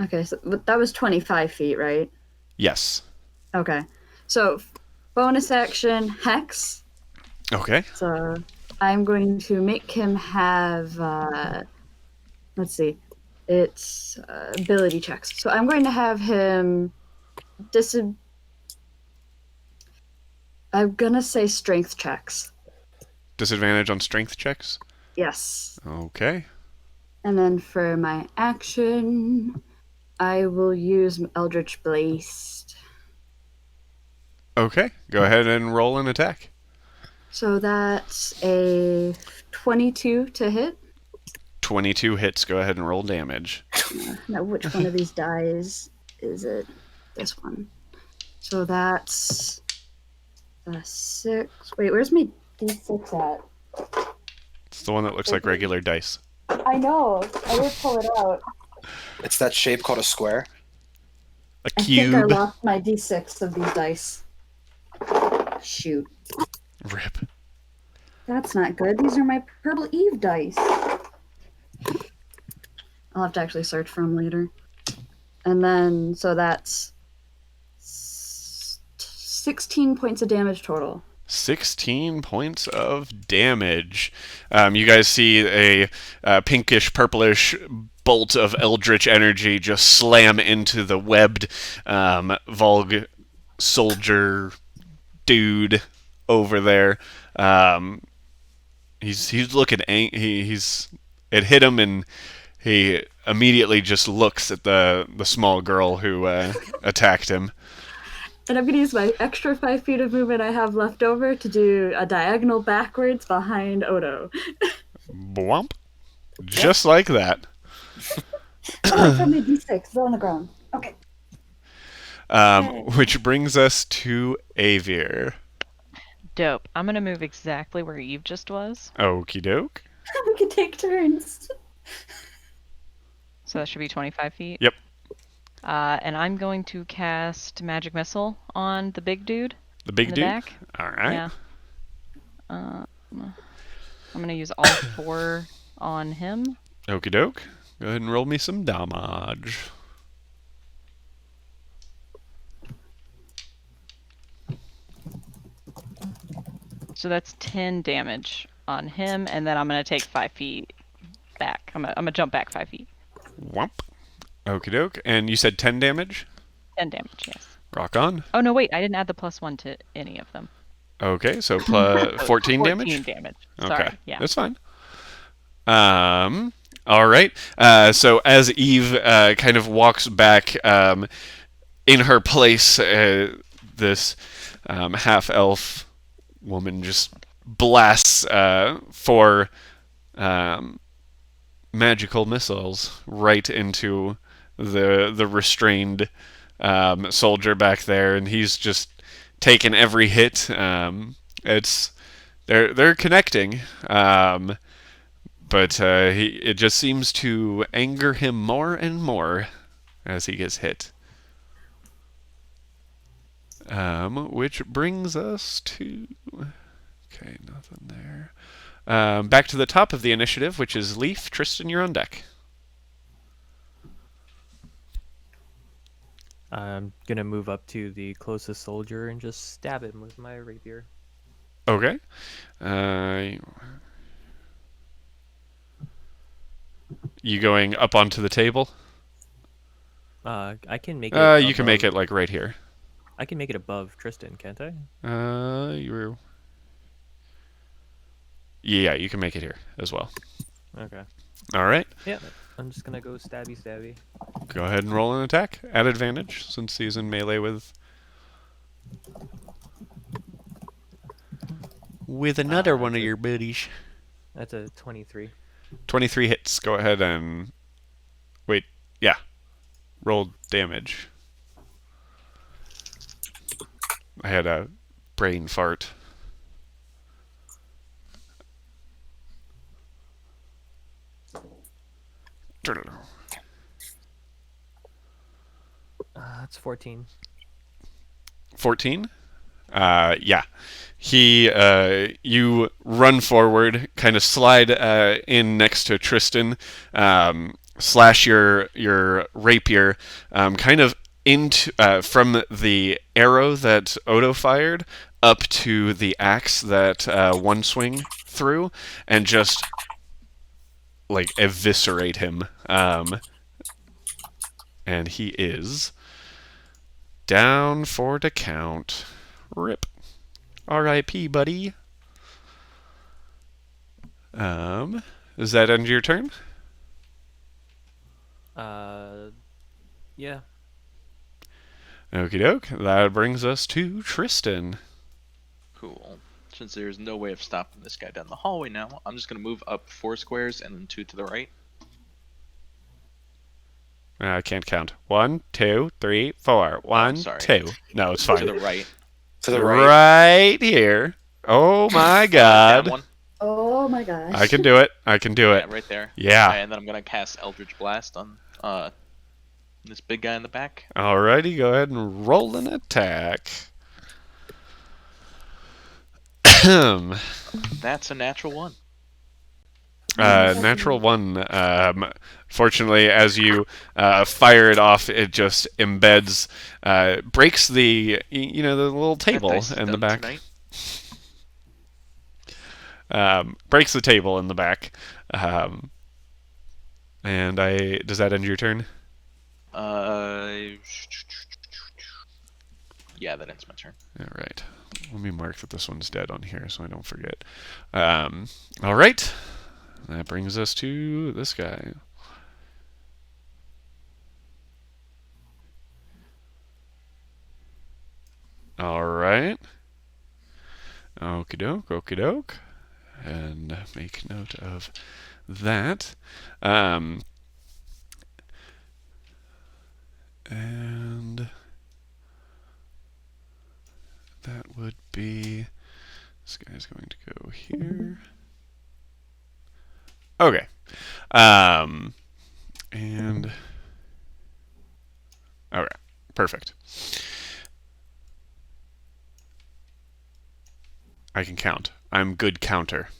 Okay, so that was 25 feet, right? Yes. Okay. So bonus action Hex. Okay. So I'm going to make him have let's see. It's ability checks. So I'm going to have him I'm gonna say strength checks. Disadvantage on strength checks. Yes. Okay. And then for my action, I will use Eldritch Blast. Okay. Go ahead and roll an attack. So that's a 22 to hit. 22 hits. Go ahead and roll damage. Now, which one of these dies is it? This one. So that's a 6. Wait, where's my D6 at? It's the one that looks like regular dice. I know. I did pull it out. It's that shape called a square. A I think I cube. lost my D6 of these dice. Shoot. Rip. That's not good. These are my Purple Eve dice. I'll have to actually search for them later. And then, so that's 16 points of damage total. 16 points of damage. You guys see a pinkish, purplish bolt of eldritch energy just slam into the webbed Volg soldier dude over there. He's looking it hit him, and he immediately just looks at the small girl who attacked him. And I'm going to use my extra 5 feet of movement I have left over to do a diagonal backwards behind Odo. Bwomp. Just like that. Oh, I found my D6. It's on the ground. Okay. Which brings us to Avir. Dope. I'm gonna move exactly where Eve just was. Okie doke. We can take turns. So that should be 25 feet. Yep. And I'm going to cast Magic Missile on the big dude. The big in the dude? back. Alright. Yeah. I'm gonna use all 4 on him. Okie doke. Go ahead and roll me some damage. So that's 10 damage on him, and then I'm gonna take 5 feet back. I'm gonna jump back 5 feet. Whomp. Okie doke. And you said 10 damage? 10 damage, yes. Rock on. Oh no, wait, I didn't add the +1 to any of them. Okay, so plus 14 damage? 14 damage. Sorry, Okay, yeah. that's fine. All right. So as Eve kind of walks back in her place, this half-elf woman just blasts 4 magical missiles right into the restrained soldier back there, and he's just taken every hit. They're connecting, but it just seems to anger him more and more as he gets hit. Which brings us to... Okay, nothing there. Back to the top of the initiative, which is Leaf. Tristan, you're on deck. I'm gonna move up to the closest soldier and just stab him with my rapier. Okay. You going up onto the table? I can make it. You can make it like right here. I can make it above Tristan, can't I? Yeah, you can make it here as well. Okay. All right. Yeah, I'm just gonna go stabby. Go ahead and roll an attack at advantage since he's in melee with another one of your buddies. That's a 23. 23 hits. Go ahead and wait. Yeah. Roll damage. I had a brain fart. That's 14. 14? Yeah. You run forward, kind of slide in next to Tristan, slash your rapier, kind of into from the arrow that Odo fired up to the axe that one swing through, and just like eviscerate him. And he is down for the count. Rip. R.I.P., buddy. Does that end your turn? Yeah. Okie doke. That brings us to Tristan. Cool. Since there's no way of stopping this guy down the hallway now, I'm just going to move up 4 squares and then 2 to the right. I can't count. 1, 2, 3, 4. 1, sorry. 2. No, it's fine. To the right. To the right. Right here. Oh my That god. one. Oh my gosh. I can do it. I can do it. Yeah, right there. Yeah. And then I'm going to cast Eldritch Blast on this big guy in the back. Alrighty, go ahead and roll an attack. That's a natural 1. Natural 1. Fortunately, as you fire it off, it just embeds, breaks the the little table That dice is in the done back. tonight. Breaks the table in the back. And does that end your turn? Yeah, that ends my turn. All right. Let me mark that this one's dead on here so I don't forget. All right. That brings us to this guy. All right. Okie doke, okie doke. And make note of that. And that would be... This guy's going to go here. Okay. And... Okay. Perfect. I can count. I'm good counter.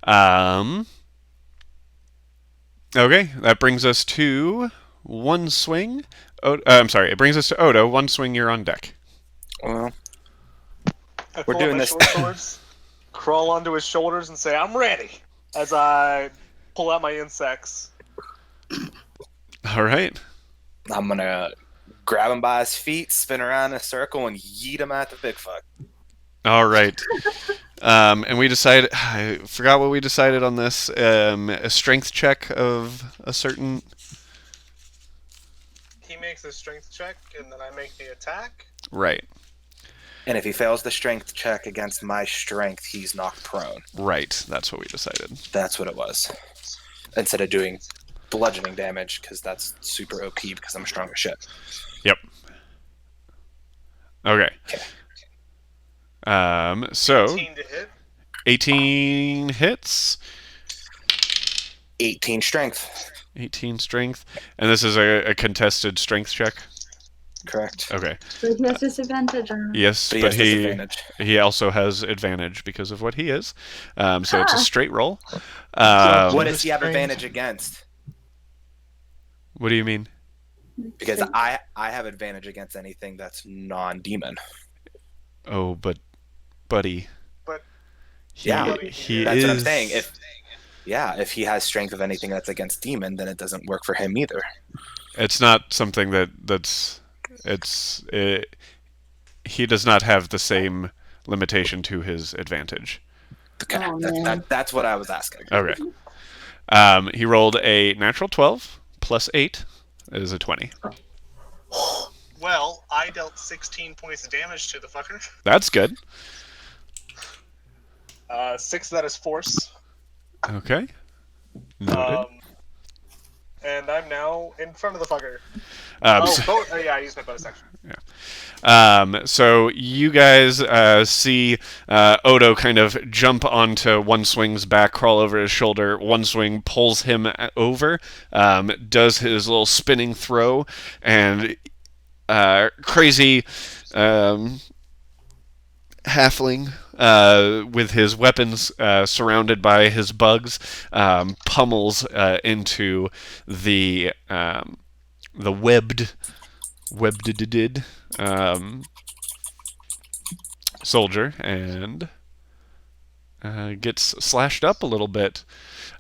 Okay, that brings us to one swing. I'm sorry, it brings us to Odo. One swing, you're on deck. Well, I We're pull out doing my this- short swords, crawl onto his shoulders, and say, "I'm ready." As I pull out my insects. All right. I'm gonna grab him by his feet, spin around in a circle, and yeet him at the big fuck. All right. And we decided, I forgot what we decided on this. A strength check of a certain... He makes a strength check, and then I make the attack. Right. And if he fails the strength check against my strength, he's knocked prone. Right. That's what we decided. That's what it was. Instead of doing bludgeoning damage, because that's super OP because I'm strong as shit. Yep. Okay. So 18 to hit. 18 hits. 18 strength. 18 strength. And this is a contested strength check? Correct. Okay. But he has disadvantage on Yes, But he but has disadvantage. he also has advantage because of what he is. So it's a straight roll. What does he have advantage against? What do you mean? Because I have advantage against anything that's non-demon. Oh, but buddy. But Yeah, he that's is... what I'm saying. If he has strength of anything that's against demon, then it doesn't work for him either. It's not something he does not have the same limitation to his advantage. Okay, Oh, man. that's what I was asking. Okay. He rolled a natural 12 plus 8 is a 20. Well, I dealt 16 points of damage to the fucker. That's good. 6 of that is force. Okay. Noted. And I'm now in front of the fucker. Yeah, I used my bonus action. So you guys see Odo kind of jump onto One Swing's back, crawl over his shoulder. One Swing pulls him over, does his little spinning throw, and crazy halfling with his weapons surrounded by his bugs pummels into the webbed soldier and gets slashed up a little bit.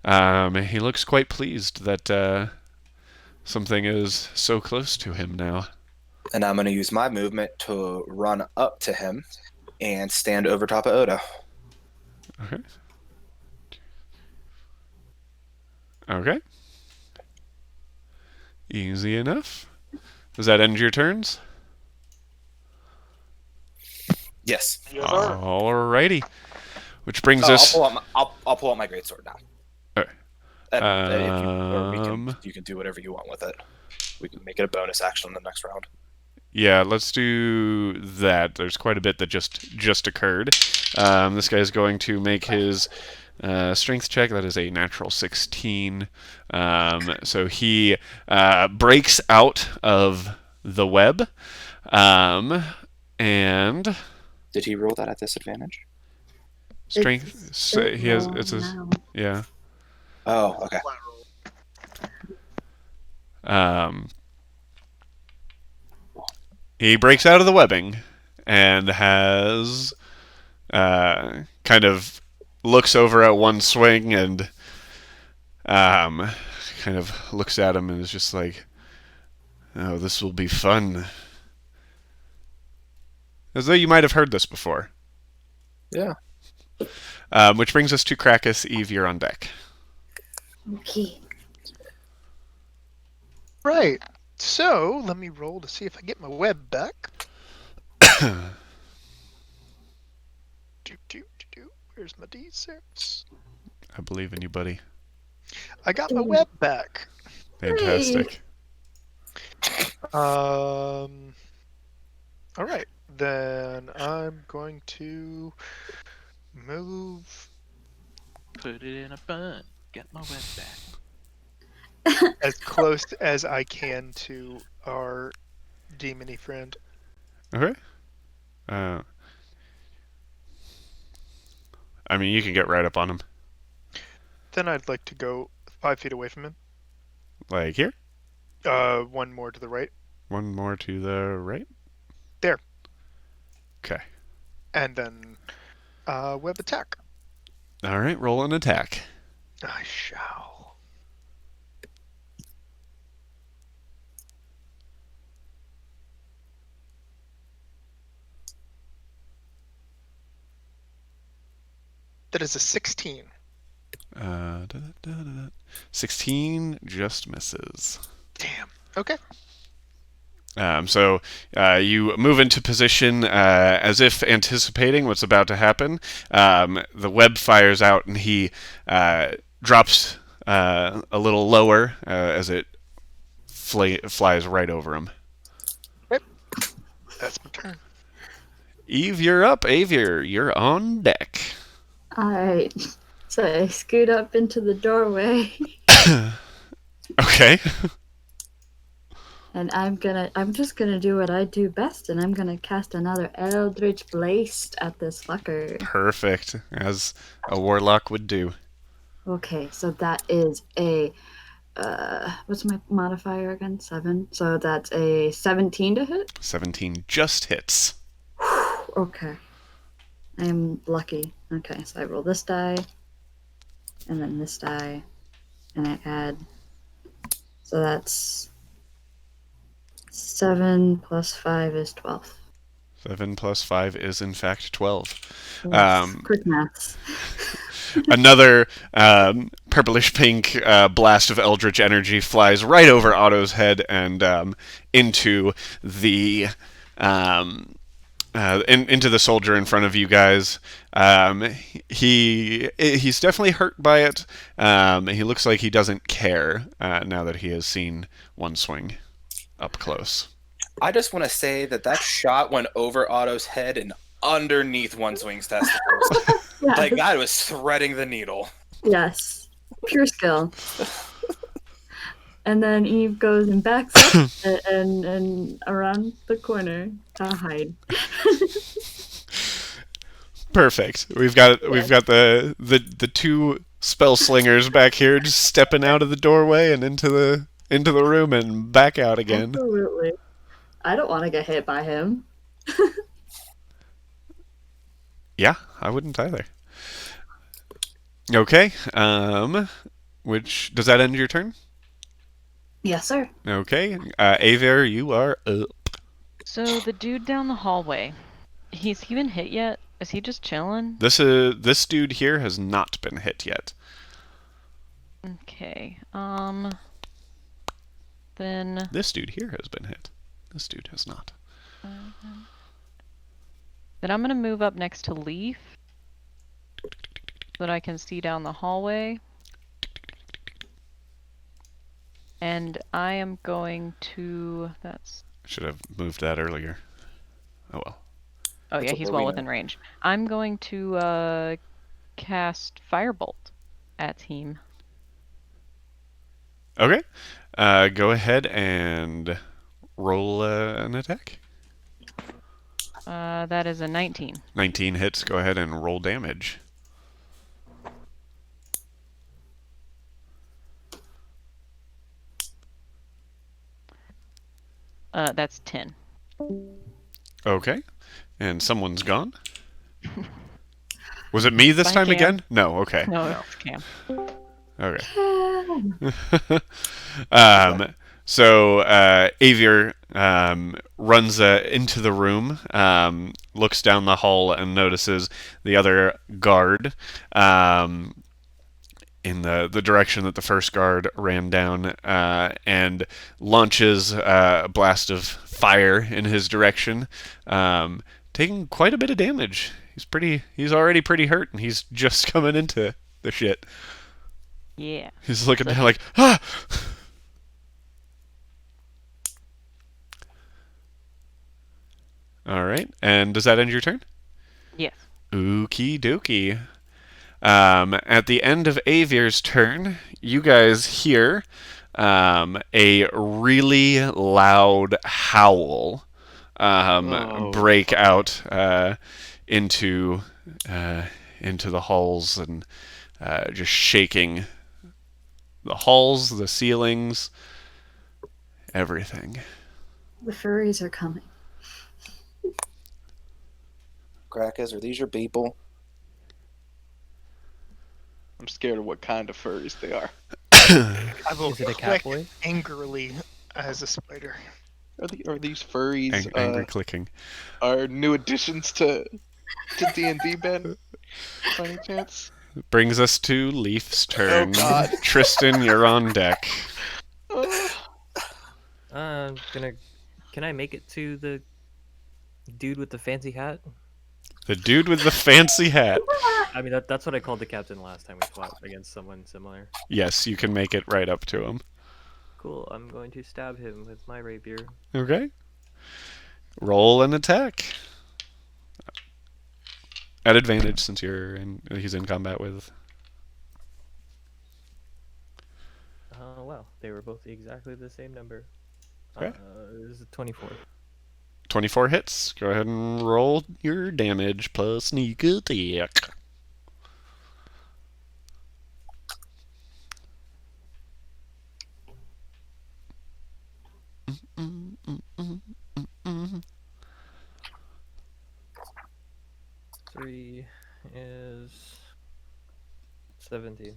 He looks quite pleased that something is so close to him now. And I'm going to use my movement to run up to him and stand over top of Odo. Okay. Okay. Easy enough. Does that end your turns? Yes. Yes, sir. Alrighty. Which brings us... I'll pull out my greatsword now. Okay. You can do whatever you want with it. We can make it a bonus action in the next round. Yeah, let's do that. There's quite a bit that just occurred. This guy's going to make his strength check. That is a natural 16. So he breaks out of the web. And Did he roll that at disadvantage? strength. He has. It's his. now. Yeah. Oh, okay. Flat roll. He breaks out of the webbing and has kind of looks over at One Swing and kind of looks at him and is just like, "Oh, this will be fun." As though you might have heard this before. Yeah. Which brings us to Krakus. Eve, you're on deck. Okay. Right. So let me roll to see if I get my web back. Where's my D6? I believe in you, buddy. I got my web back. Fantastic. All right. Then I'm going to move Put it in a bun. Get my web back. as close as I can to our demony friend. Okay. I mean, you can get right up on him. Then I'd like to go 5 feet away from him. Like here? One more to the right. One more to the right? There. Okay. And then web attack. Alright, roll an attack. I shall. That is a 16. 16 just misses. Damn. Okay. So you move into position as if anticipating what's about to happen. The web fires out and he drops a little lower as it flies right over him. Yep. That's my turn. Eve, you're up. Avier, you're on deck. Alright. So I scoot up into the doorway Okay. and I'm just gonna do what I do best, and I'm gonna cast another Eldritch Blast at this fucker. Perfect, as a warlock would do. Okay, so that is a what's my modifier again? 7. So that's a 17 to hit? 17 just hits. Okay. I am lucky. Okay, so I roll this die, and then this die, and I add. So that's 7 plus 5 is 12. 7 plus 5 is in fact 12. Yes, quick maths. Another purplish pink blast of eldritch energy flies right over Otto's head and into the into the soldier in front of you guys. He's definitely hurt by it. He looks like he doesn't care now that he has seen one swing up close. I just want to say that shot went over Otto's head and underneath One Swing's testicles. Yeah. Like, God was threading the needle. Yes. Pure skill. And then Eve goes and backs up and around the corner to hide. Perfect. We've got the two spell slingers back here just stepping out of the doorway and into the room and back out again. Absolutely. I don't want to get hit by him. Yeah, I wouldn't either. Okay. Which does that end your turn? Yes, sir. Okay. Aver, you are up. So the dude down the hallway, he's he been hit yet? Is he just chilling? This dude here has not been hit yet. Okay. Then This dude here has been hit. This dude has not. then I'm gonna move up next to Leaf so that I can see down the hallway. And I am going to. Should have moved that earlier. Oh well. Oh yeah, That's he's what well we within range. I'm going to cast Firebolt at him. Okay. Go ahead and roll an attack. That is a 19. 19 hits. Go ahead and roll damage. That's 10. Okay. And someone's gone. Was it me this Bye, time Cam. again? No. Okay. No, it's Cam. Okay. So Avier runs into the room, looks down the hall, and notices the other guard in the direction that the first guard ran down, and launches a blast of fire in his direction, taking quite a bit of damage. He's already pretty hurt, and he's just coming into the shit. Yeah. He's looking down like, ah! All right, and does that end your turn? Yes. Okie dokie. At the end of Avier's turn, you guys hear a really loud howl break out into the halls and just shaking the halls, the ceilings, everything. The furries are coming. Crackers, are these your people? I'm scared of what kind of furries they are. I will Is it a click catboy? angrily as a spider. Are these furries Angry clicking. are new additions to D&D, Ben? By any chance? Brings us to Leaf's turn. God. Tristan, you're on deck. Can I make it to the dude with the fancy hat? The dude with the fancy hat. I mean, that's what I called the captain last time we fought against someone similar. Yes, you can make it right up to him. Cool, I'm going to stab him with my rapier. Okay. Roll an attack. At advantage since he's in combat with. Well, they were both exactly the same number. Okay. This is 24. 24 hits. Go ahead and roll your damage plus sneak attack. Three is 17.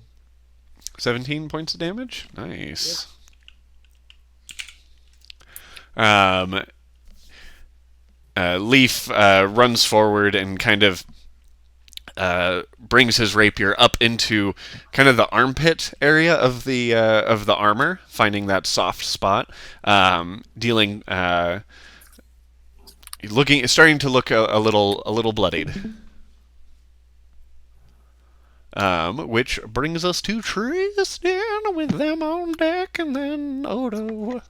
17 points of damage. Nice. Leaf runs forward and kind of brings his rapier up into kind of the armpit area of the armor, finding that soft spot, dealing starting to look a little bloodied. Which brings us to Tristan with them on deck, and then Odo.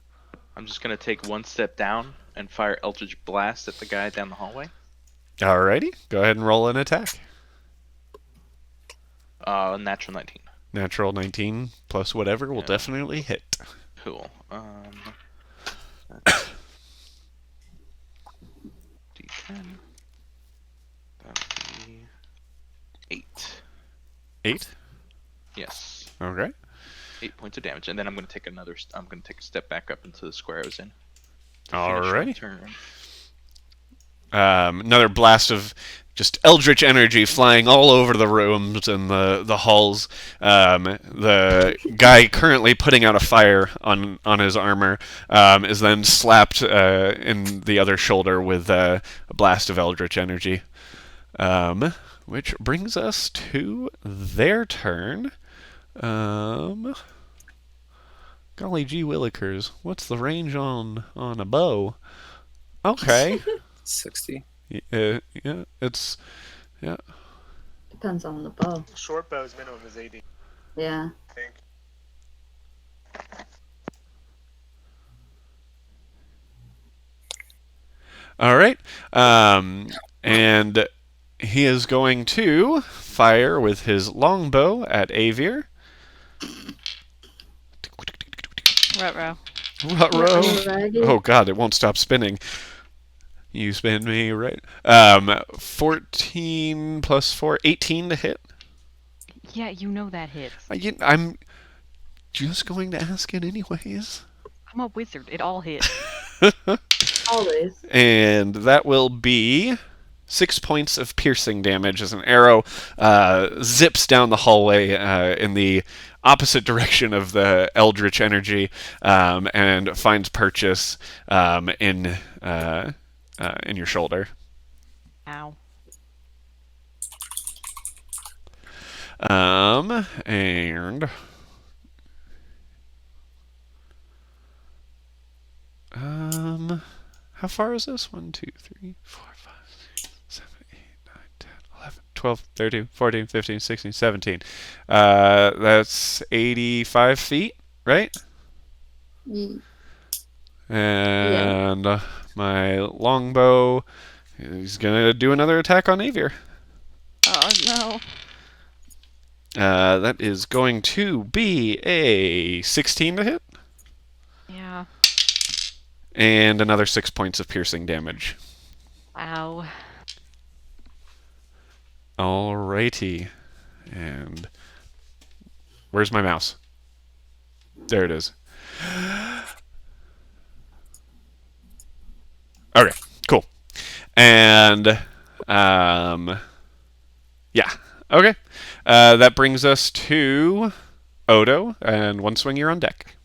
I'm just gonna take one step down and fire Eldritch Blast at the guy down the hallway. Alrighty, go ahead and roll an attack. Natural 19. Natural 19 plus whatever will definitely hit. Cool. That's D10. That'll be 8. 8? Yes. Okay. 8 points of damage, and then I'm gonna take a step back up into the square I was in. Alrighty. Turn. Another blast of just eldritch energy flying all over the rooms and the halls. The guy currently putting out a fire on his armor is then slapped in the other shoulder with a blast of eldritch energy. Which brings us to their turn. Golly gee willikers, what's the range on a bow? Okay. 60. Yeah, it's... Yeah. Depends on the bow. Short bow's minimum is 80, Yeah. I think. Alright. And he is going to fire with his longbow at Avir. Ruh-roh. Ruh-roh. Oh god, it won't stop spinning. You spin me right. 14 plus 4, 18 to hit. Yeah, you know that hits. I'm just going to ask it anyways. I'm a wizard. It all hits. Always. And that will be 6 points of piercing damage as an arrow zips down the hallway in the opposite direction of the eldritch energy and finds purchase in your shoulder. Ow. And how far is this? 1, 2, 3, 4, 5, 6, 7, 8, 9, 10, 11, 12, 13, 14, 15, 16, 17. That's 85 feet, right? Mm. And my longbow is gonna do another attack on Avir. Oh no. That is going to be a 16 to hit. Yeah. And another 6 points of piercing damage. Wow. Alrighty. And where's my mouse? There it is. Okay, cool. And yeah. Okay. That brings us to Odo, and one swing you're on deck.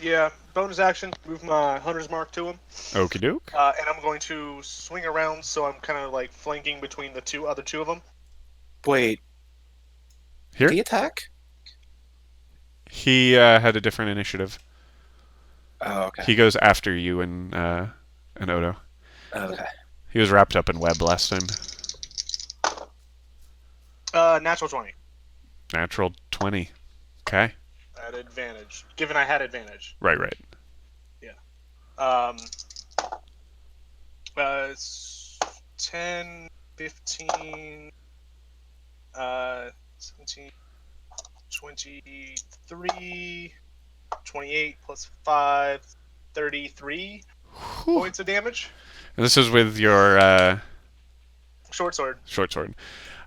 Yeah, bonus action, move my hunter's mark to him. Okie doke. And I'm going to swing around so I'm kind of like flanking between the other two of them. Wait, Here? the attack? He had a different initiative. Oh, okay. He goes after you and Odo. Okay. He was wrapped up in web last time. Natural 20. Natural 20. Okay. At advantage. Given I had advantage. Right. 10, 15, 17, 23, 28 plus 5, 33 points of damage. And this is with your Short sword. short sword.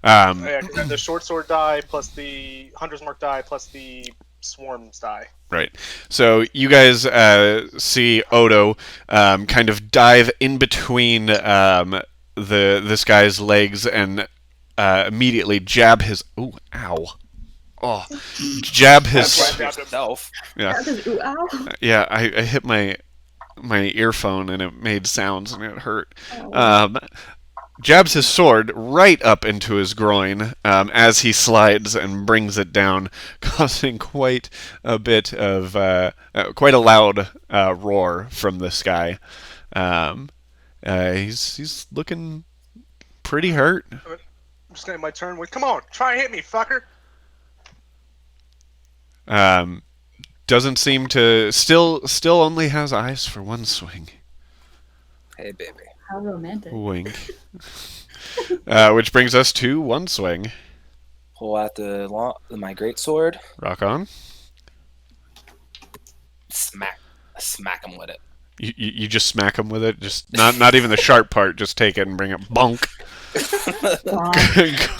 Yeah, 'cause I have the short sword die plus the Hunter's Mark die plus the Swarms die. Right. So you guys see Odo kind of dive in between this guy's legs and immediately jab his. Ooh, ow! Oh, jab his. That's why I jabbed him. Yourself. Yeah, That is ooh, ow. yeah. I hit my earphone and it made sounds and it hurt. Oh. Jabs his sword right up into his groin as he slides and brings it down, causing quite a bit of quite a loud roar from this guy. He's looking pretty hurt. I'm just getting my turn with. Come on, try and hit me, fucker. Doesn't seem to still only has eyes for one swing. Hey, baby. How romantic. Wink. Which brings us to one swing. Pull out my great sword. Rock on. Smack him with it. You just smack him with it. Just not even the sharp part. Just take it and bring it. Bonk. God.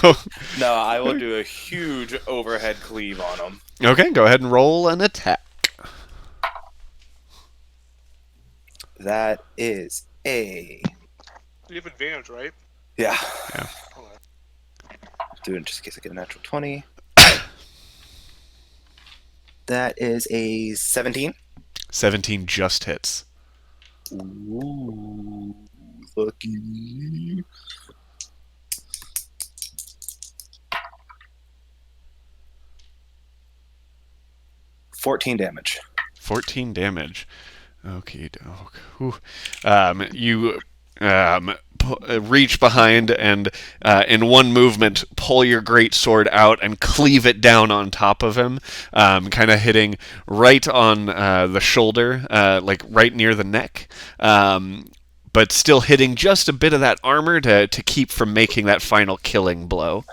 Go. No, I will do a huge overhead cleave on him. Okay, go ahead and roll an attack. That is a... You have advantage, right? Yeah. Yeah. Do it just in case I get a natural 20. That is a 17. 17 just hits. Ooh, lucky. $14 damage. 14 damage. Okay, doke. You reach behind and in one movement pull your great sword out and cleave it down on top of him, kind of hitting right on the shoulder, like right near the neck, but still hitting just a bit of that armor to keep from making that final killing blow.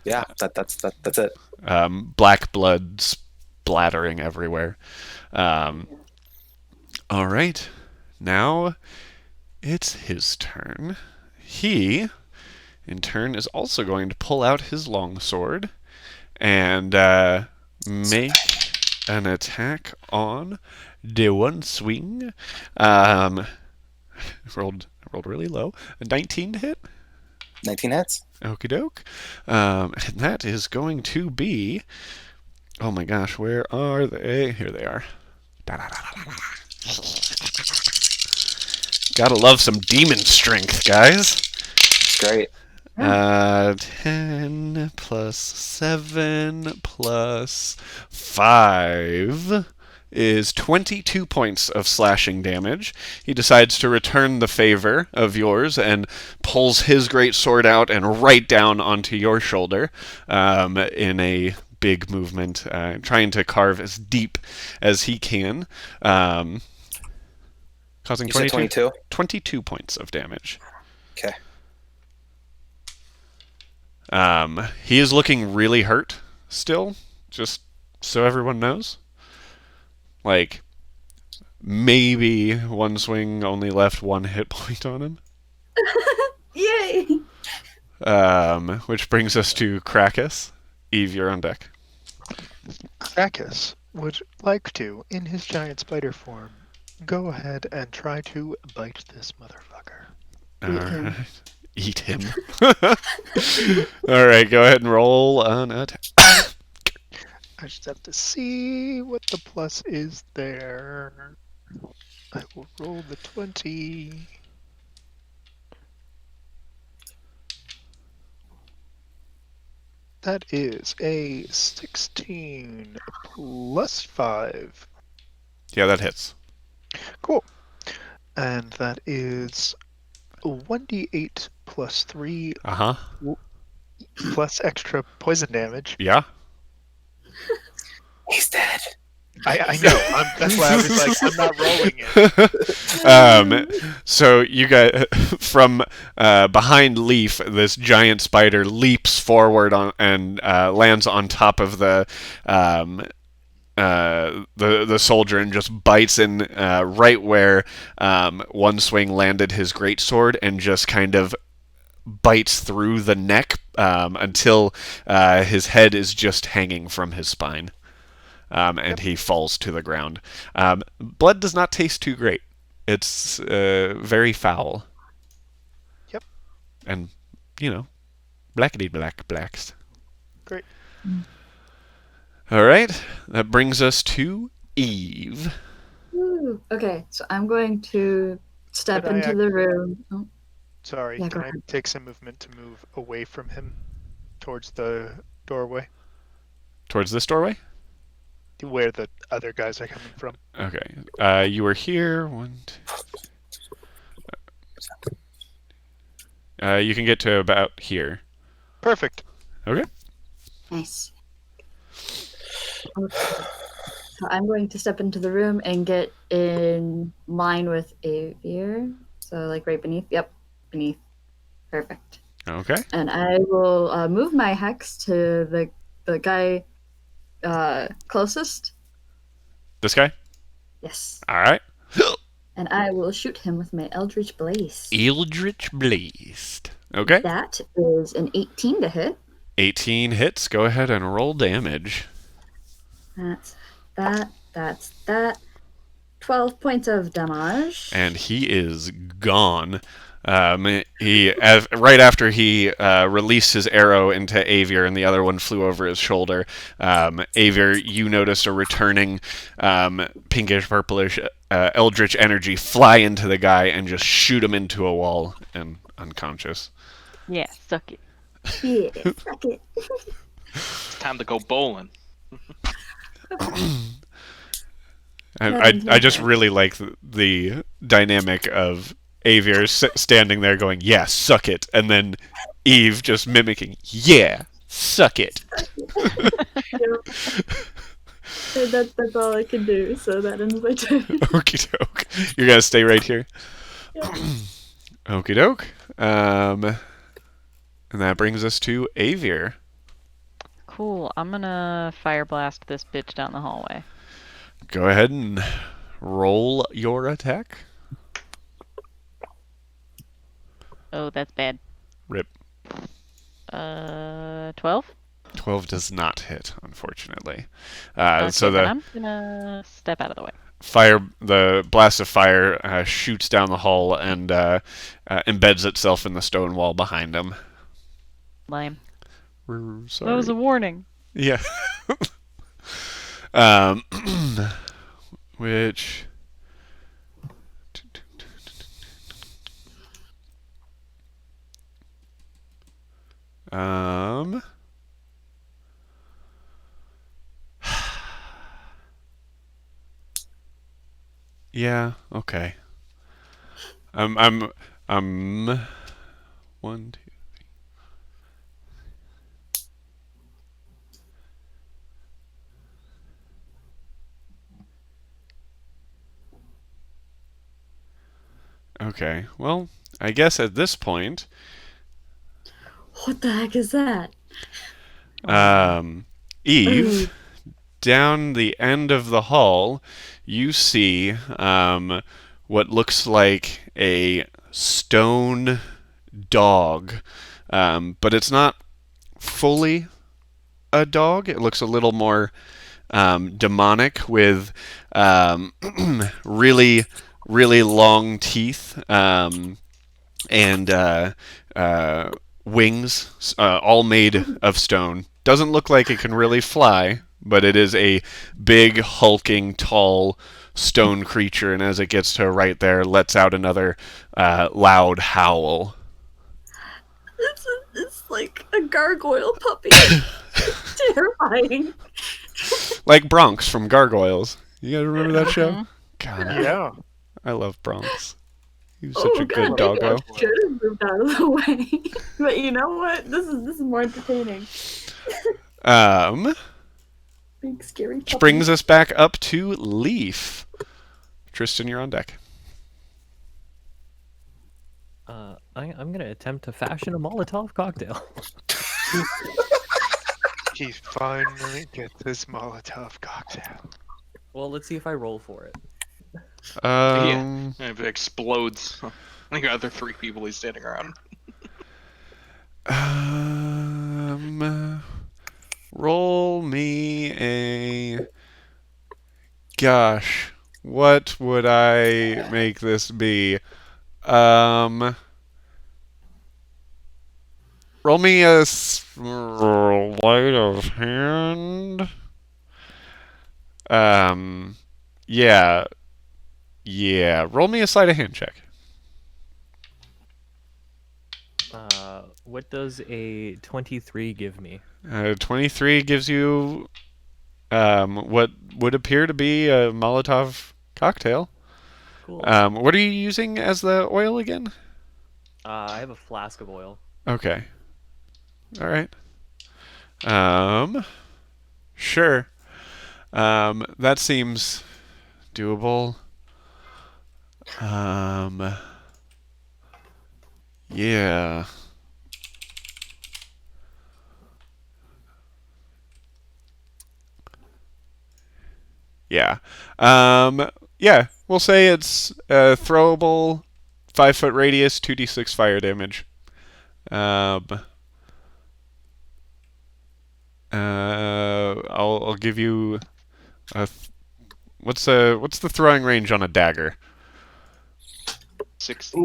Yeah, that's it. Black blood splattering everywhere. All right, now it's his turn. He, in turn, is also going to pull out his longsword and make an attack on the one swing. Rolled really low. A 19 to hit. 19 hits. Okie doke. And that is going to be. Oh my gosh, where are they? Here they are. Gotta love some demon strength, guys. It's great. 10 plus 7 plus 5 is 22 points of slashing damage. He decides to return the favor of yours and pulls his great sword out and right down onto your shoulder in a big movement, trying to carve as deep as he can, causing 22 points of damage. Okay. He is looking really hurt still, just so everyone knows. Like, maybe one swing only left one hit point on him. Yay! Which brings us to Krakus. Eve, you're on deck. Krakus would like to, in his giant spider form, go ahead and try to bite this motherfucker. Alright. Eat him. Alright, go ahead and roll an attack. I just have to see what the plus is there. I will roll the 20. That is a 16 plus 5. Yeah, that hits. Cool. And that is 1d8 plus 3 Uh-huh. plus extra poison damage. Yeah. He's dead. I know. That's why I was like, I'm not rolling it. So you guys, from behind Leaf, this giant spider leaps forward and lands on top of the soldier and just bites in right where One Swing landed his greatsword and just kind of bites through the neck until his head is just hanging from his spine. And he falls to the ground. Blood does not taste too great. It's very foul. Yep. And, blacks. Great. All right. That brings us to Eve. Woo. Okay, so I'm going to step Could I into the room. Oh, Sorry, Yeah, can go I ahead. take some movement to move away from him towards the doorway Towards this doorway? to where the other guys are coming from? Okay. You were here. 1, 2. You can get to about here. Perfect. Okay. nice. Okay. So I'm going to step into the room and get in line with Avier. So like right beneath. Yep, beneath. Perfect. Okay. And I will move my hex to the guy closest. This guy? Yes. All right. And I will shoot him with my Eldritch Blaze. Eldritch Blazed. Okay. That is an 18 to hit. 18 hits. Go ahead and roll damage. That's that. That's that. 12 points of damage. And he is gone. Right after he released his arrow into Avier and the other one flew over his shoulder, Avier, you noticed a returning pinkish purplish eldritch energy fly into the guy and just shoot him into a wall and unconscious. Yeah, suck it. Yeah, suck it. It's time to go bowling. I just really like the dynamic of Avier standing there going, yeah, suck it, and then Eve just mimicking, yeah, suck it. That's all I can do, so that ends my turn. Okie doke. You're going to stay right here? Yeah. Okie doke. And that brings us to Avier. Cool. I'm gonna fire blast this bitch down the hallway. Go ahead and roll your attack. Oh, that's bad. Rip. 12? 12 does not hit, unfortunately. Okay, So then the I'm gonna step out of the way. the blast of fire shoots down the hall and embeds itself in the stone wall behind him. Lame. Sorry. That was a warning. Yeah. Which. Yeah. Okay. I'm. 1, 2. Okay, well, I guess at this point, What the heck is that? Eve, down the end of the hall, you see what looks like a stone dog, but it's not fully a dog. It looks a little more demonic with really, really long teeth and wings, all made of stone. Doesn't look like it can really fly, but it is a big, hulking, tall stone creature, and as it gets to right there, lets out another loud howl. It's like a gargoyle puppy. Terrifying. Like Bronx from Gargoyles. You guys remember that show? Mhm. God, Yeah. I love Bronx. He was such a good maybe I doggo. should have moved out of the way. But you know what? This is more entertaining. Big scary Which puppy. brings us back up to Leaf. Tristan, you're on deck. I'm gonna attempt to fashion a Molotov cocktail. He finally gets this Molotov cocktail. Well, let's see if I roll for it. Um, And if it explodes, I think other 3 people he's standing around. Roll me a. Gosh, what would I make this be? Roll me a sleight of hand. Yeah, Roll me a sleight of hand check. What does a 23 give me? 23 gives you what would appear to be a Molotov cocktail. Cool. What are you using as the oil again? I have a flask of oil. Okay. All right. Sure. That seems doable. Yeah. Yeah. Yeah, we'll say it's throwable, 5-foot radius, 2d6 fire damage. I'll give you a. What's the throwing range on a dagger? 60,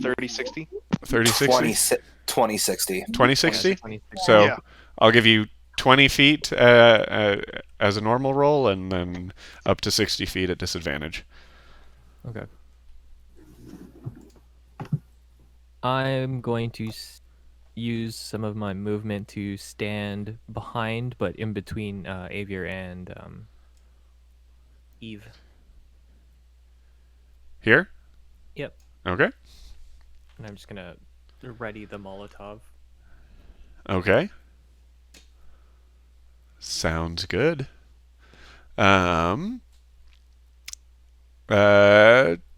30, 60. 30, 60? 20, 60. 20, 60? 20. So Yeah. I'll give you 20 feet as a normal roll, and then up to 60 feet at disadvantage. Okay. I'm going to use some of my movement to stand behind, but in between Avier and Eve. Here? Yep. Okay. And I'm just gonna ready the Molotov. Okay. Sounds good.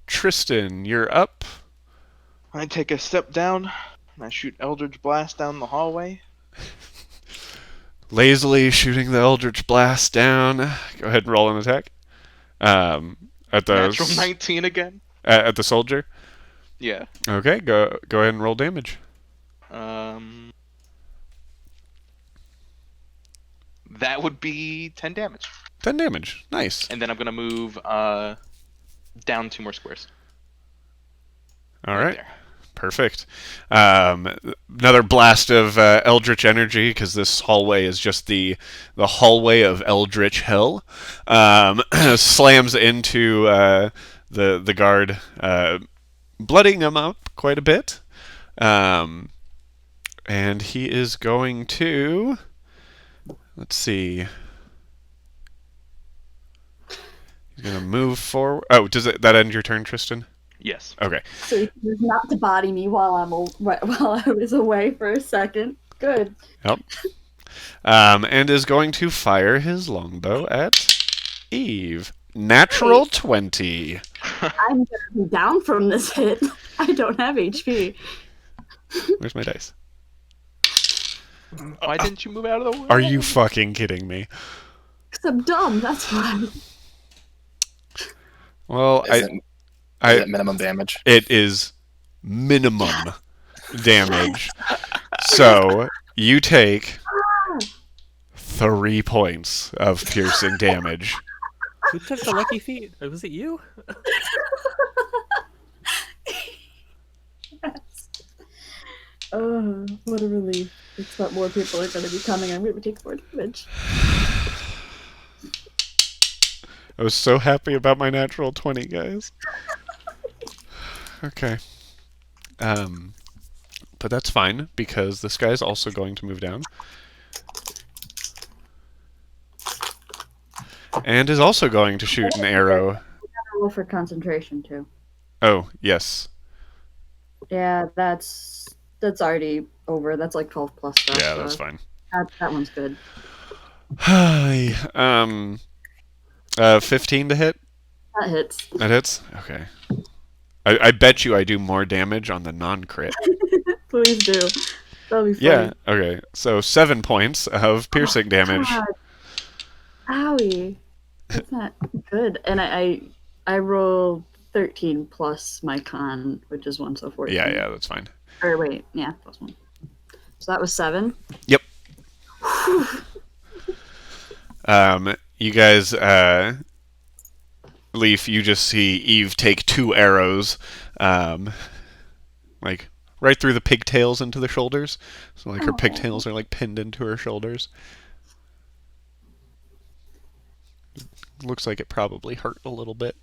Tristan, you're up. I take a step down, and I shoot Eldritch Blast down the hallway. Lazily shooting the Eldritch Blast down. Go ahead and roll an attack. At the Natural 19 again. At the soldier. Yeah. Okay, go ahead and roll damage. That would be 10 damage. 10 damage. Nice. And then I'm gonna move down 2 more squares. All right. There. Perfect. Another blast of eldritch energy, because this hallway is just the hallway of eldritch hell. Slams into the guard, blooding him up quite a bit. And he is going to. Let's see. He's going to move forward. Oh, does that end your turn, Tristan? Yes. Okay. So he was not to body me while I was away for a second. Good. Yep. And is going to fire his longbow at Eve. Natural 20. I'm gonna be down from this hit. I don't have HP. Where's my dice? Why didn't you move out of the way? Are you fucking kidding me? Because I'm dumb, that's why. Well, Is it minimum damage? it is minimum damage. So you take 3 points of piercing damage. Who took the lucky feet? Was it you? Yes. Oh, what a relief. It's what more people are going to be coming. I'm going to take more damage. I was so happy about my natural 20, guys. Okay. But that's fine, because this guy's also going to move down. And is also going to shoot an arrow. Roll for concentration, too. Oh, yes. Yeah, that's already over. That's like 12 plus stuff. Yeah, so that's fine. that one's good. Hi. 15 to hit. That hits. That hits. Okay. I bet you I do more damage on the non-crit. Please do. That'll be funny. Yeah. Okay. So 7 points of piercing damage. God. Owie. That's not good. And I rolled 13 plus my con, which is 1, so 14. Yeah, that's fine. Or wait, yeah, plus 1. So that was 7. Yep. You guys, Leaf, you just see Eve take 2 arrows, like right through the pigtails into the shoulders. So like her pigtails are like pinned into her shoulders. Looks like it probably hurt a little bit.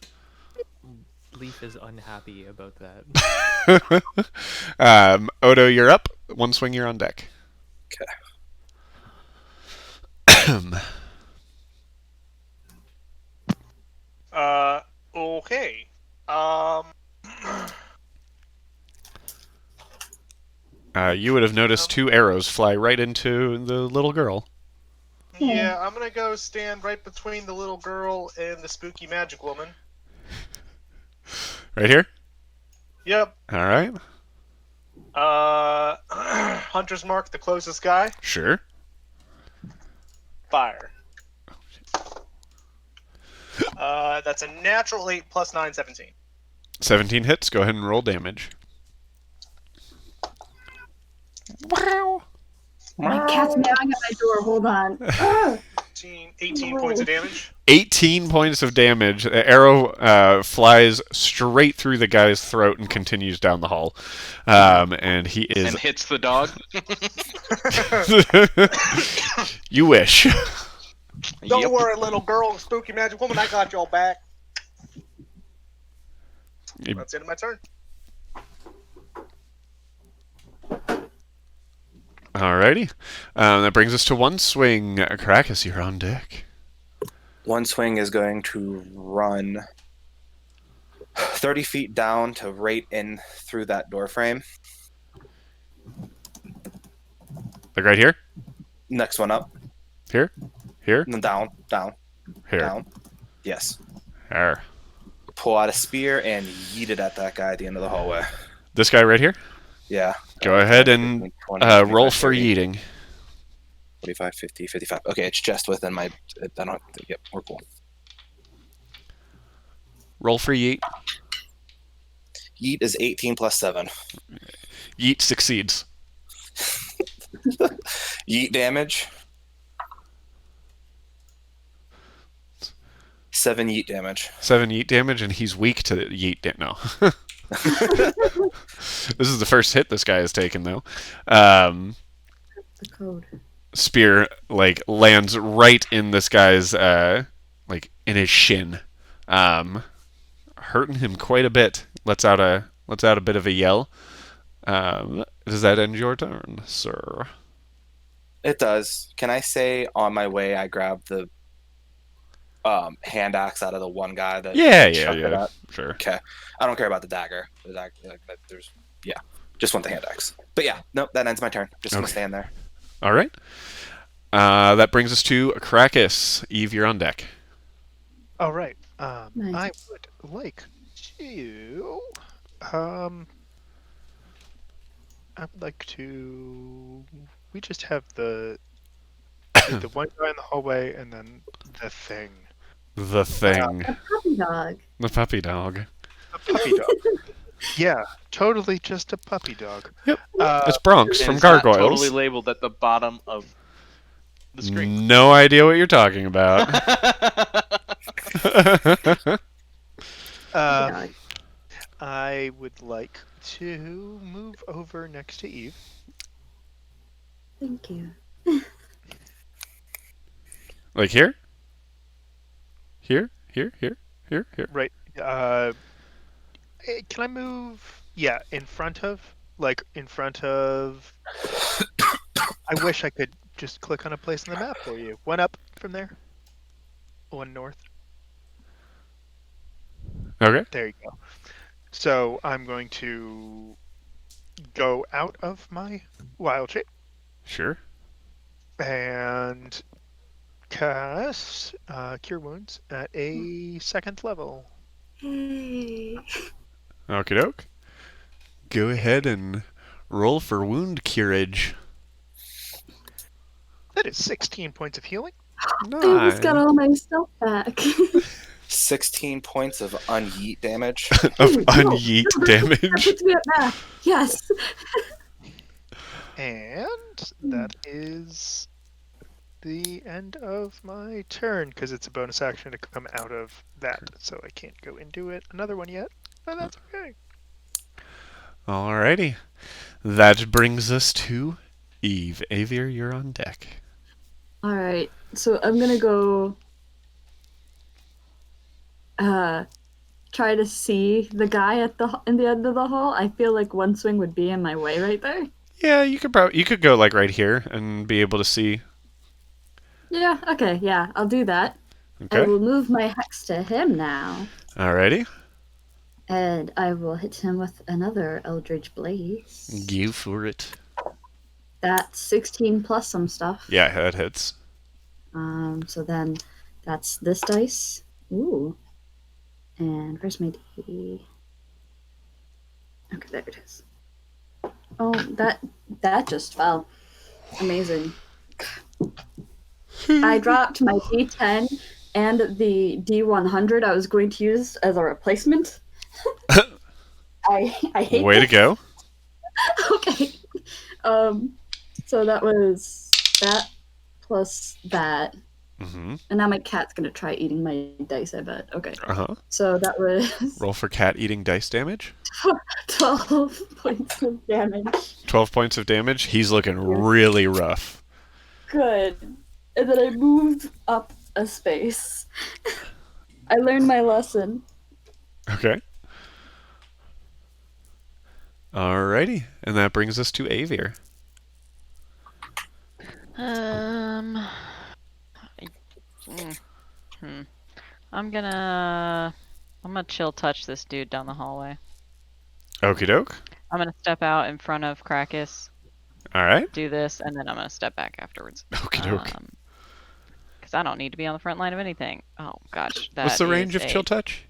Leaf is unhappy about that. Odo, you're up. One swing, you're on deck. Okay. Okay. You would have noticed 2 arrows fly right into the little girl. Yeah, I'm gonna go stand right between the little girl and the spooky magic woman. Right here? Yep. All right. Hunter's mark, the closest guy. Sure. Fire. That's a natural 8 plus 9, 17. 17 hits. Go ahead and roll damage. Wow. My cat's meowing at my door. Hold on. 18 points of damage. 18 points of damage. The arrow flies straight through the guy's throat and continues down the hall. And he is. And hits the dog. You wish. Don't Yep. worry, little girl, spooky magic woman. I got y'all back. That's the end of my turn. Alrighty. That brings us to one swing. Caracas, you're on deck. One swing is going to run 30 feet down to right in through that door frame. Like right here? Next one up. Here? Here? And then down. Here. Down. Yes. Arr. Pull out a spear and yeet it at that guy at the end of the hallway. This guy right here? Yeah. Go ahead and 20, roll 25, for 30, yeeting. 45, 50, 55. Okay, it's just within my... I don't have to get more cool. Roll for yeet. Yeet is 18 plus 7. Yeet succeeds. Yeet damage. 7 yeet damage. 7 yeet damage, and he's weak to yeet. No. This is the first hit this guy has taken, though. The code. Spear like lands right in this guy's like in his shin, hurting him quite a bit. Lets out a bit of a yell. Does that end your turn, sir? It does. Can I say on my way I grabbed the hand axe out of the one guy that chucked it Yeah. at? Sure. Okay. I don't care about the dagger. Just want the hand axe. But yeah, nope, that ends my turn. Just gonna Okay. stand there. All right. That brings us to Caracas. Eve, you're on deck. All right. Nice. I would like to. I would like to. We just have the one guy in the hallway, and then the thing. The thing. A puppy dog. The puppy dog. A puppy dog. Yeah, totally just a puppy dog. Yep. It's Bronx And from it's not Gargoyles. totally labeled at the bottom of the screen. No idea what you're talking about. Puppy dog. I would like to move over next to Eve. Thank you. Like here? Here? Right. Can I move? Yeah, in front of. I wish I could just click on a place on the map for you. One up from there. One north. Okay. There you go. So I'm going to go out of my wild shape Sure. and cast Cure Wounds at a 2nd level. Hey. Okie doke. Go ahead and roll for wound curage. That is 16 points of healing. I almost got Nice. all my stuff back. 16 points of unyeet damage. Of No, unyeet that damage. puts me at math. Yes. And that is the end of my turn, because it's a bonus action to come out of that, so I can't go into it another one yet, but that's okay. Alrighty. That brings us to Eve. Avier, you're on deck. All right. So I'm gonna go. Try to see the guy in the end of the hall. I feel like one swing would be in my way right there. Yeah, you could go like right here and be able to see. Yeah. Okay. Yeah. I'll do that. I Okay. will move my hex to him now, Alrighty. and I will hit him with another Eldritch Blaze. Go for it. That's 16 plus some stuff. Yeah, that hits. So then that's this dice. Ooh. And where's my D? Okay, there it is. Oh, that just fell. Amazing. I dropped my D10 and the D100 I was going to use as a replacement. I hate Way to this. go. Okay. So that was that plus that. Mm-hmm. And now my cat's gonna try eating my dice, I bet. Okay. Uh-huh. So that was Roll for cat eating dice damage. 12 points of damage. 12 points of damage. He's looking really rough. Good. And then I moved up a space. I learned my lesson. Okay. Alrighty. And that brings us to Avier. I'm gonna chill touch this dude down the hallway. Okie doke. I'm gonna step out in front of Krakus, Alright. do this, and then I'm gonna step back afterwards. Okie doke. Because I don't need to be on the front line of anything. Oh gosh, that What's the range is of chill touch?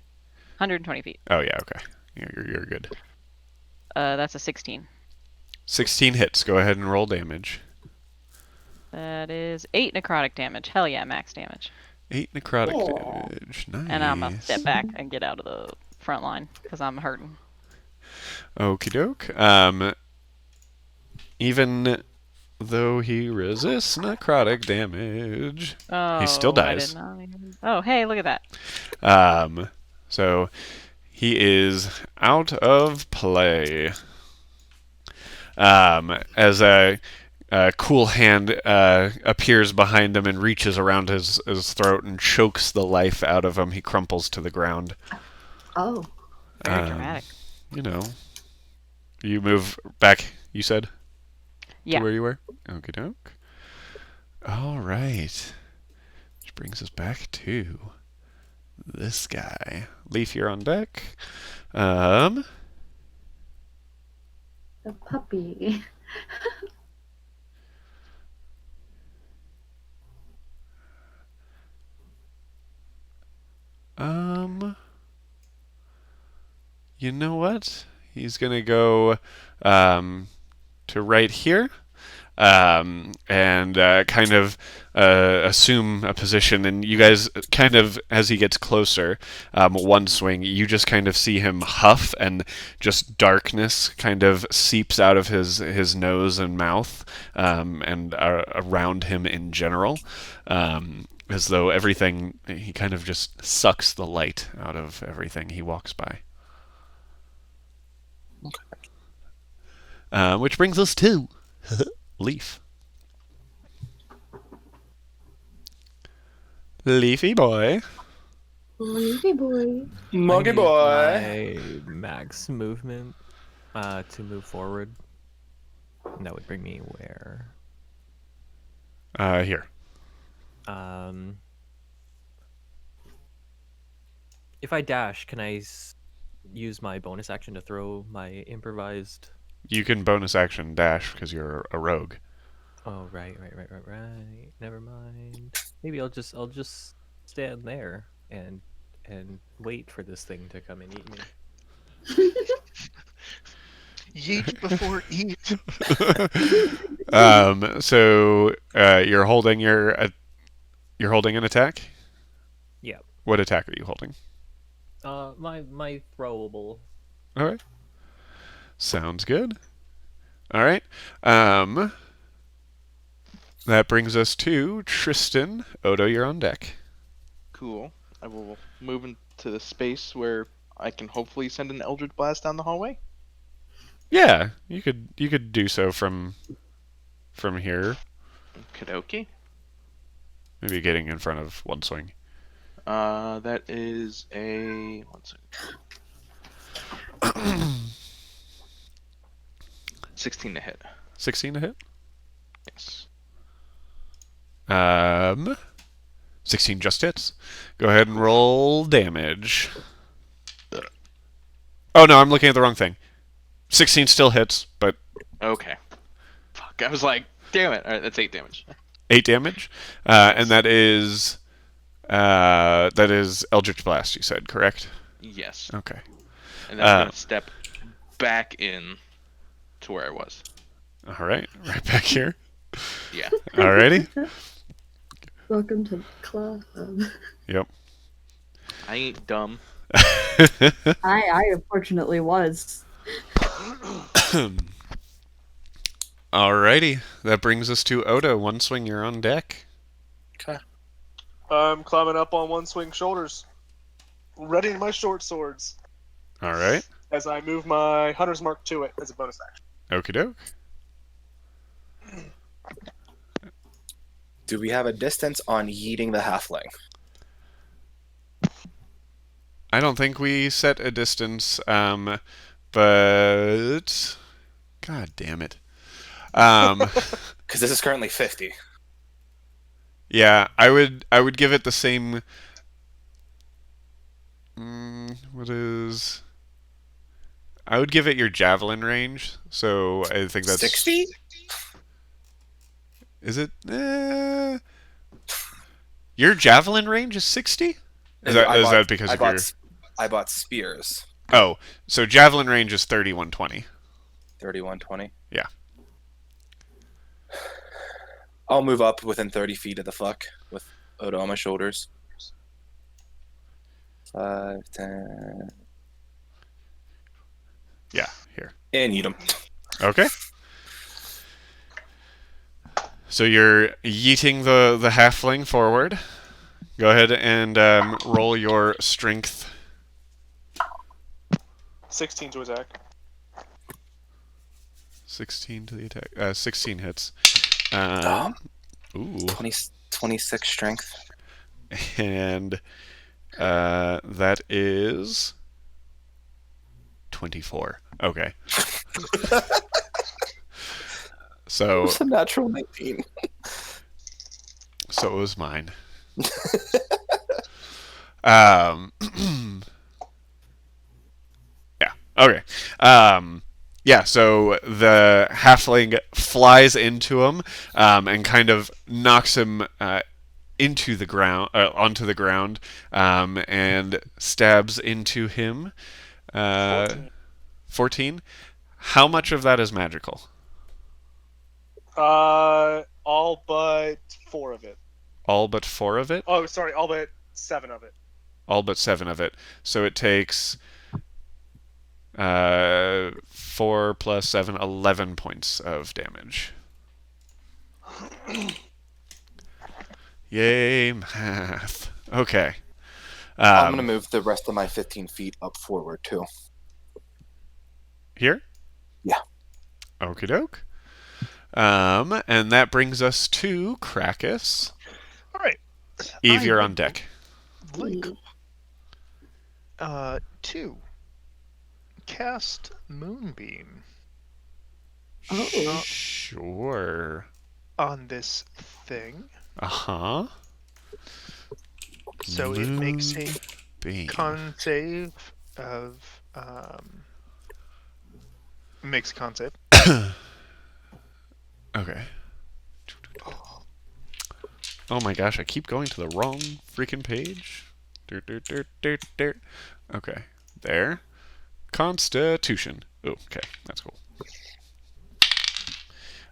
120 feet. Oh, yeah, okay. You're good. That's a 16. 16 hits. Go ahead and roll damage. That is 8 necrotic damage. Hell yeah, max damage. 8 necrotic Aw. damage. Nice. And I'm gonna step back and get out of the front line because I'm hurting. Okie doke. Even though he resists necrotic damage, Oh, he still I dies. did not even... Oh, hey, look at that. So he is out of play. As a cool hand appears behind him and reaches around his throat and chokes the life out of him, he crumples to the ground. Oh. Very dramatic. You know, you move back. You said. Yeah. To where you were? Okie doke. All right. Which brings us back to this guy. Leaf, you're on deck. The puppy. You know what? He's gonna go to right here. And kind of assume a position. And you guys kind of, as he gets closer, one swing, you just kind of see him huff, and just darkness kind of seeps out of his nose and mouth, and around him in general, as though everything, he kind of just sucks the light out of everything he walks by. Which brings us to Leaf. Leafy boy. Leafy boy. Monkey I need boy. my max movement to move forward. And that would bring me where? Here. If I dash, can I use my bonus action to throw my improvised? You can bonus action dash because you're a rogue. Oh, right. Never mind. Maybe I'll just stand there and wait for this thing to come and eat me. Yeet before eat. So you're holding you're holding an attack. Yeah. What attack are you holding? My throwable. All right. Sounds good. All right. That brings us to Tristan. Odo, you're on deck. Cool. I will move into the space where I can hopefully send an Eldritch Blast down the hallway. Yeah, you could do so from here. Okie Maybe getting in front of one swing. That is a 16 to hit. 16 to hit. Yes. 16 just hits. Go ahead and roll damage. Oh no, I'm looking at the wrong thing. 16 still hits, but Okay. Fuck. I was like, damn it. All right, that's 8 damage. 8 damage, and that is Eldritch Blast. You said correct? Yes. Okay. And then I'm gonna step back in to where I was. All right, right back here. Yeah. Alrighty. Welcome to the club. Yep. I ain't dumb. I unfortunately was. Alrighty, that brings us to Odo. One swing, you're on deck. Okay. I'm climbing up on one swing shoulders, readying my short swords All right. as I move my hunter's mark to it as a bonus action. Okie doke. Do we have a distance on yeeting the halfling? I don't think we set a distance, but God damn it. Because this is currently 50. Yeah, I would give it the same. What is? I would give it your javelin range. So I think that's 60? Is it? Your javelin range is 60? Is that because of your? I bought spears. Oh, so javelin range is 3120. 3120. Yeah. I'll move up within 30 feet of the fuck with Odo on my shoulders. 5, 10. Yeah, here. And eat him. Okay. So you're yeeting the halfling forward. Go ahead and roll your strength. 16 to attack. 16 to the attack. 16 hits. Ooh. 26 strength. And that is 24. Okay. So It's a natural 19. so it was mine. Yeah. Okay. Yeah. So the halfling flies into him and kind of knocks him into the ground, onto the ground, and stabs into him. 14. How much of that is magical? All but 4 of it. All but 4 of it? Oh, sorry, all but 7 of it. All but 7 of it. So it takes 4 plus 7, 11 points of damage. Yay, math. Okay. I'm going to move the rest of my 15 feet up forward, too. Here? Yeah. Okie doke. And that brings us to Krakus. All right. Eve, you're on deck. Like, 2. Cast Moonbeam Oh. Sure. on this thing. Uh-huh. So it makes a Moonbeam. con save of makes a con save. Okay. Oh my gosh, I keep going to the wrong freaking page. Okay, there. Constitution. Oh, okay, that's cool.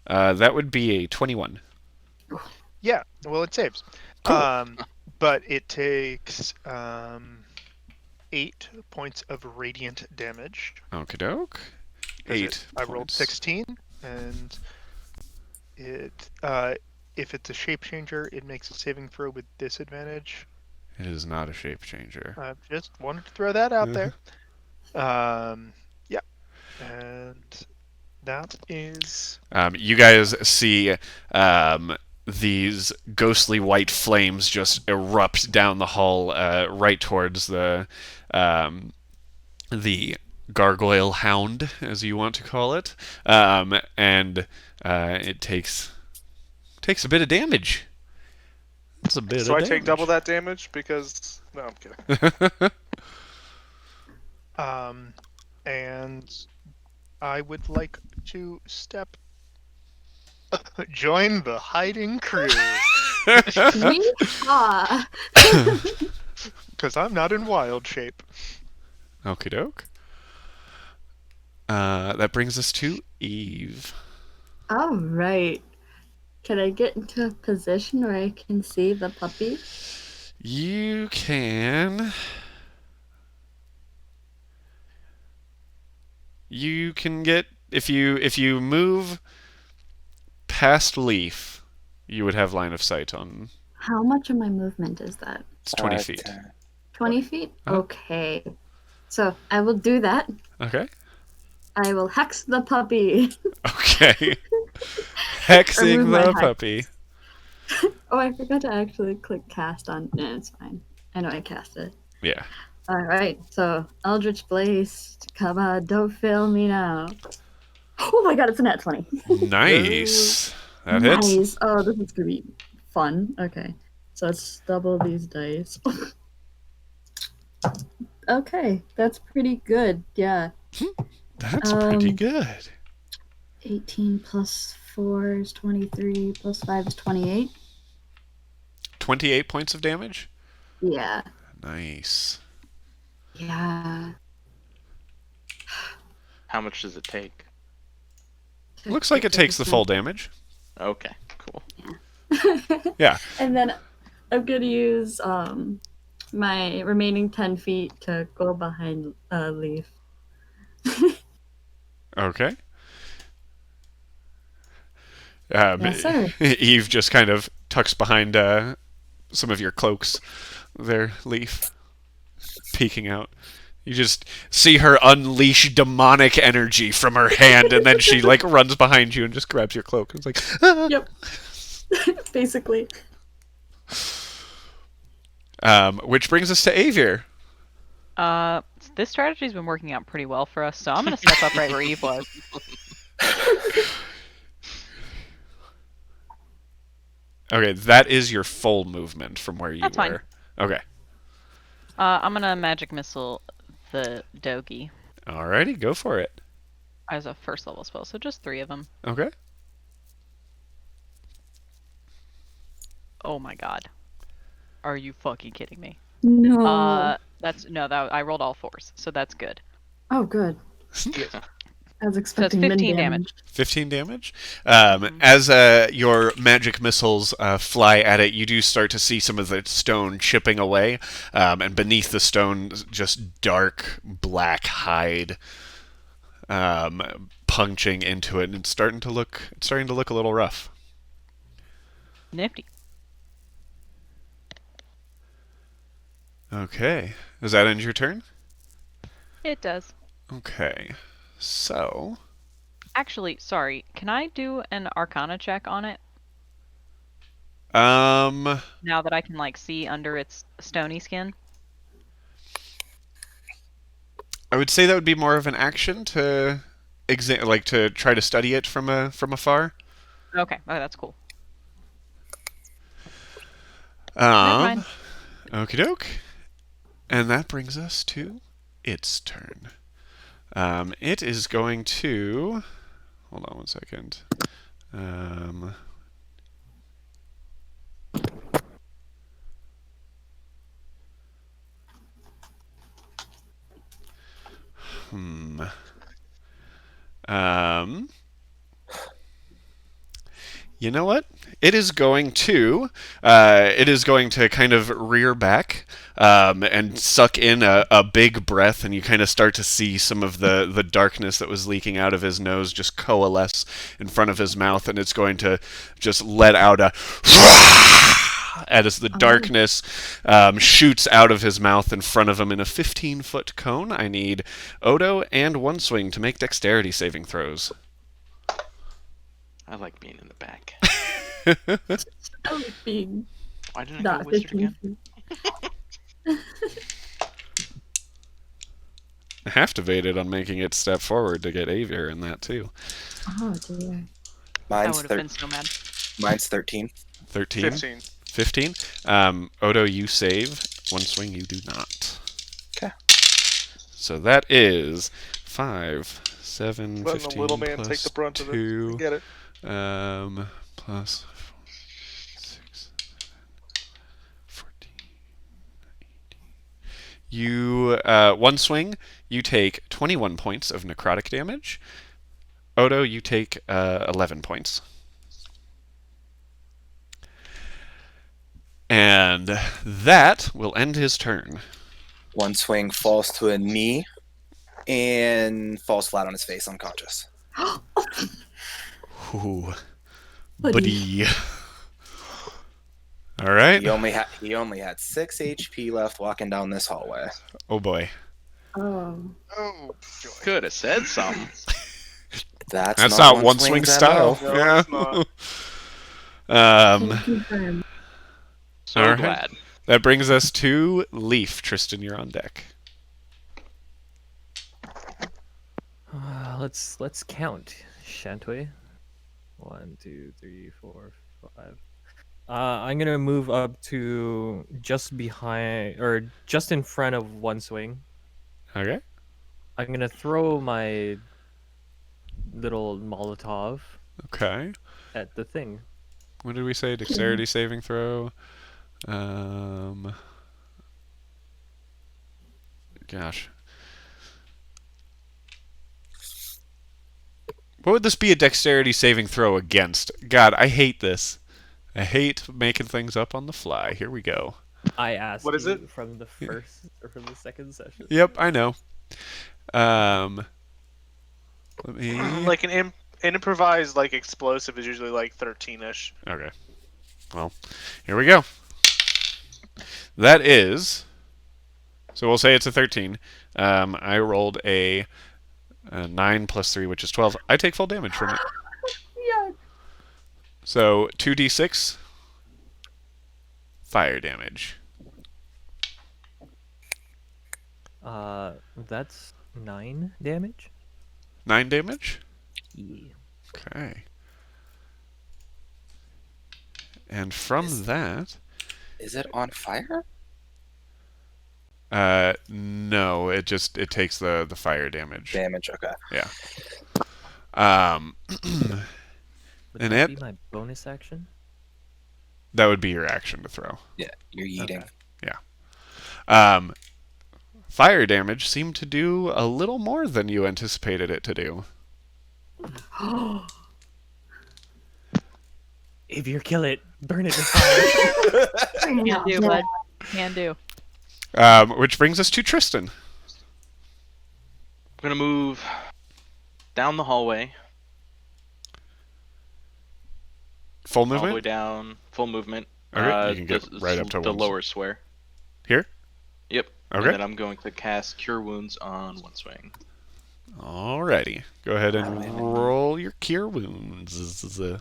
That would be a 21. Yeah, well, it saves. Cool. But it takes 8 points of radiant damage. Okie doke. 8 I rolled points. 16, and it if it's a shape changer, it makes a saving throw with disadvantage. It is not a shape changer. I just wanted to throw that out there. Yeah, and that is You guys see these ghostly white flames just erupt down the hall, right towards the gargoyle hound, as you want to call it, and it takes a bit of damage. It's a bit. So of I take damage. double that damage because no, I'm kidding. and I would like to join the hiding crew Yeehaw! because I'm not in wild shape. Okie doke. That brings us to Eve. All right. Can I get into a position where I can see the puppy? You can. You can get if you move past Leaf, you would have line of sight on. How much of my movement is that? It's 20 feet. 20 feet? Uh-huh. Okay. So I will do that. Okay. I will hex the puppy. Okay. Hexing Remove my the hex. puppy. Oh, I forgot to actually click cast on. No, it's fine. I know I cast it. Yeah. All right. So Eldritch Blast. Come on, don't fail me now. Oh my god, it's a nat 20. Nice. That hits. Nice. Oh, this is gonna be fun. Okay. So let's double these dice. Okay, that's pretty good. Yeah. That's pretty good. 18 plus 4 is 23, plus 5 is 28. 28 points of damage? Yeah. Nice. Yeah. How much does it take? Looks like it takes the full damage. Okay, cool. Yeah. And then I'm gonna use my remaining 10 feet to go behind Leaf. Okay. Yes, sir. Eve just kind of tucks behind some of your cloaks there, Leaf, peeking out. You just see her unleash demonic energy from her hand, and then she like runs behind you and just grabs your cloak. It's like, ah! Yep. Basically. Which brings us to Avir. This strategy's been working out pretty well for us, so I'm gonna step up right where Eve was. Okay, that is your full movement from where you That's were. fine. Okay. I'm gonna magic missile the Dogi Alrighty, go for it. as a first level spell, so just 3 of them. Okay. Oh my god. Are you fucking kidding me? No. I rolled all 4s, so that's good. Oh, good. I was So it's expecting 15 min damage. 15 damage. As your magic missiles fly at it, you do start to see some of the stone chipping away, and beneath the stone, just dark black hide punching into it, and it's starting to look a little rough. Nifty. Okay, does that end your turn? It does. Okay, so Actually, sorry. Can I do an Arcana check on it um. now that I can like see under its stony skin? I would say that would be more of an action to to try to study it from afar. Okay, oh, that's cool. Okie doke. And that brings us to its turn. It is going to. Hold on one second. You know what? It is going to kind of rear back and suck in a big breath, and you kind of start to see some of the darkness that was leaking out of his nose just coalesce in front of his mouth, and it's going to just let out a as the darkness shoots out of his mouth in front of him in a 15-foot cone. I need Odo and One Swing to make dexterity saving throws. I like being in the back. I was being Why didn't I not go wizard 15 again? feet. I have to bait it on making it step forward to get Avier in that too. Oh dear. I Mine's would have been so mad. Mine's 13. 13? 15. 15? Odo, you save. One Swing, you do not. Okay. So that is 5, 7, Letting 15 the little man plus take the brunt of it. 2, Get it? plus 6, 14, 18. You, One Swing, you take 21 points of necrotic damage. Odo, you take 11 points. And that will end his turn. One Swing falls to a knee and falls flat on his face, unconscious. Ooh, Buddy. buddy. All right. He only had 6 HP left walking down this hallway. Oh boy. Oh. Oh, joy. Could have said something. That's not One Swing Swing's style. No, Yeah. it's not. Um, Confirm. So All right. glad. that brings us to Leaf. Tristan, you're on deck. Let's count, shan't we? 1, 2, 3, 4, 5. I'm gonna move up to just behind or just in front of One Swing. Okay. I'm gonna throw my little Molotov Okay. at the thing. What did we say? Dexterity saving throw. Gosh. What would this be a dexterity saving throw against? God, I hate this. I hate making things up on the fly. Here we go. I asked What is you it? from the first or from the second session. Yep, I know. Let me. Like an improvised like explosive is usually like 13ish. Okay. Well, here we go. That is. So we'll say it's a 13. I rolled a 9 plus 3, which is 12. I take full damage from it. Yeah. So 2d6 fire damage. That's 9 damage. 9 damage? Yeah. Okay. And from that, Is it on fire? no, it takes the fire damage. Damage, okay. Yeah. Um, Would And that it- be my bonus action? that would be your action to throw. Yeah, you're eating. Fire damage seemed to do a little more than you anticipated it to do. If you kill it, burn it with fire. Can do, bud. Can do. Which brings us to Tristan. I'm gonna move down the hallway, Full all the way movement? down, full movement. Okay, you can get the- right up to the one. lower square. Here? Yep. Okay. And then I'm going to cast Cure Wounds on One Swing. Alrighty. Go ahead and roll your cure wounds. Oh,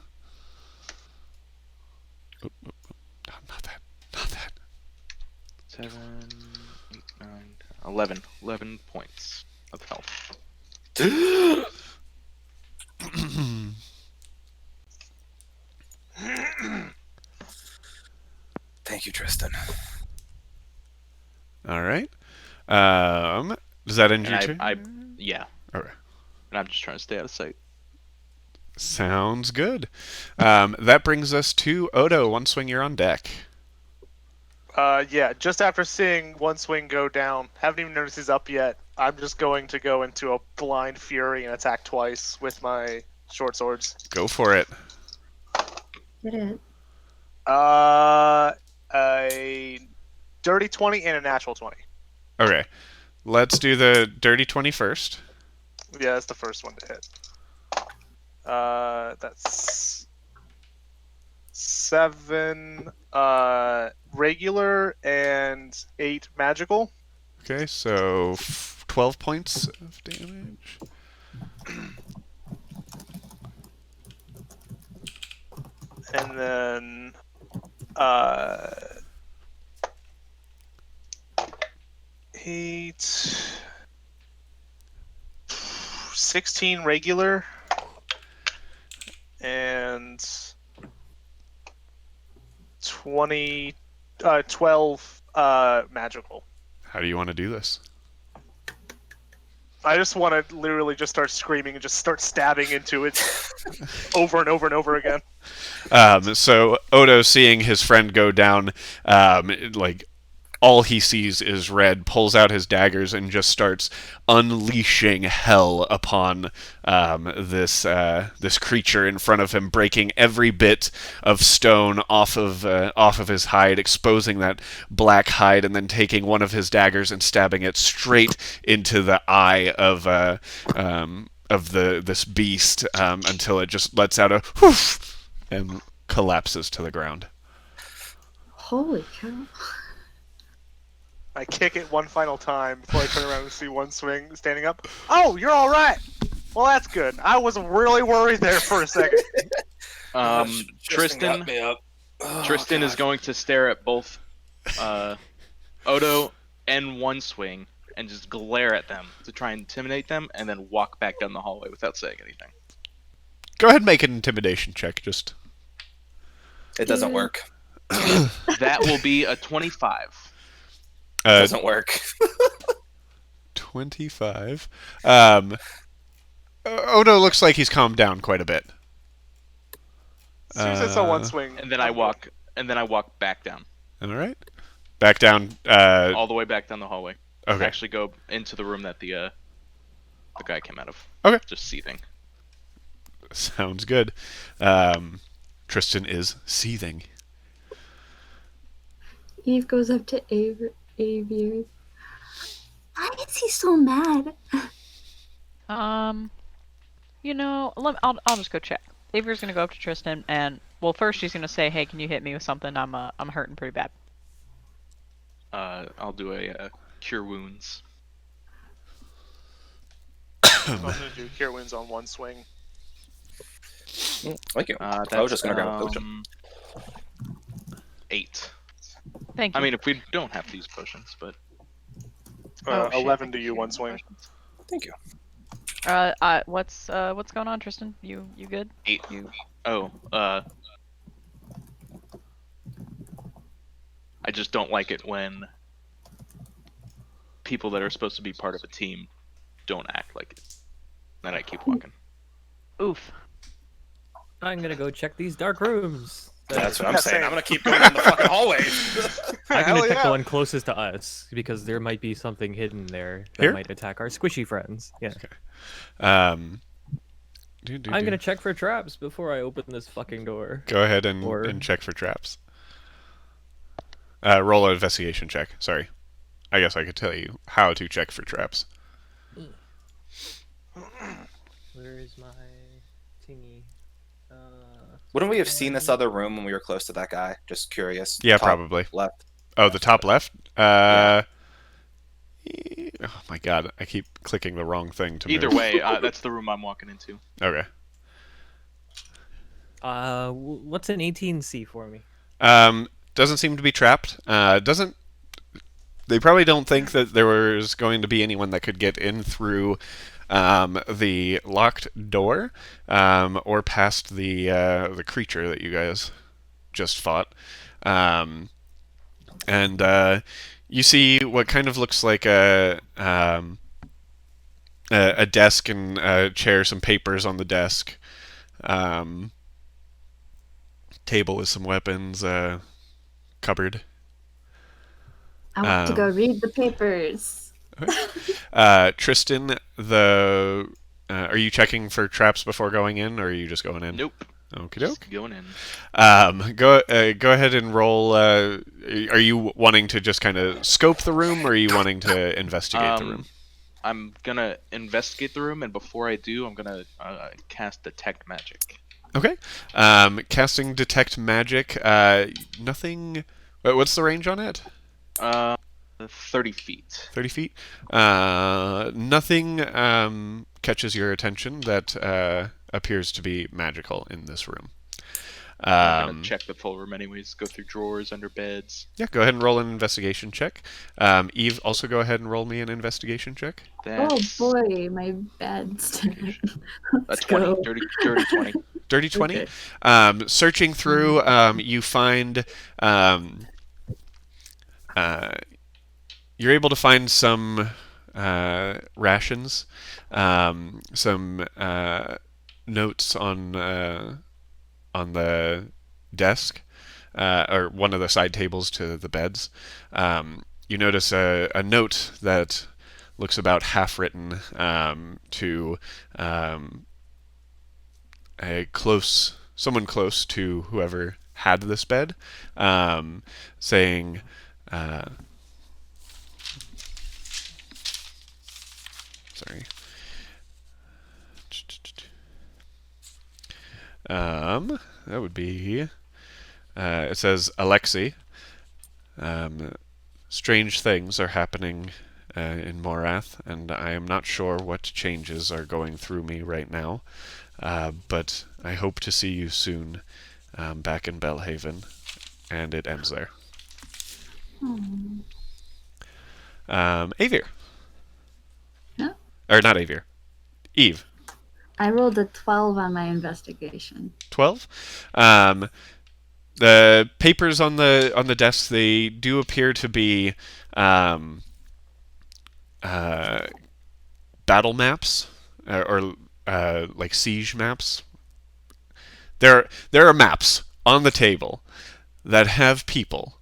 not that. Not that. 7, 8, 9, 10, 11. 11 points of health. Thank you, Tristan. Alright. Does that end And your I, turn? yeah. Okay. And I'm just trying to stay out of sight. Sounds good. That brings us to Odo. One Swing, you're on deck. Yeah, just after seeing One Swing go down, haven't even noticed he's up yet. I'm just going to go into a blind fury and attack twice with my short swords. Go for it. Get it. A dirty 20 and a natural 20. Okay. Let's do the dirty 20 first. Yeah, that's the first one to hit. That's 7 regular and 8 magical. Okay, so 12 points of damage. And then 8 16 regular and 12 magical. How do you want to do this? I just want to literally just start screaming and just start stabbing into it over and over and over again. So Odo, seeing his friend go down, like all he sees is red, pulls out his daggers and just starts unleashing hell upon this creature in front of him, breaking every bit of stone off of his hide, exposing that black hide, and then taking one of his daggers and stabbing it straight into the eye of this beast until it just lets out a whoosh and collapses to the ground. Holy cow. I kick it one final time before I turn around and see one swing standing up. Oh, you're all right. Well, that's good. I was really worried there for a second. Tristan is going to stare at both Odo and one swing and just glare at them to try and intimidate them, and then walk back down the hallway without saying anything. Go ahead and make an intimidation check. Just It doesn't work. That will be a 25. Doesn't work. 25. Odo looks like he's calmed down quite a bit. As soon as I saw one swing, And then I walk back down. All right. Back down. All the way back down the hallway. Okay. Actually go into the room that the guy came out of. Okay. Just seething. Sounds good. Tristan is seething. Eve goes up to Avier. Why is he so mad? I'll just go check. Avery's gonna go up to Tristan and, well, first she's gonna say, "Hey, can you hit me with something? I'm hurting pretty bad." I'll do a cure wounds. I'm going to do cure wounds on one swing. Thank you. That's, I was just gonna grab a potion. 8. Thank you. I mean, if we don't have these potions, but 11 to you, one swing. Thank you. What's going on, Tristan? You good? 8. You... Oh, I just don't like it when people that are supposed to be part of a team don't act like it. Then I keep walking. Oof. I'm gonna go check these dark rooms. That's what I'm Yeah, saying. same. I'm gonna keep going down the fucking hallway. I'm Hell gonna check yeah. the one closest to us because there might be something hidden there that Here? might attack our squishy friends. Yeah. Um, I'm gonna check for traps before I open this fucking door. Go ahead and, Or- and check for traps. Roll an investigation check. Sorry. I guess I could tell you how to check for traps. Where is my thingy? Wouldn't we have seen this other room when we were close to that guy? Just curious. Yeah, Top probably. left. Oh, the top left? Oh my god, I keep clicking the wrong thing to Either move. way, that's the room I'm walking into. Okay. What's an 18C for me? Doesn't seem to be trapped. They probably don't think that there was going to be anyone that could get in through the locked door or past the creature that you guys just fought. And you see what kind of looks like a desk and a chair, some papers on the desk, table with some weapons, cupboard. I want to go read the papers. Tristan, are you checking for traps before going in, or are you just going in? Nope. Okie Just doke. going in. Go ahead and roll. Are you wanting to just kind of scope the room, or are you wanting to investigate the room? I'm gonna investigate the room, and before I do, I'm gonna cast Detect Magic. Okay. Casting Detect Magic. Nothing. What's the range on it? 30 feet. 30 feet. Nothing catches your attention that appears to be magical in this room. I'm gonna check the full room anyways. Go through drawers, under beds. Yeah, go ahead and roll an investigation check. Eve, also go ahead and roll me an investigation check. That's Oh boy, my bad stat. a 20. Dirty 20. Dirty 20. Okay. Searching through, you find you're able to find some rations, some notes on the desk, or one of the side tables to the beds. You notice a note that looks about half written to someone close to whoever had this bed, saying. Sorry. That would be. It says, Alexei. Strange things are happening in Morath, and I am not sure what changes are going through me right now. But I hope to see you soon back in Belhaven. And it ends there. Avir. Yeah? Or not Avir. Eve. I rolled a 12 on my investigation. 12. The papers on the desk, they do appear to be battle maps or like siege maps. There are maps on the table that have people,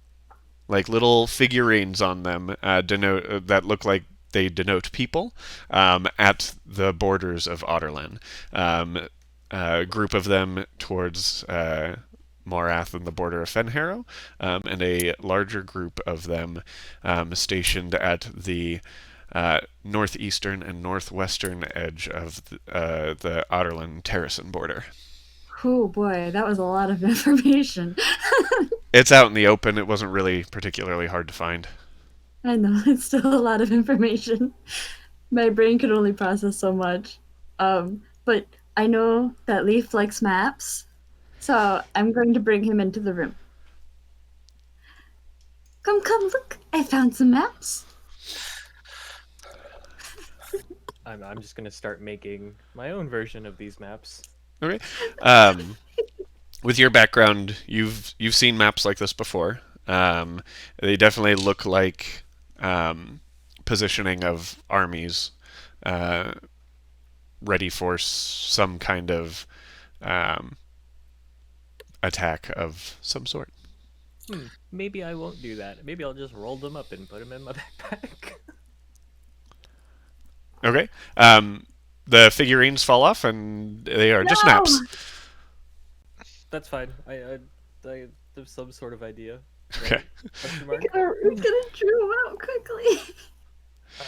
like little figurines on them, that look like they denote people at the borders of Otterland. A group of them towards Morath and the border of Fenharrow, and a larger group of them stationed at the northeastern and northwestern edge of the Otterland-Terrason border. Oh boy, that was a lot of information. It's out in the open. It wasn't really particularly hard to find. I know, it's still a lot of information. My brain could only process so much. But I know that Leaf likes maps, so I'm going to bring him into the room. Come, look, I found some maps. I'm just gonna start making my own version of these maps. Okay. With your background, you've seen maps like this before. They definitely look like positioning of armies ready for some kind of attack of some sort. Maybe I won't do that. Maybe I'll just roll them up and put them in my backpack. Okay. The figurines fall off, and they are just maps. That's fine. I have some sort of idea. Okay. We're gonna drew him out quickly.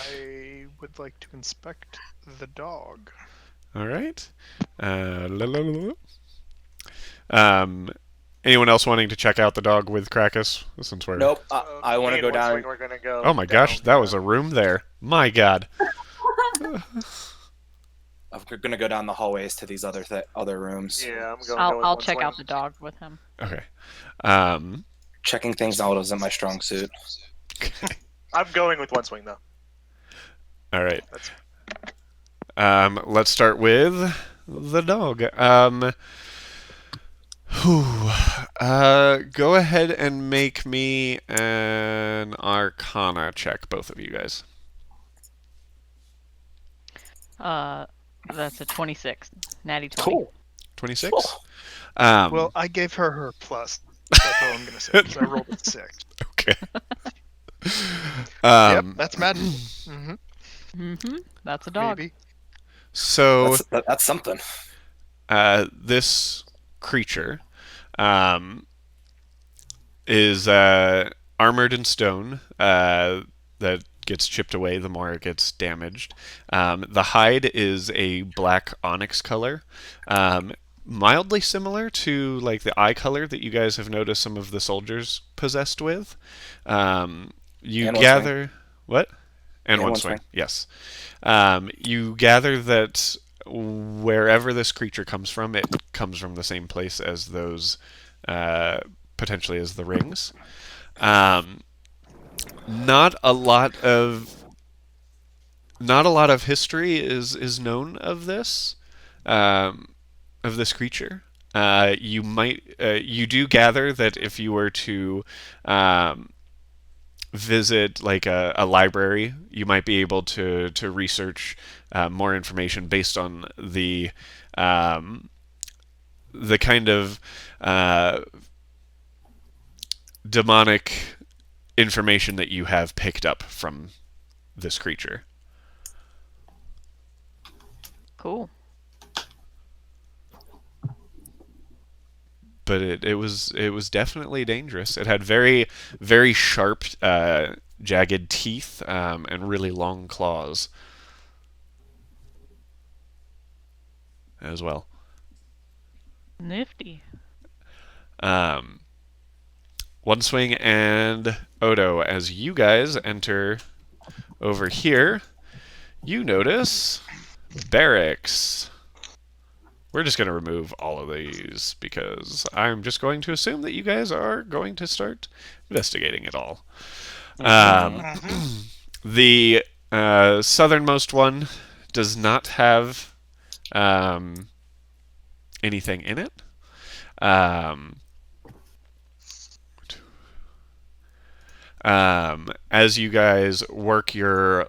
I would like to inspect the dog. All right. Anyone else wanting to check out the dog with Krakus? Since we're Nope. I want to go down. We're gonna go. Oh my gosh, that was a room there. My God. I'm gonna go down the hallways to these other rooms. Yeah, I'm going. I'll check out the dog with him. Okay. Checking things out isn't my strong suit. I'm going with one swing though. All right. Let's start with the dog. Go ahead and make me an Arcana check, both of you guys. That's a 26. Natty 20. Cool. 26. Cool. Well, I gave her plus. That's all I'm gonna say. 'Cause I rolled a 6. Okay. Yep, Um, that's Madden. Mm-hmm. Mm-hmm. That's a dog. Maybe. so That's something. this creature is armored in stone that gets chipped away the more it gets damaged. The hide is a black onyx color, mildly similar to like the eye color that you guys have noticed some of the soldiers possessed with. You And one gather what? And And one one swing. swing. Yes. You gather that wherever this creature comes from, it comes from the same place as those, potentially as the rings. Um, not a lot of history is known of this creature. You do gather that if you were to visit like a library, you might be able to research more information based on the kind of demonic information that you have picked up from this creature. Cool. But it was definitely dangerous. It had very very sharp, jagged teeth, and really long claws as well. Nifty. Um, One swing and Odo, as you guys enter over here, you notice Barracks. We're just going to remove all of these because I'm just going to assume that you guys are going to start investigating it all. The southernmost one does not have anything in it. As you guys work your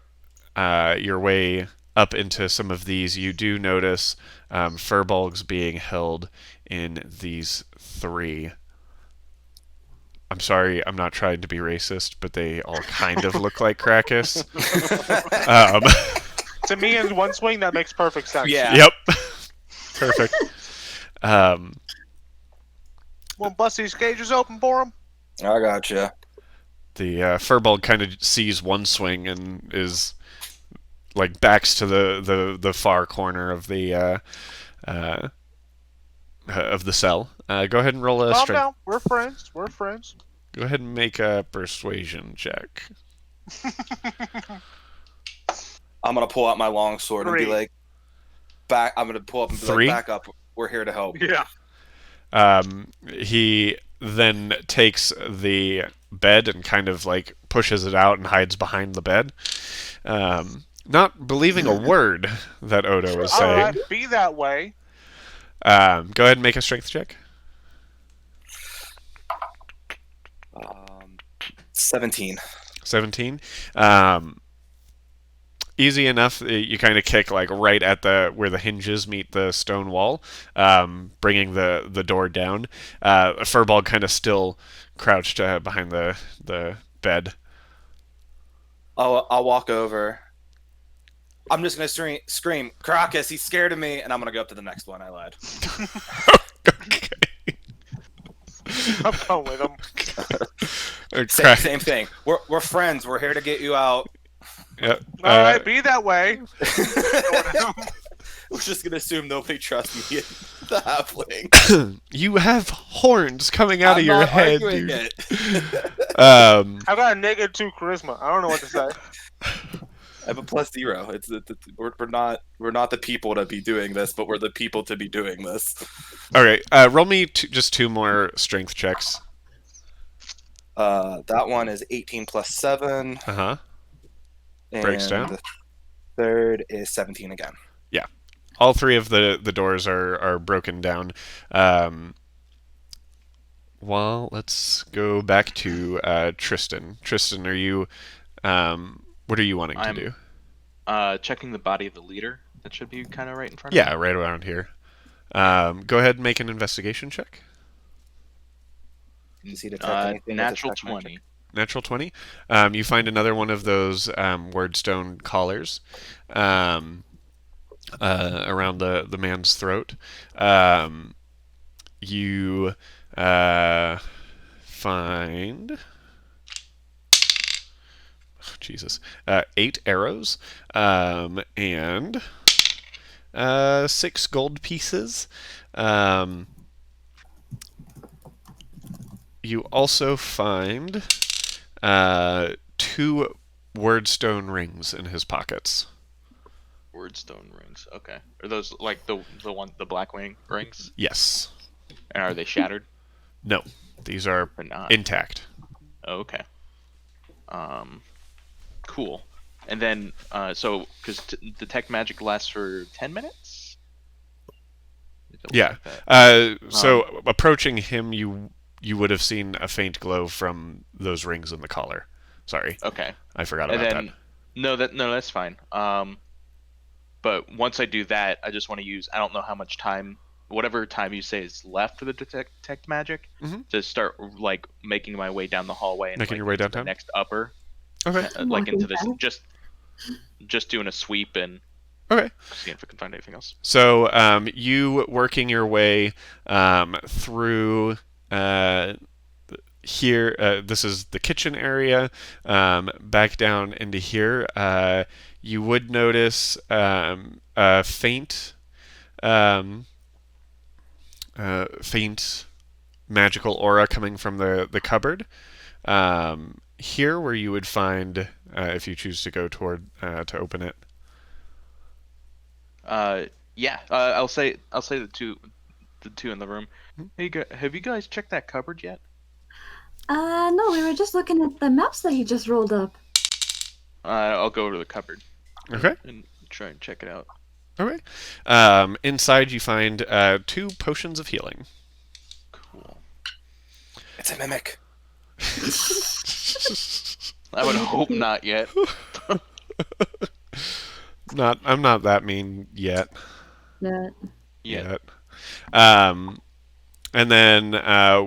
way up into some of these, you do notice furbolgs being held in these three. I'm sorry, I'm not trying to be racist, but they all kind of look like Krakus. To me, in one swing, that makes perfect sense. Yeah. Yep. Perfect. Want to bust these cages open for him? I gotcha. The furbolg kind of sees one swing and is like backs to the far corner of the cell. Go ahead and roll a Calm strength. down. We're friends. We're friends. Go ahead and make a persuasion check. I'm gonna pull out my long sword and be 3. like, back. I'm gonna pull up and be 3? like, back up. We're here to help. Yeah. He then takes the bed and kind of like pushes it out and hides behind the bed, not believing a word that Odo is All saying. right. Be that way. Go ahead and make a strength check. 17. 17. Easy enough. You kind of kick like right at where the hinges meet the stone wall, bringing the door down. Furball kind of still crouched behind the bed. I'll walk over. I'm just gonna scream, Krakus, he's scared of me, and I'm gonna go up to the next one. I lied. Okay. I'm going with him. Same thing. We're friends. We're here to get you out. Yep. All right. Be that way. We're just gonna assume nobody trusts me. The halfling. You have horns coming out of your not head, arguing dude. it. I got a -2 charisma. I don't know what to say. I have a +0. It's we're not the people to be doing this, but we're the people to be doing this. All right. Roll me just 2 more strength checks. That one is 18 + 7. Uh-huh. And Breaks down. the third is 17 again. All 3 of the doors are broken down. Well, let's go back to Tristan. Tristan, are you what are you wanting to do? Checking the body of the leader. That should be kind of right in front of Yeah, me. right around here. Go ahead and make an investigation check. Did you see detect anything? Natural Detect magic? 20. Natural 20. You find another one of those wordstone collars around the man's throat. You find. Jesus. 8 arrows and 6 gold pieces. You also find 2 wordstone rings in his pockets. Wordstone rings. Okay. Are those like the black wing rings? Yes. And are they shattered? No. These are They're not. intact. Oh, okay. Cool. And then, so because detect magic lasts for 10 minutes. Yeah. So approaching him, you would have seen a faint glow from those rings in the collar. Sorry. Okay. I forgot And about then, that. No, that's fine. But once I do that, I just want to use, I don't know how much time, whatever time you say is left for the detect magic, to start like making my way down the hallway and Making like, your way into downtown? the next upper, Okay. like into this, Walking just doing a sweep and Okay. seeing if I can find anything else. So you working your way through here. This is the kitchen area. Back down into here. You would notice a faint, faint magical aura coming from the cupboard. Here, where you would find, if you choose to go toward to open it. Yeah. I'll say the two in the room. Hey, have you guys checked that cupboard yet? No, we were just looking at the maps that he just rolled up. I'll go to the cupboard. Okay. And try and check it out. Okay. Inside, you find 2 potions of healing. Cool. It's a mimic. I would hope not yet. I'm not that mean yet. That Yet. And then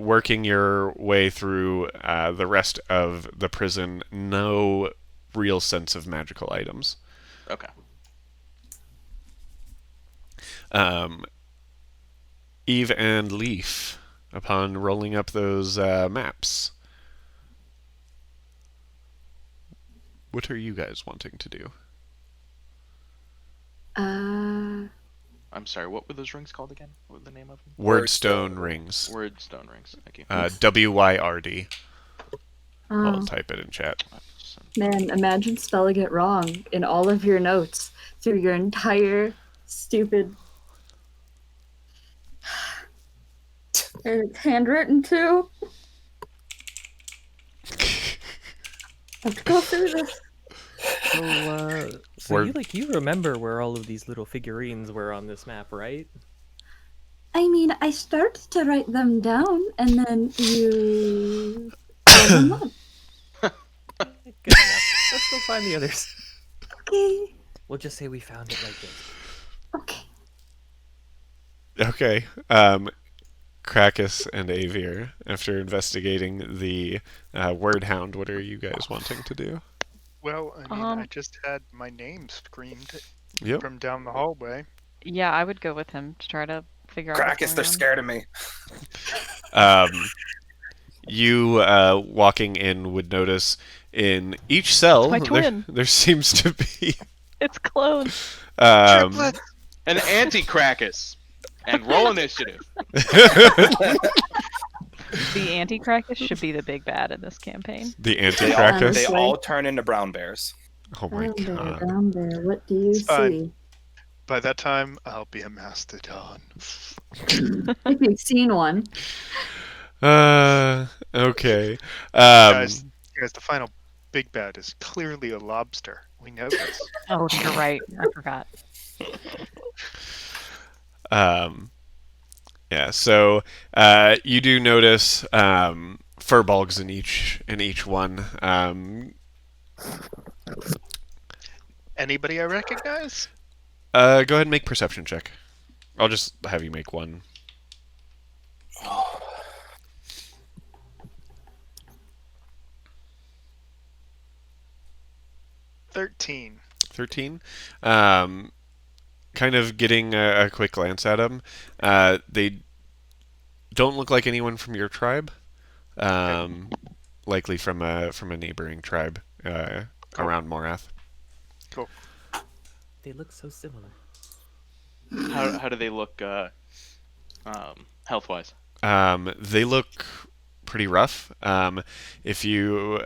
working your way through the rest of the prison, no real sense of magical items. Okay. Eve and Leaf, upon rolling up those maps, what are you guys wanting to do? I'm sorry, what were those rings called again? What was the name of them? Wordstone rings. Wordstone rings. Thank you. WYRD. I'll Oh, type it in chat. man, imagine spelling it wrong in all of your notes through your entire stupid. And it's handwritten too. Let's go through this. So you remember where all of these little figurines were on this map, right? I mean, I started to write them down, and then you rolled them up. Good enough. Let's go find the others. Okay. We'll just say we found it like this. Okay. Okay. Krakus and Avir, after investigating the word hound, what are you guys wanting to do? Well, I mean, I just had my name screamed from down the hallway. Yeah, I would go with him to try to figure out. Krakus, they're scared of me. You walking in would notice in each cell My twin. there seems to be It's clone. An anti-Krakus. And roll initiative. The anti-Krakus should be the big bad in this campaign. the They anti-Krakus. all turn into brown bears. Oh my god. Down there, what do you fine. see? By that time, I'll be a mastodon. If you've seen one. Okay. Guys, the final big bad is clearly a lobster. We know this. Oh, you're right. I forgot. Yeah, so you do notice furbolgs in each one. Anybody I recognize? Go ahead and make perception check. I'll just have you make one. 13. 13. Kind of getting a quick glance at them. They don't look like anyone from your tribe. Likely from a neighboring tribe Cool. around Morath. Cool. They look so similar. How do they look health-wise? They look pretty rough. If you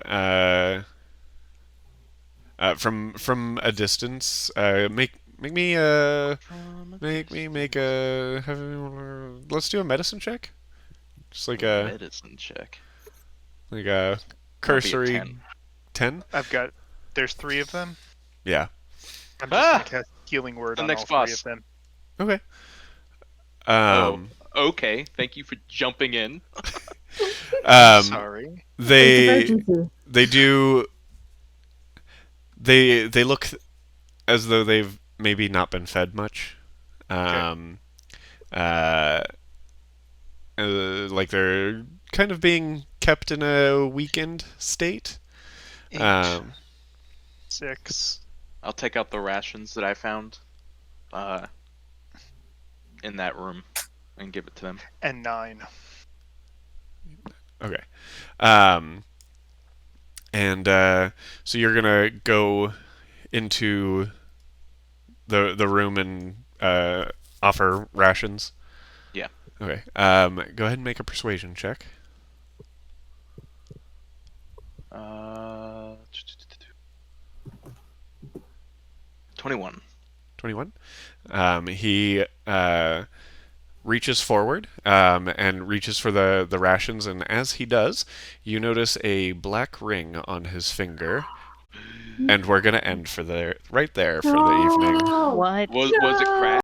from a distance, make me make a let's do a medicine check. Just like a medicine check. like a That'll be a cursory 10. 10. There's 3 of them. Yeah. I'm just gonna cast Healing Word The on next all 3 boss. of them. Okay. Okay. Thank you for jumping in. Sorry. They Emergency. they do they look as though they've maybe not been fed much. Like they're kind of being kept in a weakened state. 8, 6. I'll take out the rations that I found in that room and give it to them. And 9. Okay. And so you're gonna go into the room and offer rations. Yeah. Okay. Go ahead and make a persuasion check. 21. 21. He reaches forward and reaches for the rations, and as he does, you notice a black ring on his finger. And we're gonna end right there for the evening. No. What? Was it cracked?